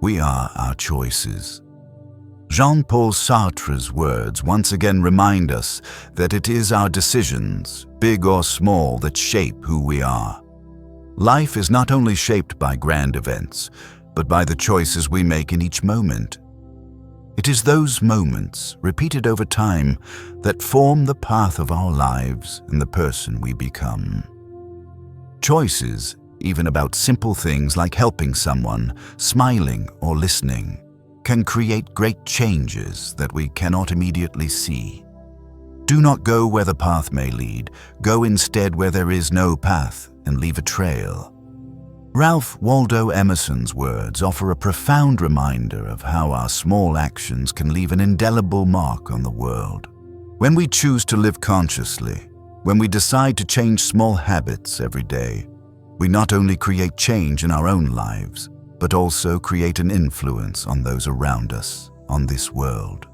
We are our choices. Jean-Paul Sartre's words once again remind us that it is our decisions, big or small, that shape who we are. Life is not only shaped by grand events, but by the choices we make in each moment. It is those moments, repeated over time, that form the path of our lives and the person we become. Choices, even about simple things like helping someone, smiling, or listening, can create great changes that we cannot immediately see. Do not go where the path may lead. Go instead where there is no path and leave a trail. Ralph Waldo Emerson's words offer a profound reminder of how our small actions can leave an indelible mark on the world. When we choose to live consciously, when we decide to change small habits every day, we not only create change in our own lives, but also create an influence on those around us, on this world.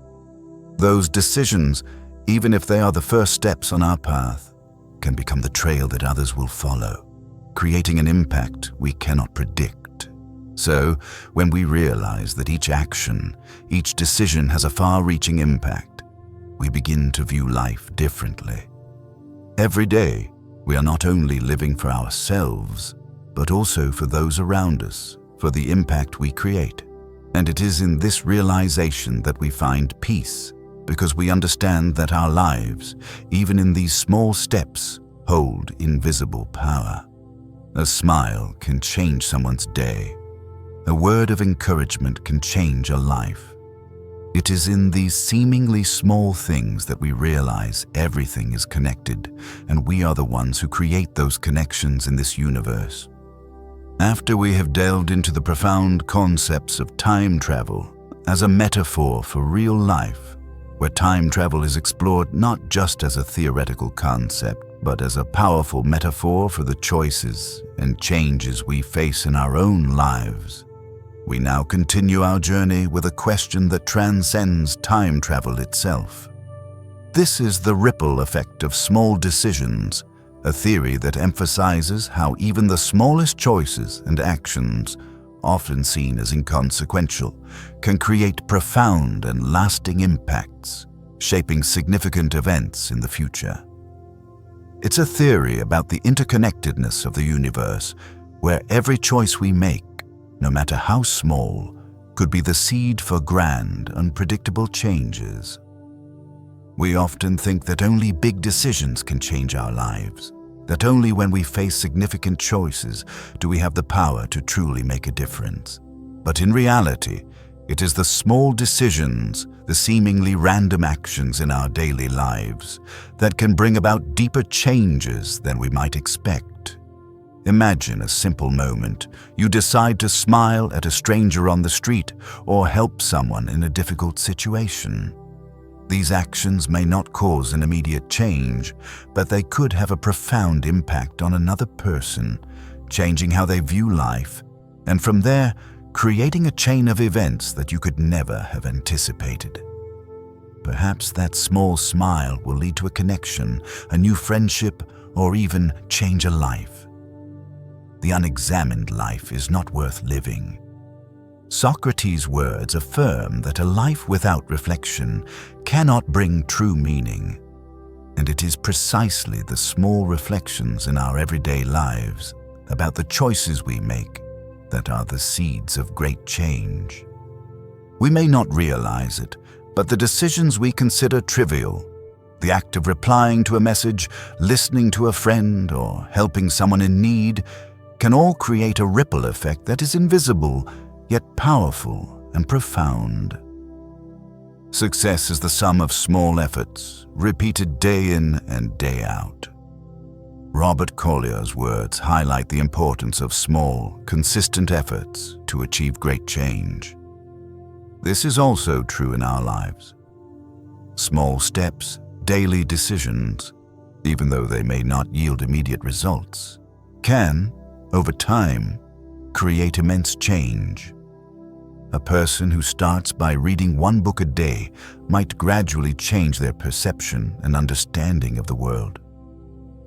Those decisions, even if they are the first steps on our path, can become the trail that others will follow, creating an impact we cannot predict. So, when we realize that each action, each decision has a far-reaching impact, we begin to view life differently. Every day, we are not only living for ourselves, but also for those around us, for the impact we create. And it is in this realization that we find peace, because we understand that our lives, even in these small steps, hold invisible power. A smile can change someone's day. A word of encouragement can change a life. It is in these seemingly small things that we realize everything is connected, and we are the ones who create those connections in this universe. After we have delved into the profound concepts of time travel as a metaphor for real life, where time travel is explored not just as a theoretical concept, but as a powerful metaphor for the choices and changes we face in our own lives, we now continue our journey with a question that transcends time travel itself. This is the ripple effect of small decisions, a theory that emphasizes how even the smallest choices and actions, often seen as inconsequential, can create profound and lasting impacts, shaping significant events in the future. It's a theory about the interconnectedness of the universe, where every choice we make, no matter how small, could be the seed for grand, unpredictable changes. We often think that only big decisions can change our lives, that only when we face significant choices do we have the power to truly make a difference. But in reality, it is the small decisions, the seemingly random actions in our daily lives, that can bring about deeper changes than we might expect. Imagine a simple moment. You decide to smile at a stranger on the street or help someone in a difficult situation. These actions may not cause an immediate change, but they could have a profound impact on another person, changing how they view life, and from there, creating a chain of events that you could never have anticipated. Perhaps that small smile will lead to a connection, a new friendship, or even change a life. The unexamined life is not worth living. Socrates' words affirm that a life without reflection cannot bring true meaning, and it is precisely the small reflections in our everyday lives about the choices we make that are the seeds of great change. We may not realize it, but the decisions we consider trivial, the act of replying to a message, listening to a friend, or helping someone in need, can all create a ripple effect that is invisible, yet powerful and profound. Success is the sum of small efforts, repeated day in and day out. Robert Collier's words highlight the importance of small, consistent efforts to achieve great change. This is also true in our lives. Small steps, daily decisions, even though they may not yield immediate results, can, over time, create immense change. A person who starts by reading one book a day might gradually change their perception and understanding of the world.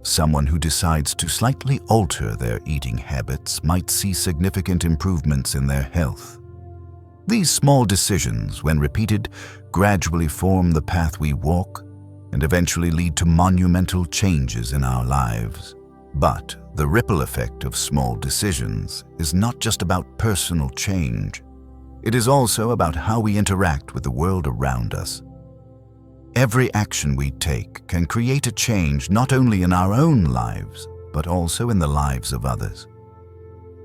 Someone who decides to slightly alter their eating habits might see significant improvements in their health. These small decisions, when repeated, gradually form the path we walk and eventually lead to monumental changes in our lives. But the ripple effect of small decisions is not just about personal change. It is also about how we interact with the world around us. Every action we take can create a change not only in our own lives, but also in the lives of others.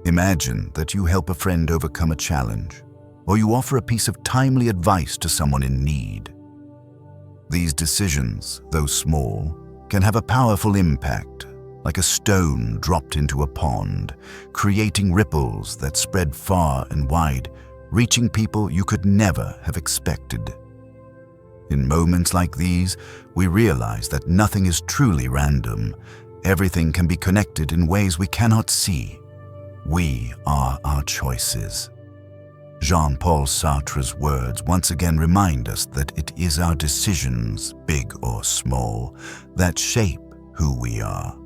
Imagine that you help a friend overcome a challenge, or you offer a piece of timely advice to someone in need. These decisions, though small, can have a powerful impact, like a stone dropped into a pond, creating ripples that spread far and wide, reaching people you could never have expected. In moments like these, we realize that nothing is truly random. Everything can be connected in ways we cannot see. We are our choices. Jean-Paul Sartre's words once again remind us that it is our decisions, big or small, that shape who we are.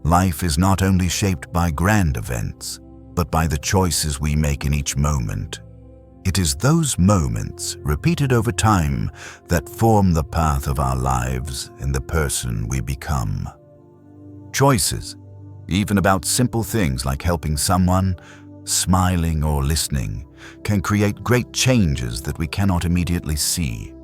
Life is not only shaped by grand events, but by the choices we make in each moment. It is those moments, repeated over time, that form the path of our lives and the person we become. Choices, even about simple things like helping someone, smiling or listening, can create great changes that we cannot immediately see.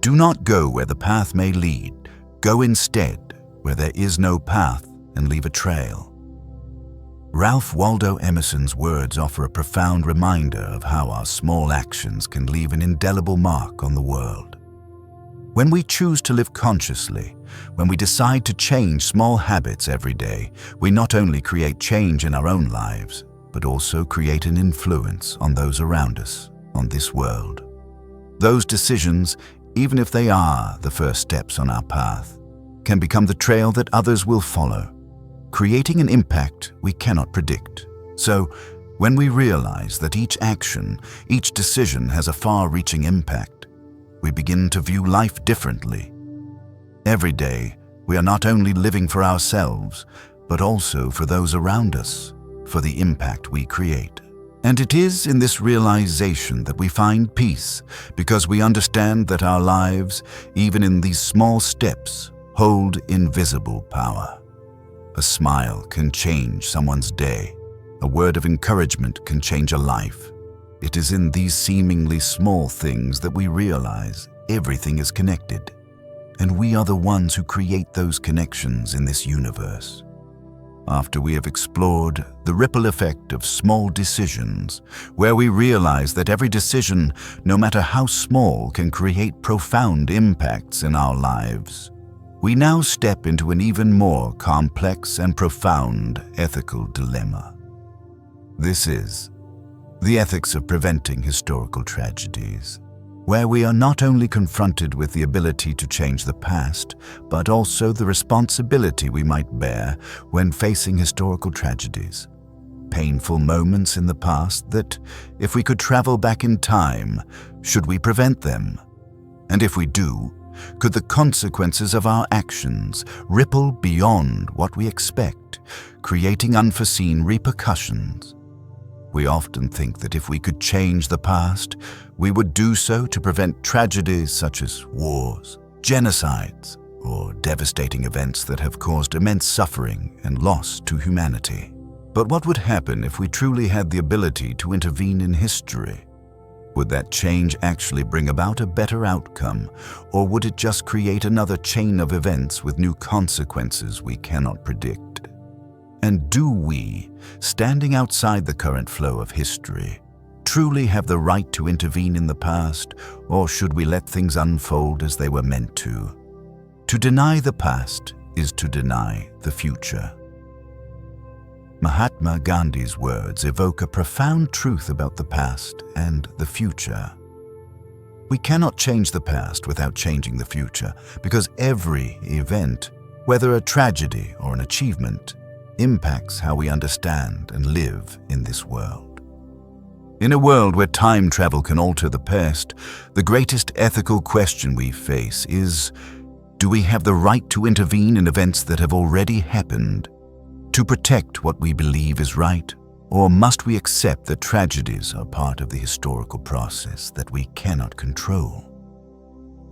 Do not go where the path may lead. Go instead where there is no path and leave a trail. Ralph Waldo Emerson's words offer a profound reminder of how our small actions can leave an indelible mark on the world. When we choose to live consciously, when we decide to change small habits every day, we not only create change in our own lives, but also create an influence on those around us, on this world. Those decisions, even if they are the first steps on our path, can become the trail that others will follow, creating an impact we cannot predict. So, when we realize that each action, each decision has a far-reaching impact, we begin to view life differently. Every day, we are not only living for ourselves, but also for those around us, for the impact we create. And it is in this realization that we find peace, because we understand that our lives, even in these small steps, hold invisible power. A smile can change someone's day. A word of encouragement can change a life. It is in these seemingly small things that we realize everything is connected, and we are the ones who create those connections in this universe. After we have explored the ripple effect of small decisions, where we realize that every decision, no matter how small, can create profound impacts in our lives, we now step into an even more complex and profound ethical dilemma. This is the ethics of preventing historical tragedies, where we are not only confronted with the ability to change the past, but also the responsibility we might bear when facing historical tragedies. Painful moments in the past that, if we could travel back in time, should we prevent them? And if we do, could the consequences of our actions ripple beyond what we expect, creating unforeseen repercussions? We often think that if we could change the past, we would do so to prevent tragedies such as wars, genocides, or devastating events that have caused immense suffering and loss to humanity. But what would happen if we truly had the ability to intervene in history? Would that change actually bring about a better outcome, or would it just create another chain of events with new consequences we cannot predict? And do we, standing outside the current flow of history, truly have the right to intervene in the past, or should we let things unfold as they were meant to? To deny the past is to deny the future. Mahatma Gandhi's words evoke a profound truth about the past and the future. We cannot change the past without changing the future, because every event, whether a tragedy or an achievement, impacts how we understand and live in this world. In a world where time travel can alter the past, the greatest ethical question we face is, do we have the right to intervene in events that have already happened, to protect what we believe is right, or must we accept that tragedies are part of the historical process that we cannot control?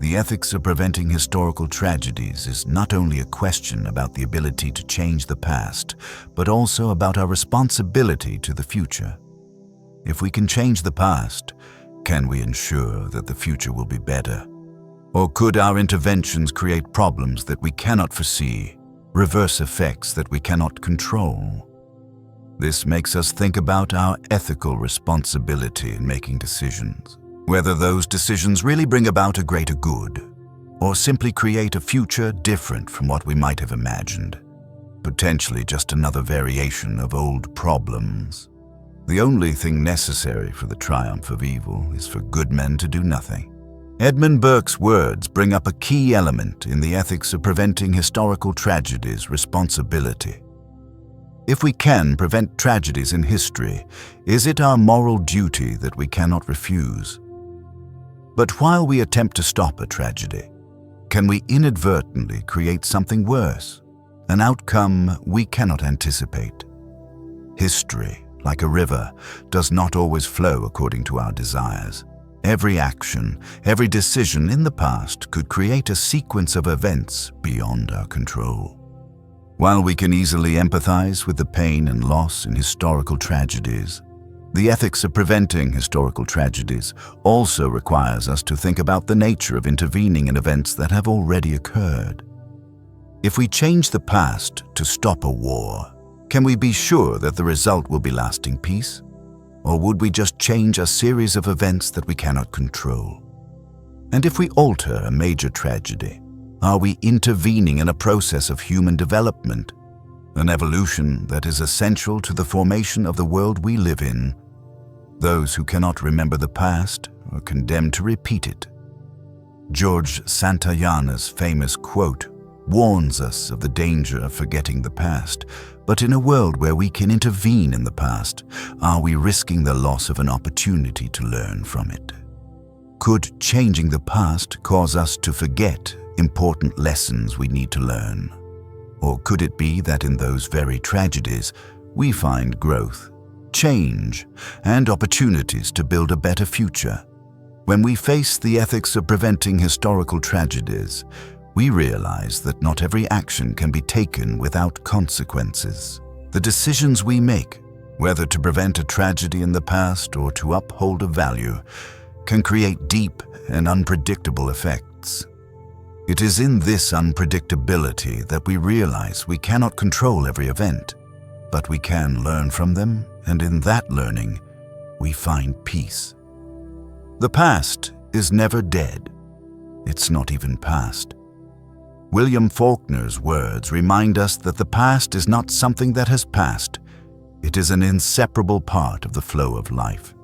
The ethics of preventing historical tragedies is not only a question about the ability to change the past, but also about our responsibility to the future. If we can change the past, can we ensure that the future will be better? Or could our interventions create problems that we cannot foresee, reverse effects that we cannot control? This makes us think about our ethical responsibility in making decisions, whether those decisions really bring about a greater good, or simply create a future different from what we might have imagined, potentially just another variation of old problems. The only thing necessary for the triumph of evil is for good men to do nothing. Edmund Burke's words bring up a key element in the ethics of preventing historical tragedies: responsibility. If we can prevent tragedies in history, is it our moral duty that we cannot refuse? But while we attempt to stop a tragedy, can we inadvertently create something worse, an outcome we cannot anticipate? History, like a river, does not always flow according to our desires. Every action, every decision in the past could create a sequence of events beyond our control. While we can easily empathize with the pain and loss in historical tragedies, The ethics of preventing historical tragedies also requires us to think about the nature of intervening in events that have already occurred. If we change the past to stop a war, can we be sure that the result will be lasting peace? Or would we just change a series of events that we cannot control? And if we alter a major tragedy, are we intervening in a process of human development, an evolution that is essential to the formation of the world we live in? Those who cannot remember the past are condemned to repeat it. George Santayana's famous quote warns us of the danger of forgetting the past, but in a world where we can intervene in the past, are we risking the loss of an opportunity to learn from it? Could changing the past cause us to forget important lessons we need to learn? Or could it be that in those very tragedies, we find growth, change, and opportunities to build a better future? When we face the ethics of preventing historical tragedies, we realize that not every action can be taken without consequences. The decisions we make, whether to prevent a tragedy in the past or to uphold a value, can create deep and unpredictable effects. It is in this unpredictability that we realize we cannot control every event, but we can learn from them, and in that learning, we find peace. The past is never dead. It's not even past. William Faulkner's words remind us that the past is not something that has passed. It is an inseparable part of the flow of life.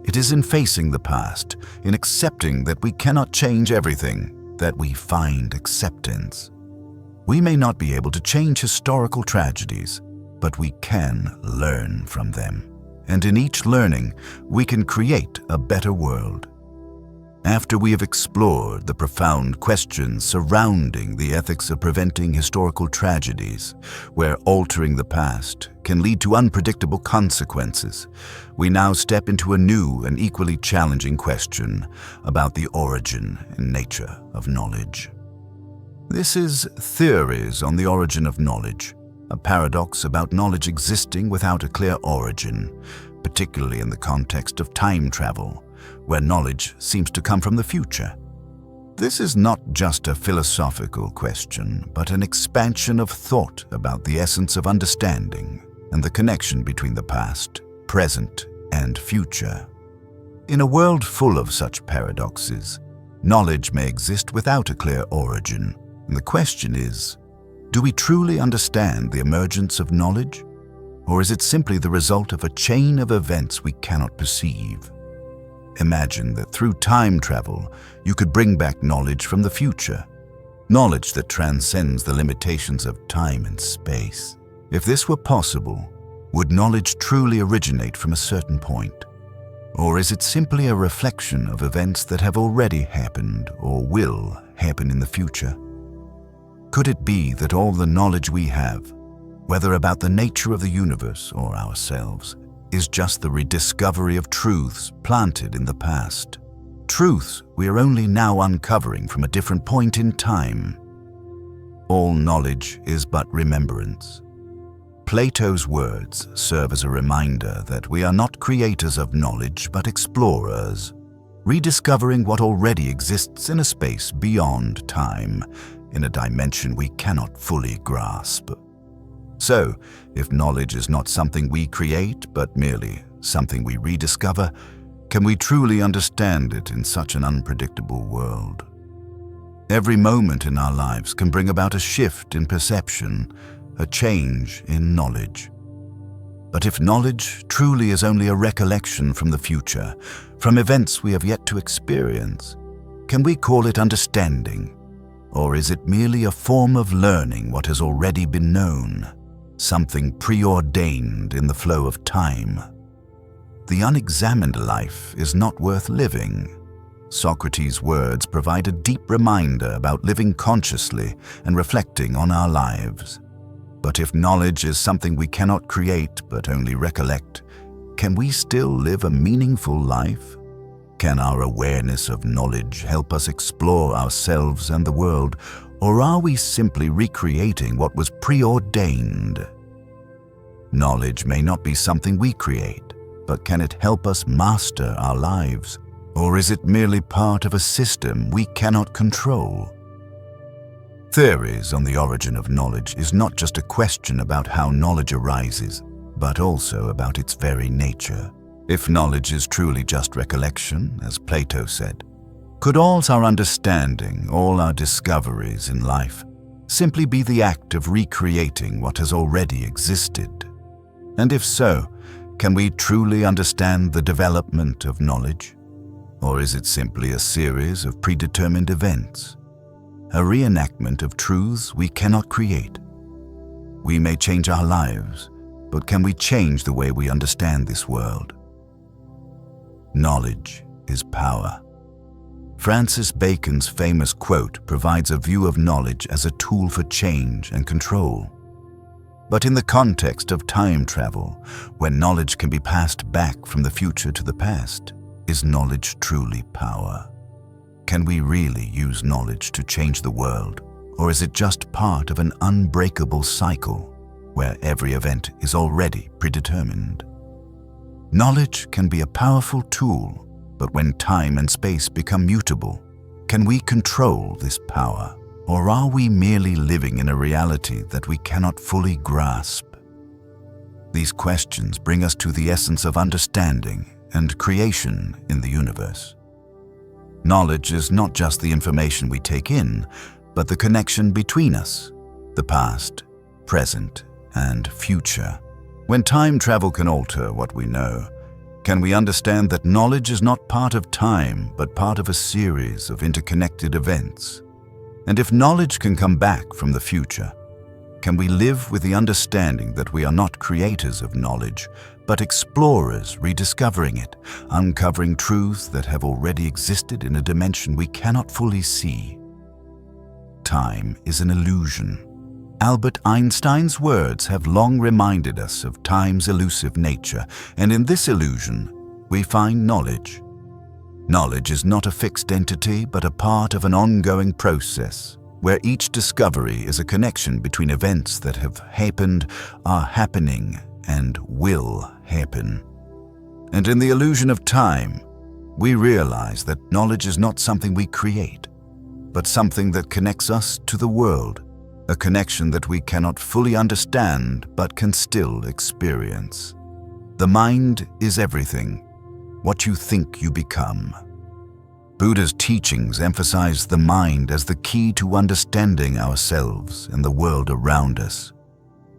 It is in facing the past, in accepting that we cannot change everything, that we find acceptance. We may not be able to change historical tragedies, but we can learn from them. And in each learning, we can create a better world. After we have explored the profound questions surrounding the ethics of preventing historical tragedies, where altering the past can lead to unpredictable consequences, we now step into a new and equally challenging question about the origin and nature of knowledge. This is Theories on the Origin of Knowledge, a paradox about knowledge existing without a clear origin, particularly in the context of time travel, where knowledge seems to come from the future. This is not just a philosophical question, but an expansion of thought about the essence of understanding and the connection between the past, present, and future. In a world full of such paradoxes, knowledge may exist without a clear origin, and the question is, do we truly understand the emergence of knowledge? Or is it simply the result of a chain of events we cannot perceive? Imagine that through time travel, you could bring back knowledge from the future, knowledge that transcends the limitations of time and space. If this were possible, would knowledge truly originate from a certain point? Or is it simply a reflection of events that have already happened or will happen in the future? Could it be that all the knowledge we have, whether about the nature of the universe or ourselves, is just the rediscovery of truths planted in the past? Truths we are only now uncovering from a different point in time. All knowledge is but remembrance. Plato's words serve as a reminder that we are not creators of knowledge but explorers, rediscovering what already exists in a space beyond time, in a dimension we cannot fully grasp. So, if knowledge is not something we create, but merely something we rediscover, can we truly understand it in such an unpredictable world? Every moment in our lives can bring about a shift in perception, a change in knowledge. But if knowledge truly is only a recollection from the future, from events we have yet to experience, can we call it understanding? Or is it merely a form of learning what has already been known? Something preordained in the flow of time. The unexamined life is not worth living. Socrates' words provide a deep reminder about living consciously and reflecting on our lives. But if knowledge is something we cannot create but only recollect, can we still live a meaningful life? Can our awareness of knowledge help us explore ourselves and the world, or are we simply recreating what was preordained? Knowledge may not be something we create, but can it help us master our lives? Or is it merely part of a system we cannot control? Theories on the origin of knowledge is not just a question about how knowledge arises, but also about its very nature. If knowledge is truly just recollection, as Plato said, could all our understanding, all our discoveries in life, simply be the act of recreating what has already existed? And if so, can we truly understand the development of knowledge? Or is it simply a series of predetermined events? A reenactment of truths we cannot create? We may change our lives, but can we change the way we understand this world? Knowledge is power. Francis Bacon's famous quote provides a view of knowledge as a tool for change and control. But in the context of time travel, when knowledge can be passed back from the future to the past, is knowledge truly power? Can we really use knowledge to change the world, or is it just part of an unbreakable cycle where every event is already predetermined? Knowledge can be a powerful tool, but when time and space become mutable, can we control this power? Or are we merely living in a reality that we cannot fully grasp? These questions bring us to the essence of understanding and creation in the universe. Knowledge is not just the information we take in, but the connection between us, the past, present, and future. When time travel can alter what we know, can we understand that knowledge is not part of time, but part of a series of interconnected events? And if knowledge can come back from the future, can we live with the understanding that we are not creators of knowledge, but explorers rediscovering it, uncovering truths that have already existed in a dimension we cannot fully see? Time is an illusion. Albert Einstein's words have long reminded us of time's elusive nature, and in this illusion, we find knowledge. Knowledge is not a fixed entity, but a part of an ongoing process, where each discovery is a connection between events that have happened, are happening, and will happen. And in the illusion of time, we realize that knowledge is not something we create, but something that connects us to the world, a connection that we cannot fully understand but can still experience. The mind is everything. What you think you become. Buddha's teachings emphasize the mind as the key to understanding ourselves and the world around us.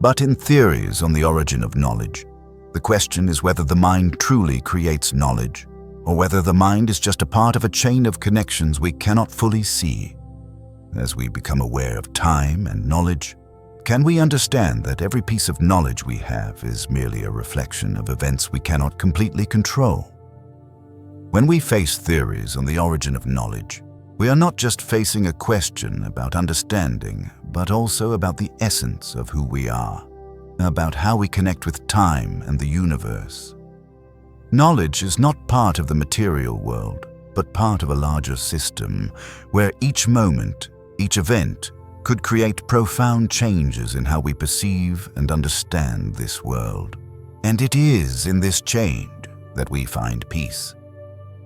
But in theories on the origin of knowledge, the question is whether the mind truly creates knowledge, or whether the mind is just a part of a chain of connections we cannot fully see. As we become aware of time and knowledge, can we understand that every piece of knowledge we have is merely a reflection of events we cannot completely control? When we face theories on the origin of knowledge, we are not just facing a question about understanding, but also about the essence of who we are, about how we connect with time and the universe. Knowledge is not part of the material world, but part of a larger system where each moment, each event, could create profound changes in how we perceive and understand this world. And it is in this chain that we find peace.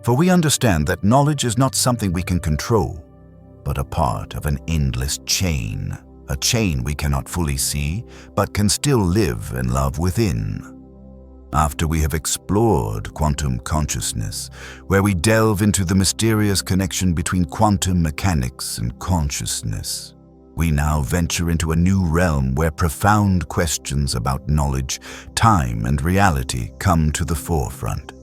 For we understand that knowledge is not something we can control, but a part of an endless chain, a chain we cannot fully see, but can still live and love within. After we have explored quantum consciousness, where we delve into the mysterious connection between quantum mechanics and consciousness, we now venture into a new realm where profound questions about knowledge, time, and reality come to the forefront.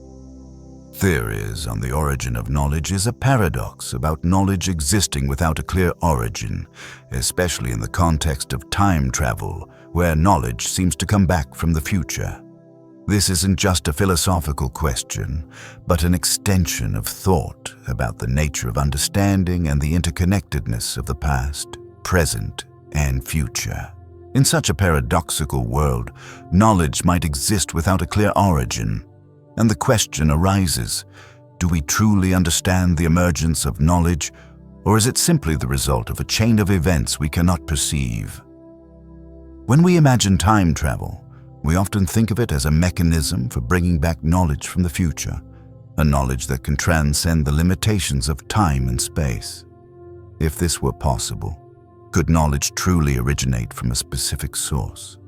Theories on the origin of knowledge is a paradox about knowledge existing without a clear origin, especially in the context of time travel, where knowledge seems to come back from the future. This isn't just a philosophical question, but an extension of thought about the nature of understanding and the interconnectedness of the past, present, and future. In such a paradoxical world, knowledge might exist without a clear origin. And the question arises, do we truly understand the emergence of knowledge, or is it simply the result of a chain of events we cannot perceive? When we imagine time travel, We often think of it as a mechanism for bringing back knowledge from the future, a knowledge that can transcend the limitations of time and space. If this were possible, could knowledge truly originate from a specific source?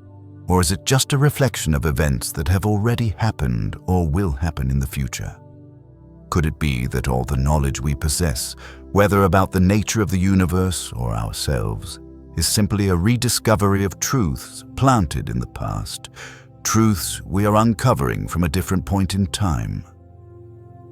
Or is it just a reflection of events that have already happened or will happen in the future? Could it be that all the knowledge we possess, whether about the nature of the universe or ourselves, is simply a rediscovery of truths planted in the past, truths we are uncovering from a different point in time?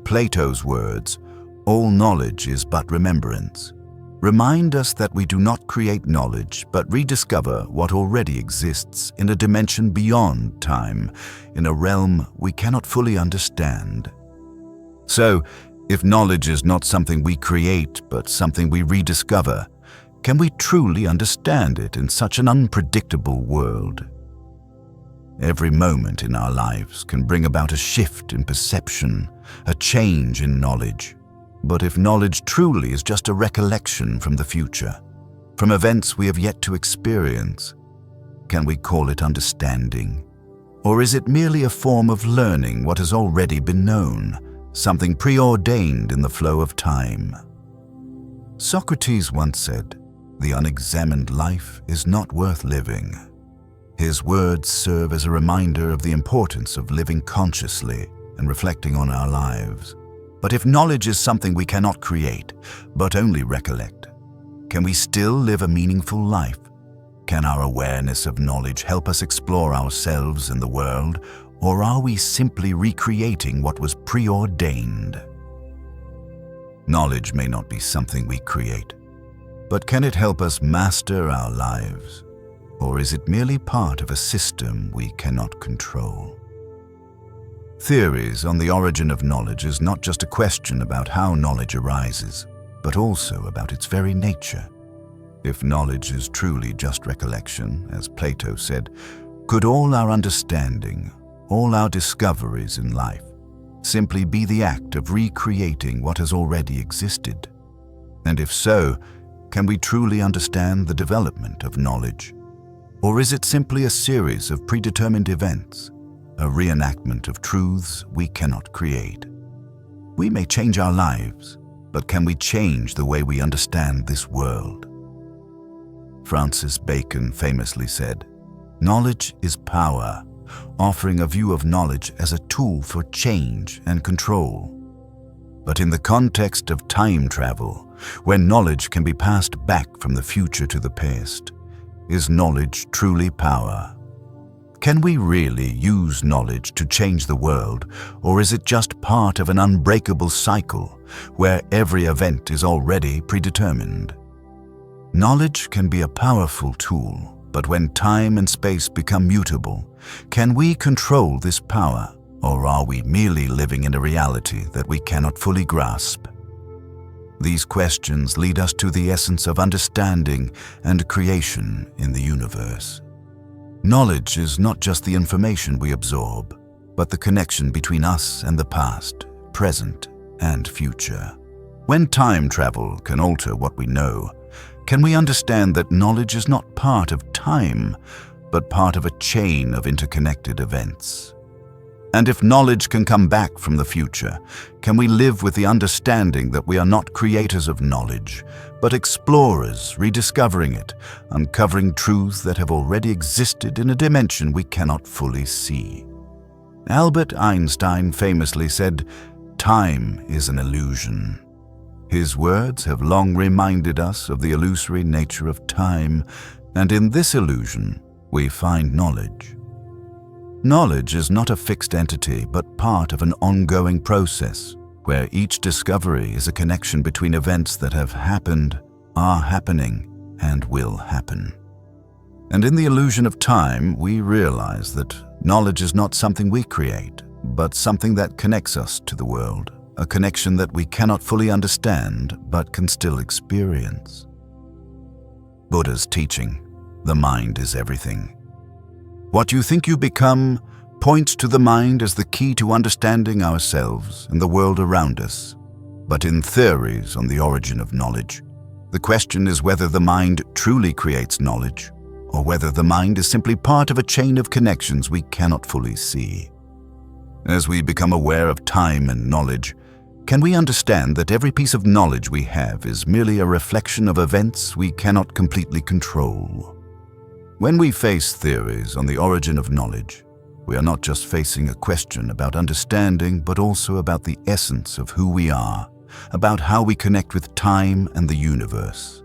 Plato's words, "All knowledge is but remembrance," remind us that we do not create knowledge but rediscover what already exists in a dimension beyond time, in a realm we cannot fully understand. So, if knowledge is not something we create but something we rediscover, can we truly understand it in such an unpredictable world? Every moment in our lives can bring about a shift in perception, a change in knowledge. But if knowledge truly is just a recollection from the future, from events we have yet to experience, can we call it understanding? Or is it merely a form of learning what has already been known, something preordained in the flow of time? Socrates once said, "The unexamined life is not worth living." His words serve as a reminder of the importance of living consciously and reflecting on our lives. But if knowledge is something we cannot create, but only recollect, can we still live a meaningful life? Can our awareness of knowledge help us explore ourselves and the world, or are we simply recreating what was preordained? Knowledge may not be something we create, but can it help us master our lives? Or is it merely part of a system we cannot control? Theories on the origin of knowledge is not just a question about how knowledge arises, but also about its very nature. If knowledge is truly just recollection, as Plato said, could all our understanding, all our discoveries in life, simply be the act of recreating what has already existed? And if so, can we truly understand the development of knowledge? Or is it simply a series of predetermined events, a reenactment of truths we cannot create? We may change our lives, but can we change the way we understand this world? Francis Bacon famously said, "Knowledge is power," offering a view of knowledge as a tool for change and control. But in the context of time travel, when knowledge can be passed back from the future to the past, is knowledge truly power? Can we really use knowledge to change the world, or is it just part of an unbreakable cycle where every event is already predetermined? Knowledge can be a powerful tool, but when time and space become mutable, can we control this power, or are we merely living in a reality that we cannot fully grasp? These questions lead us to the essence of understanding and creation in the universe. Knowledge is not just the information we absorb, but the connection between us and the past, present, and future. When time travel can alter what we know, can we understand that knowledge is not part of time, but part of a chain of interconnected events? And if knowledge can come back from the future, can we live with the understanding that we are not creators of knowledge, but explorers rediscovering it, uncovering truths that have already existed in a dimension we cannot fully see? Albert Einstein famously said, "Time is an illusion." His words have long reminded us of the illusory nature of time, and in this illusion, we find knowledge. Knowledge is not a fixed entity, but part of an ongoing process, where each discovery is a connection between events that have happened, are happening, and will happen. And in the illusion of time, we realize that knowledge is not something we create, but something that connects us to the world, a connection that we cannot fully understand, but can still experience. Buddha's teaching, "The mind is everything." What you think you become points to the mind as the key to understanding ourselves and the world around us. But in theories on the origin of knowledge, the question is whether the mind truly creates knowledge, or whether the mind is simply part of a chain of connections we cannot fully see. As we become aware of time and knowledge, can we understand that every piece of knowledge we have is merely a reflection of events we cannot completely control? When we face theories on the origin of knowledge, we are not just facing a question about understanding, but also about the essence of who we are, about how we connect with time and the universe.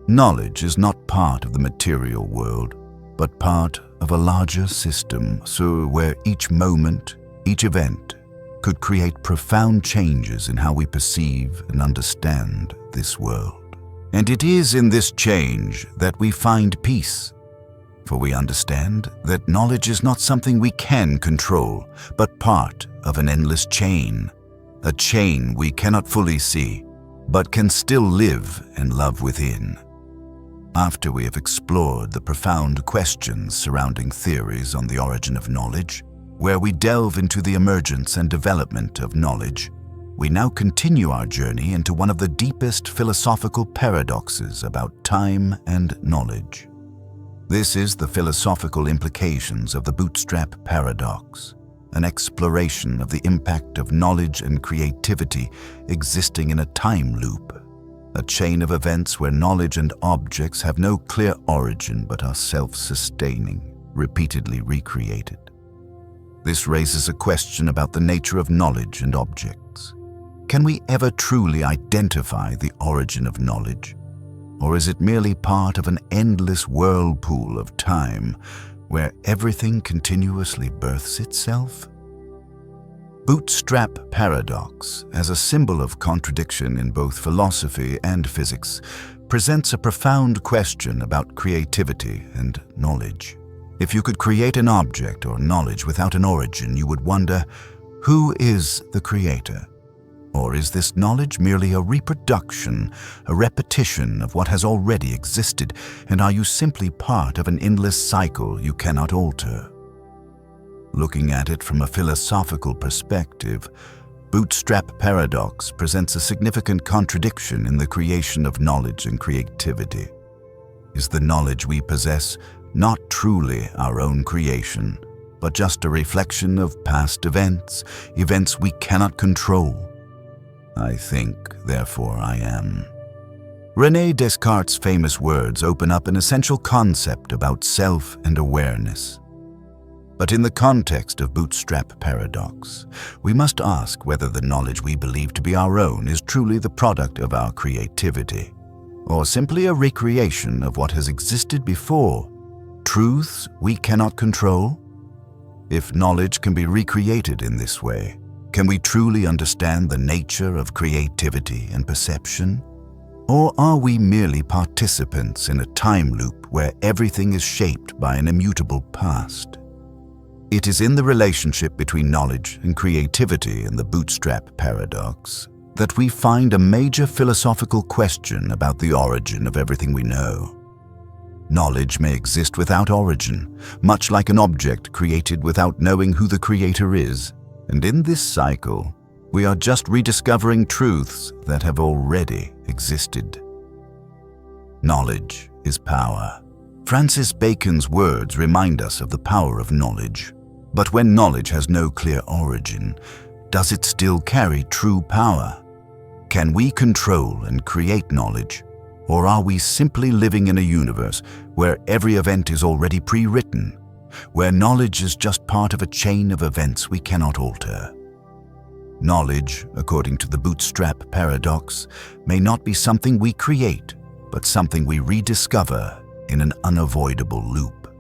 Knowledge is not part of the material world, but part of a larger system, so where each moment, each event, could create profound changes in how we perceive and understand this world. And it is in this change that we find peace, for we understand that knowledge is not something we can control, but part of an endless chain, a chain we cannot fully see, but can still live and love within. After we have explored the profound questions surrounding theories on the origin of knowledge, where we delve into the emergence and development of knowledge, we now continue our journey into one of the deepest philosophical paradoxes about time and knowledge. This is the philosophical implications of the bootstrap paradox, an exploration of the impact of knowledge and creativity existing in a time loop, a chain of events where knowledge and objects have no clear origin but are self-sustaining, repeatedly recreated. This raises a question about the nature of knowledge and objects. Can we ever truly identify the origin of knowledge? Or is it merely part of an endless whirlpool of time where everything continuously births itself? Bootstrap paradox, as a symbol of contradiction in both philosophy and physics, presents a profound question about creativity and knowledge. If you could create an object or knowledge without an origin, you would wonder, who is the creator? Or is this knowledge merely a reproduction, a repetition of what has already existed, and are you simply part of an endless cycle you cannot alter? Looking at it from a philosophical perspective, bootstrap paradox presents a significant contradiction in the creation of knowledge and creativity. Is the knowledge we possess not truly our own creation, but just a reflection of past events, events we cannot control? I think, therefore I am. René Descartes' famous words open up an essential concept about self and awareness. But in the context of bootstrap paradox, we must ask whether the knowledge we believe to be our own is truly the product of our creativity, or simply a recreation of what has existed before, truths we cannot control? If knowledge can be recreated in this way, can we truly understand the nature of creativity and perception? Or are we merely participants in a time loop where everything is shaped by an immutable past? It is in the relationship between knowledge and creativity in the bootstrap paradox that we find a major philosophical question about the origin of everything we know. Knowledge may exist without origin, much like an object created without knowing who the creator is, and in this cycle, we are just rediscovering truths that have already existed. Knowledge is power. Francis Bacon's words remind us of the power of knowledge. But when knowledge has no clear origin, does it still carry true power? Can we control and create knowledge? Or are we simply living in a universe where every event is already pre-written, where knowledge is just part of a chain of events we cannot alter? Knowledge, according to the bootstrap paradox, may not be something we create, but something we rediscover in an unavoidable loop.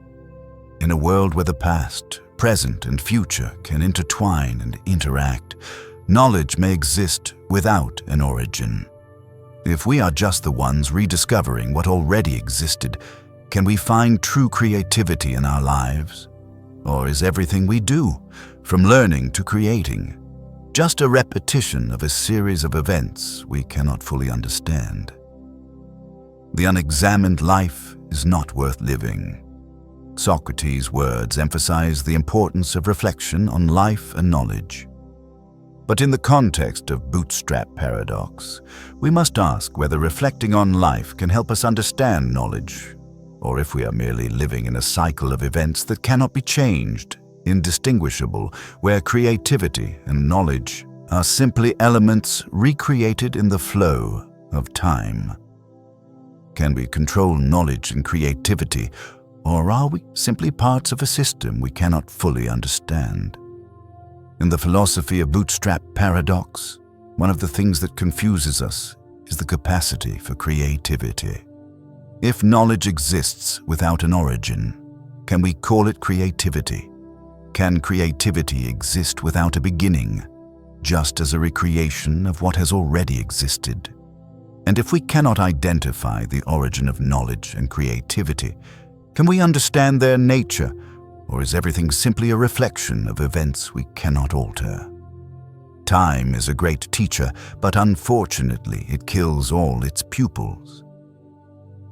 In a world where the past, present, and future can intertwine and interact, knowledge may exist without an origin. If we are just the ones rediscovering what already existed, can we find true creativity in our lives? Or is everything we do, from learning to creating, just a repetition of a series of events we cannot fully understand? The unexamined life is not worth living. Socrates' words emphasize the importance of reflection on life and knowledge. But in the context of bootstrap paradox, we must ask whether reflecting on life can help us understand knowledge, or if we are merely living in a cycle of events that cannot be changed, indistinguishable, where creativity and knowledge are simply elements recreated in the flow of time. Can we control knowledge and creativity, or are we simply parts of a system we cannot fully understand? In the philosophy of bootstrap paradox, one of the things that confuses us is the capacity for creativity. If knowledge exists without an origin, can we call it creativity? Can creativity exist without a beginning, just as a recreation of what has already existed? And if we cannot identify the origin of knowledge and creativity, can we understand their nature, or is everything simply a reflection of events we cannot alter? Time is a great teacher, but unfortunately it kills all its pupils.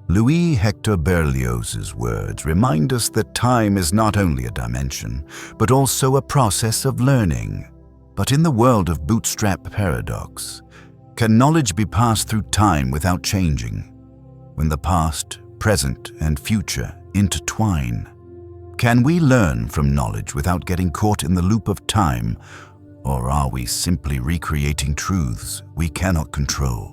Louis Hector Berlioz's words remind us that time is not only a dimension, but also a process of learning. But in the world of bootstrap paradox, can knowledge be passed through time without changing? When the past, present, and future intertwine, can we learn from knowledge without getting caught in the loop of time, or are we simply recreating truths we cannot control?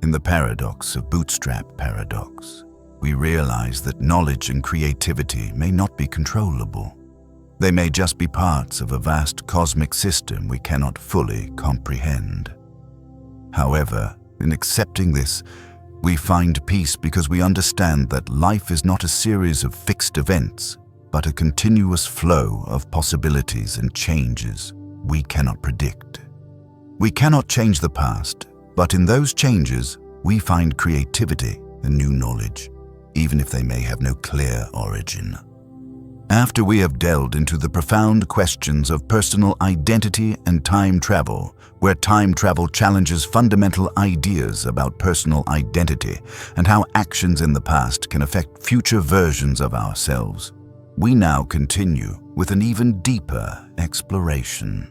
In the paradox of bootstrap paradox, we realize that knowledge and creativity may not be controllable. They may just be parts of a vast cosmic system we cannot fully comprehend. However, in accepting this, we find peace because we understand that life is not a series of fixed events, but a continuous flow of possibilities and changes we cannot predict. We cannot change the past, but in those changes, we find creativity and new knowledge, even if they may have no clear origin. After we have delved into the profound questions of personal identity and time travel, where time travel challenges fundamental ideas about personal identity and how actions in the past can affect future versions of ourselves, we now continue with an even deeper exploration.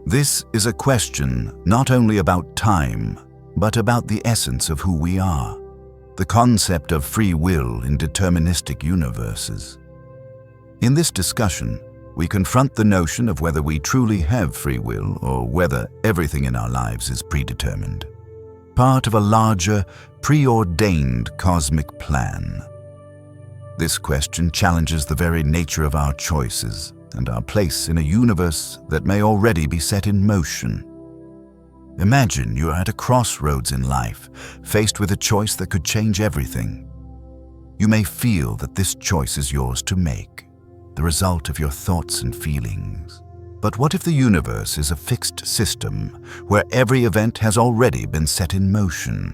This is a question not only about time, but about the essence of who we are, the concept of free will in deterministic universes. In this discussion, we confront the notion of whether we truly have free will or whether everything in our lives is predetermined, part of a larger, preordained cosmic plan. This question challenges the very nature of our choices and our place in a universe that may already be set in motion. Imagine you are at a crossroads in life, faced with a choice that could change everything. You may feel that this choice is yours to make, the result of your thoughts and feelings. But what if the universe is a fixed system where every event has already been set in motion?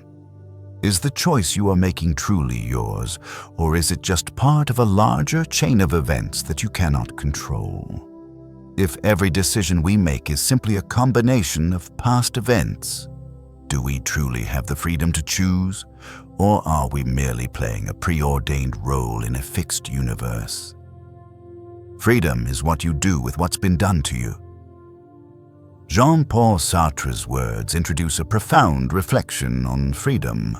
Is the choice you are making truly yours, or is it just part of a larger chain of events that you cannot control? If every decision we make is simply a combination of past events, do we truly have the freedom to choose, or are we merely playing a preordained role in a fixed universe? Freedom is what you do with what's been done to you. Jean-Paul Sartre's words introduce a profound reflection on freedom.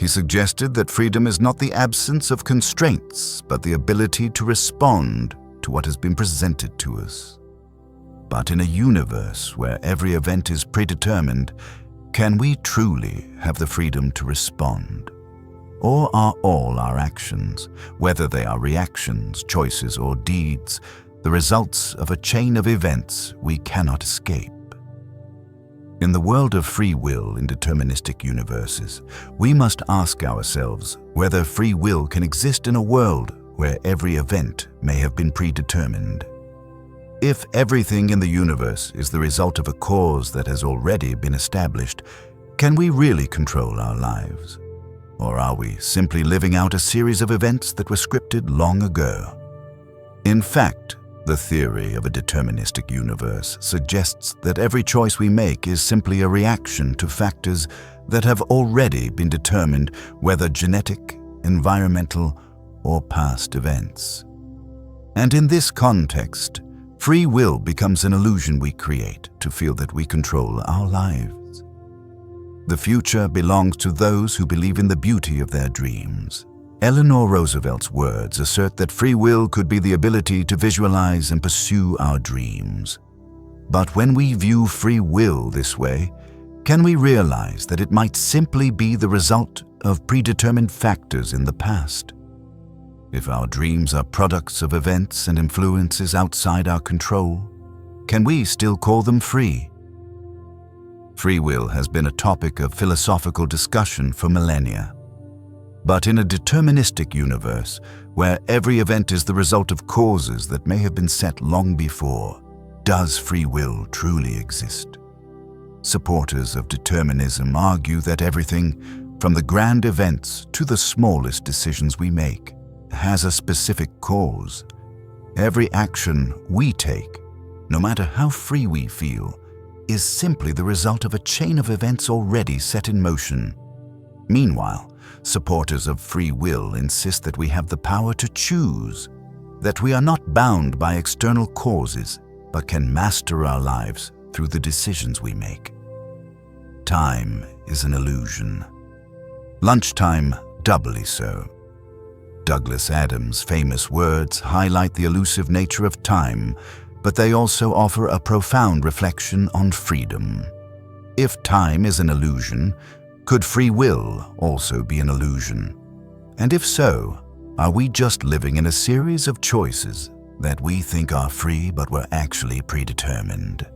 He suggested that freedom is not the absence of constraints, but the ability to respond to what has been presented to us. But in a universe where every event is predetermined, can we truly have the freedom to respond? Or are all our actions, whether they are reactions, choices, or deeds, the results of a chain of events we cannot escape? In the world of free will in deterministic universes, we must ask ourselves whether free will can exist in a world where every event may have been predetermined. If everything in the universe is the result of a cause that has already been established, can we really control our lives? Or are we simply living out a series of events that were scripted long ago? In fact, the theory of a deterministic universe suggests that every choice we make is simply a reaction to factors that have already been determined, whether genetic, environmental, or past events. And in this context, free will becomes an illusion we create to feel that we control our lives. The future belongs to those who believe in the beauty of their dreams. Eleanor Roosevelt's words assert that free will could be the ability to visualize and pursue our dreams. But when we view free will this way, can we realize that it might simply be the result of predetermined factors in the past? If our dreams are products of events and influences outside our control, can we still call them free? Free will has been a topic of philosophical discussion for millennia. But in a deterministic universe, where every event is the result of causes that may have been set long before, does free will truly exist? Supporters of determinism argue that everything, from the grand events to the smallest decisions we make, has a specific cause. Every action we take, no matter how free we feel, is simply the result of a chain of events already set in motion. Meanwhile, supporters of free will insist that we have the power to choose, that we are not bound by external causes, but can master our lives through the decisions we make. Time is an illusion. Lunchtime doubly so. Douglas Adams' famous words highlight the elusive nature of time, but they also offer a profound reflection on freedom. If time is an illusion, could free will also be an illusion? And if so, are we just living in a series of choices that we think are free but were actually predetermined?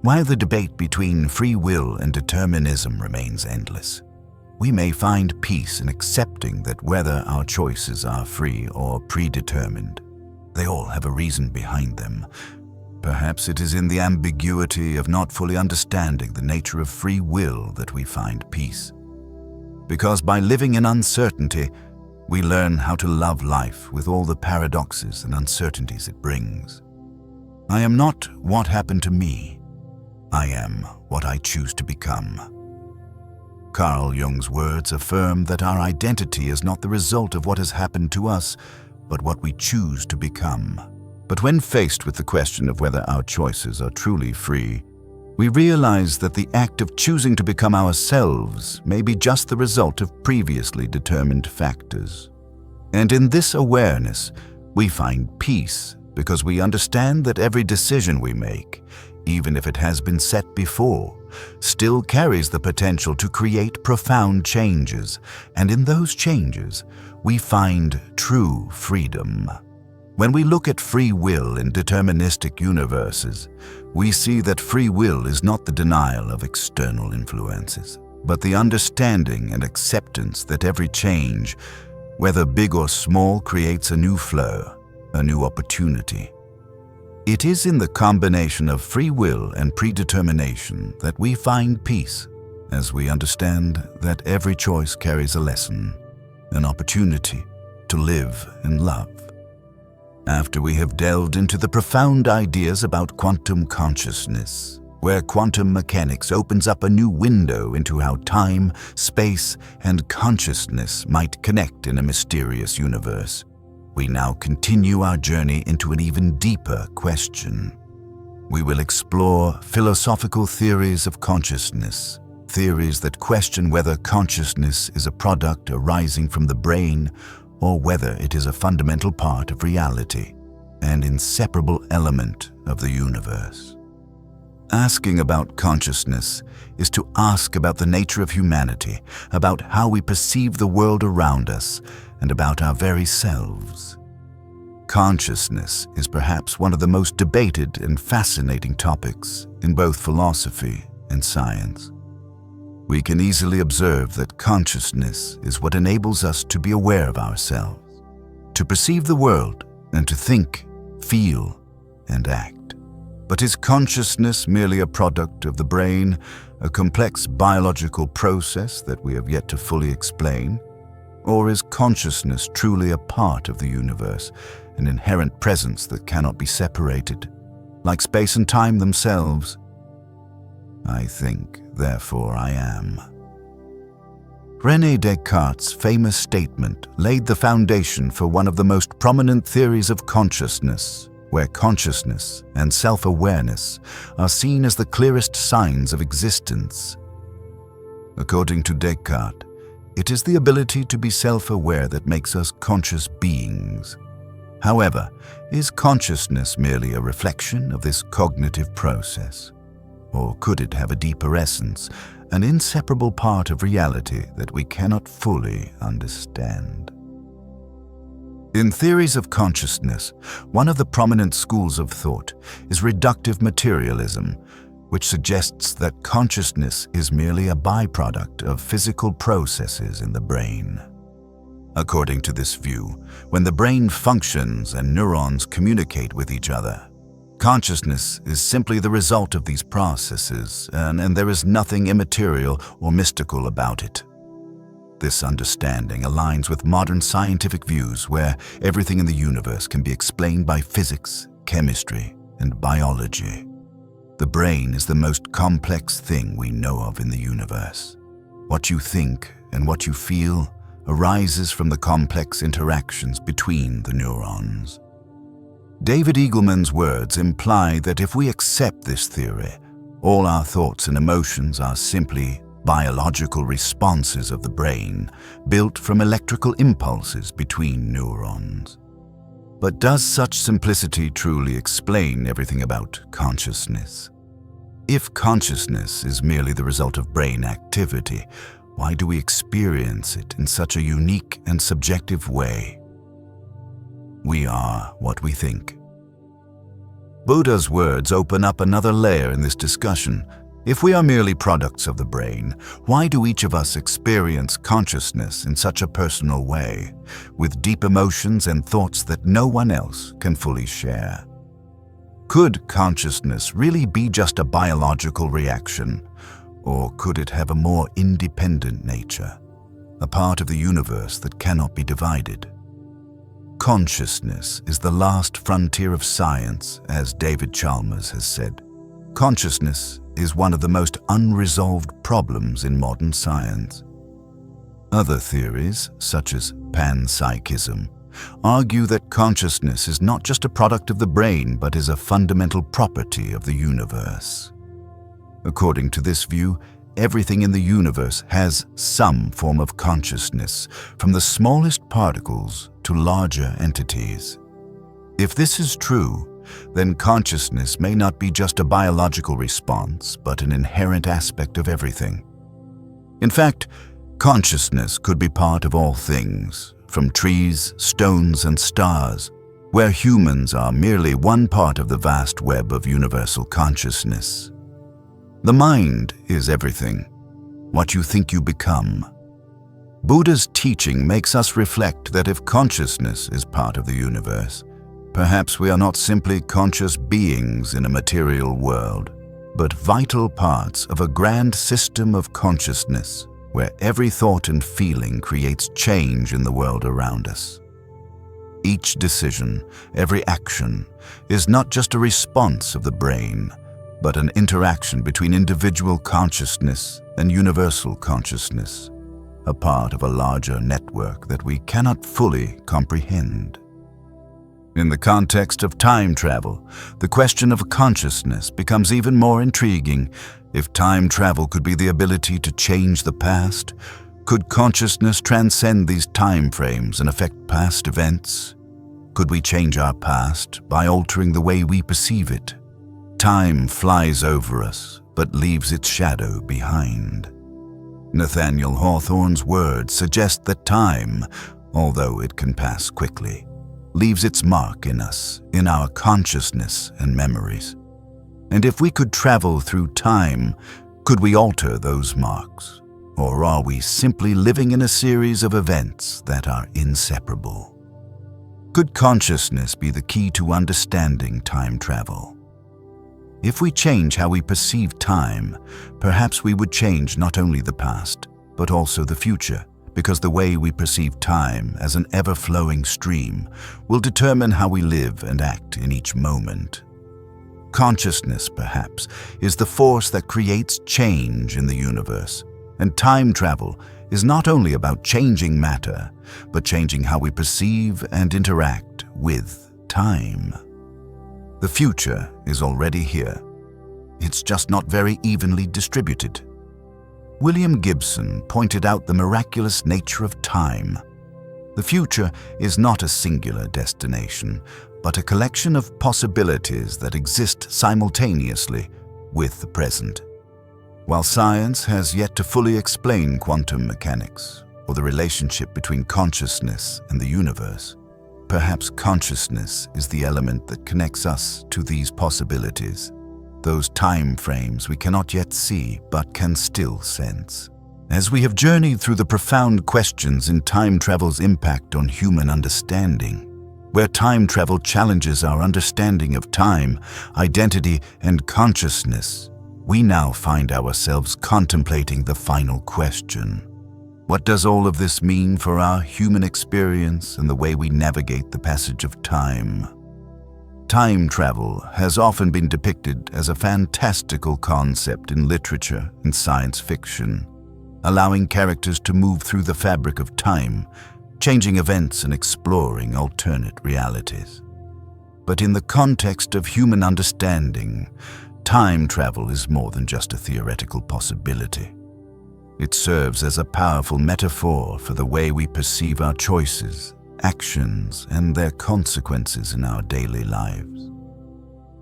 While the debate between free will and determinism remains endless, we may find peace in accepting that whether our choices are free or predetermined, they all have a reason behind them. Perhaps it is in the ambiguity of not fully understanding the nature of free will that we find peace. Because by living in uncertainty, we learn how to love life with all the paradoxes and uncertainties it brings. I am not what happened to me. I am what I choose to become. Carl Jung's words affirm that our identity is not the result of what has happened to us, but what we choose to become. But when faced with the question of whether our choices are truly free, we realize that the act of choosing to become ourselves may be just the result of previously determined factors. And in this awareness, we find peace because we understand that every decision we make, even if it has been set before, still carries the potential to create profound changes, and in those changes, we find true freedom. When we look at free will in deterministic universes, we see that free will is not the denial of external influences, but the understanding and acceptance that every change, whether big or small, creates a new flow, a new opportunity. It is in the combination of free will and predetermination that we find peace, as we understand that every choice carries a lesson, an opportunity to live and love. After we have delved into the profound ideas about quantum consciousness, where quantum mechanics opens up a new window into how time, space, and consciousness might connect in a mysterious universe, we now continue our journey into an even deeper question. We will explore philosophical theories of consciousness, theories that question whether consciousness is a product arising from the brain or whether it is a fundamental part of reality, an inseparable element of the universe. Asking about consciousness is to ask about the nature of humanity, about how we perceive the world around us, and about our very selves. Consciousness is perhaps one of the most debated and fascinating topics in both philosophy and science. We can easily observe that consciousness is what enables us to be aware of ourselves, to perceive the world, and to think, feel, and act. But is consciousness merely a product of the brain, a complex biological process that we have yet to fully explain? Or is consciousness truly a part of the universe, an inherent presence that cannot be separated, like space and time themselves? I think, therefore I am. René Descartes' famous statement laid the foundation for one of the most prominent theories of consciousness, where consciousness and self-awareness are seen as the clearest signs of existence. According to Descartes, it is the ability to be self-aware that makes us conscious beings. However, is consciousness merely a reflection of this cognitive process? Or could it have a deeper essence, an inseparable part of reality that we cannot fully understand? In theories of consciousness, one of the prominent schools of thought is reductive materialism, which suggests that consciousness is merely a byproduct of physical processes in the brain. According to this view, when the brain functions and neurons communicate with each other, consciousness is simply the result of these processes, and there is nothing immaterial or mystical about it. This understanding aligns with modern scientific views where everything in the universe can be explained by physics, chemistry, and biology. The brain is the most complex thing we know of in the universe. What you think and what you feel arises from the complex interactions between the neurons. David Eagleman's words imply that if we accept this theory, all our thoughts and emotions are simply biological responses of the brain, built from electrical impulses between neurons. But does such simplicity truly explain everything about consciousness? If consciousness is merely the result of brain activity, why do we experience it in such a unique and subjective way? We are what we think. Buddha's words open up another layer in this discussion. If we are merely products of the brain, why do each of us experience consciousness in such a personal way, with deep emotions and thoughts that no one else can fully share? Could consciousness really be just a biological reaction, or could it have a more independent nature, a part of the universe that cannot be divided? Consciousness is the last frontier of science, as David Chalmers has said. Consciousness is one of the most unresolved problems in modern science. Other theories, such as panpsychism, argue that consciousness is not just a product of the brain, but is a fundamental property of the universe. According to this view, everything in the universe has some form of consciousness, from the smallest particles to larger entities. If this is true, then consciousness may not be just a biological response, but an inherent aspect of everything. In fact, consciousness could be part of all things, from trees, stones, and stars, where humans are merely one part of the vast web of universal consciousness. The mind is everything, what you think you become. Buddha's teaching makes us reflect that if consciousness is part of the universe, perhaps we are not simply conscious beings in a material world, but vital parts of a grand system of consciousness where every thought and feeling creates change in the world around us. Each decision, every action, is not just a response of the brain, but an interaction between individual consciousness and universal consciousness, a part of a larger network that we cannot fully comprehend. In the context of time travel, the question of consciousness becomes even more intriguing. If time travel could be the ability to change the past, could consciousness transcend these time frames and affect past events? Could we change our past by altering the way we perceive it? Time flies over us, but leaves its shadow behind. Nathaniel Hawthorne's words suggest that time, although it can pass quickly, leaves its mark in us, in our consciousness and memories. And if we could travel through time, could we alter those marks? Or are we simply living in a series of events that are inseparable? Could consciousness be the key to understanding time travel? If we change how we perceive time, perhaps we would change not only the past, but also the future, because the way we perceive time as an ever-flowing stream will determine how we live and act in each moment. Consciousness, perhaps, is the force that creates change in the universe, and time travel is not only about changing matter, but changing how we perceive and interact with time. The future is already here. It's just not very evenly distributed. William Gibson pointed out the miraculous nature of time. The future is not a singular destination, but a collection of possibilities that exist simultaneously with the present. While science has yet to fully explain quantum mechanics or the relationship between consciousness and the universe, perhaps consciousness is the element that connects us to these possibilities, those time frames we cannot yet see but can still sense. As we have journeyed through the profound questions in time travel's impact on human understanding, where time travel challenges our understanding of time, identity, and consciousness, we now find ourselves contemplating the final question. What does all of this mean for our human experience and the way we navigate the passage of time? Time travel has often been depicted as a fantastical concept in literature and science fiction, allowing characters to move through the fabric of time, changing events and exploring alternate realities. But in the context of human understanding, time travel is more than just a theoretical possibility. It serves as a powerful metaphor for the way we perceive our choices, actions, and their consequences in our daily lives.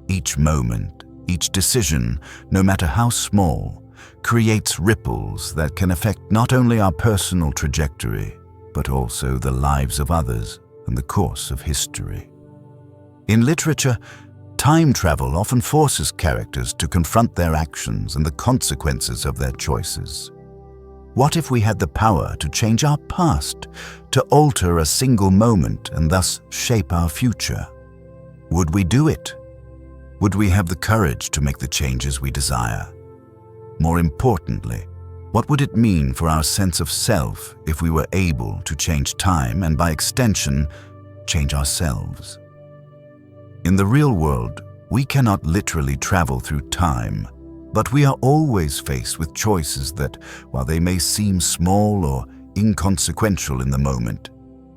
Each moment, each decision, no matter how small, creates ripples that can affect not only our personal trajectory, but also the lives of others and the course of history. In literature, time travel often forces characters to confront their actions and the consequences of their choices. What if we had the power to change our past, to alter a single moment and thus shape our future? Would we do it? Would we have the courage to make the changes we desire? More importantly, what would it mean for our sense of self if we were able to change time and, by extension, change ourselves? In the real world, we cannot literally travel through time, but we are always faced with choices that, while they may seem small or inconsequential in the moment,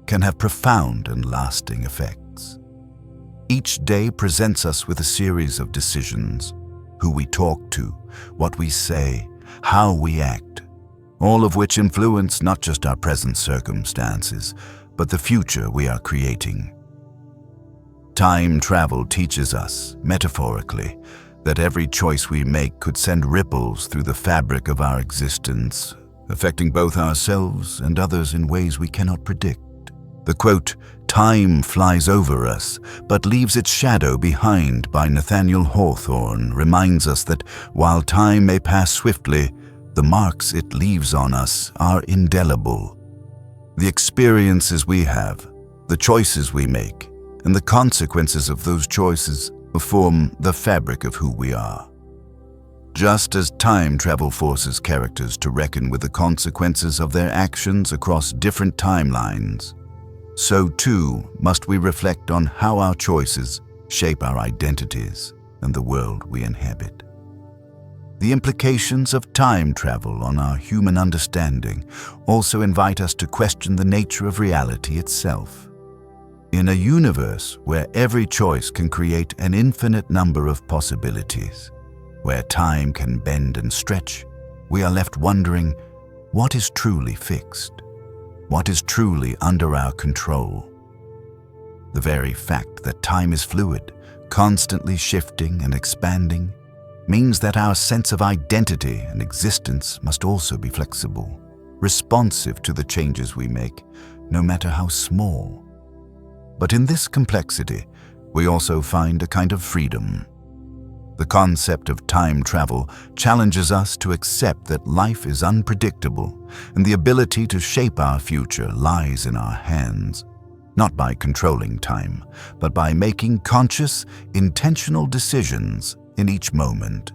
can have profound and lasting effects. Each day presents us with a series of decisions: who we talk to, what we say, how we act, all of which influence not just our present circumstances, but the future we are creating. Time travel teaches us, metaphorically, that every choice we make could send ripples through the fabric of our existence, affecting both ourselves and others in ways we cannot predict. The quote, "Time flies over us, but leaves its shadow behind," by Nathaniel Hawthorne reminds us that while time may pass swiftly, the marks it leaves on us are indelible. The experiences we have, the choices we make, and the consequences of those choices form the fabric of who we are. Just as time travel forces characters to reckon with the consequences of their actions across different timelines, so too must we reflect on how our choices shape our identities and the world we inhabit. The implications of time travel on our human understanding also invite us to question the nature of reality itself. In a universe where every choice can create an infinite number of possibilities, where time can bend and stretch, we are left wondering, what is truly fixed? What is truly under our control? The very fact that time is fluid, constantly shifting and expanding, means that our sense of identity and existence must also be flexible, responsive to the changes we make, no matter how small. But in this complexity, we also find a kind of freedom. The concept of time travel challenges us to accept that life is unpredictable and the ability to shape our future lies in our hands, not by controlling time, but by making conscious, intentional decisions in each moment.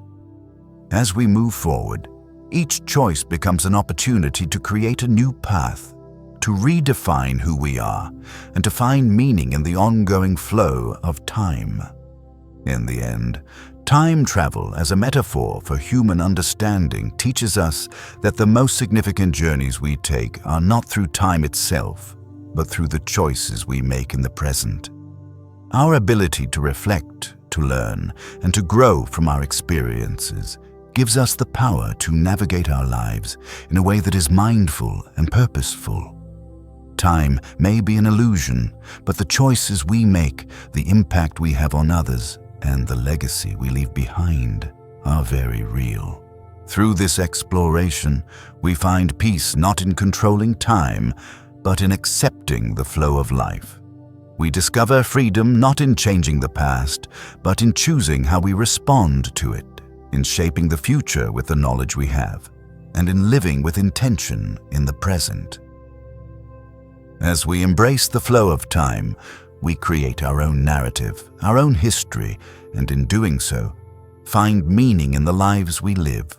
As we move forward, each choice becomes an opportunity to create a new path, to redefine who we are, and to find meaning in the ongoing flow of time. In the end, time travel as a metaphor for human understanding teaches us that the most significant journeys we take are not through time itself, but through the choices we make in the present. Our ability to reflect, to learn, and to grow from our experiences gives us the power to navigate our lives in a way that is mindful and purposeful. Time may be an illusion, but the choices we make, the impact we have on others, and the legacy we leave behind are very real. Through this exploration, we find peace not in controlling time, but in accepting the flow of life. We discover freedom not in changing the past, but in choosing how we respond to it, in shaping the future with the knowledge we have, and in living with intention in the present. As we embrace the flow of time, we create our own narrative, our own history, and in doing so, find meaning in the lives we live.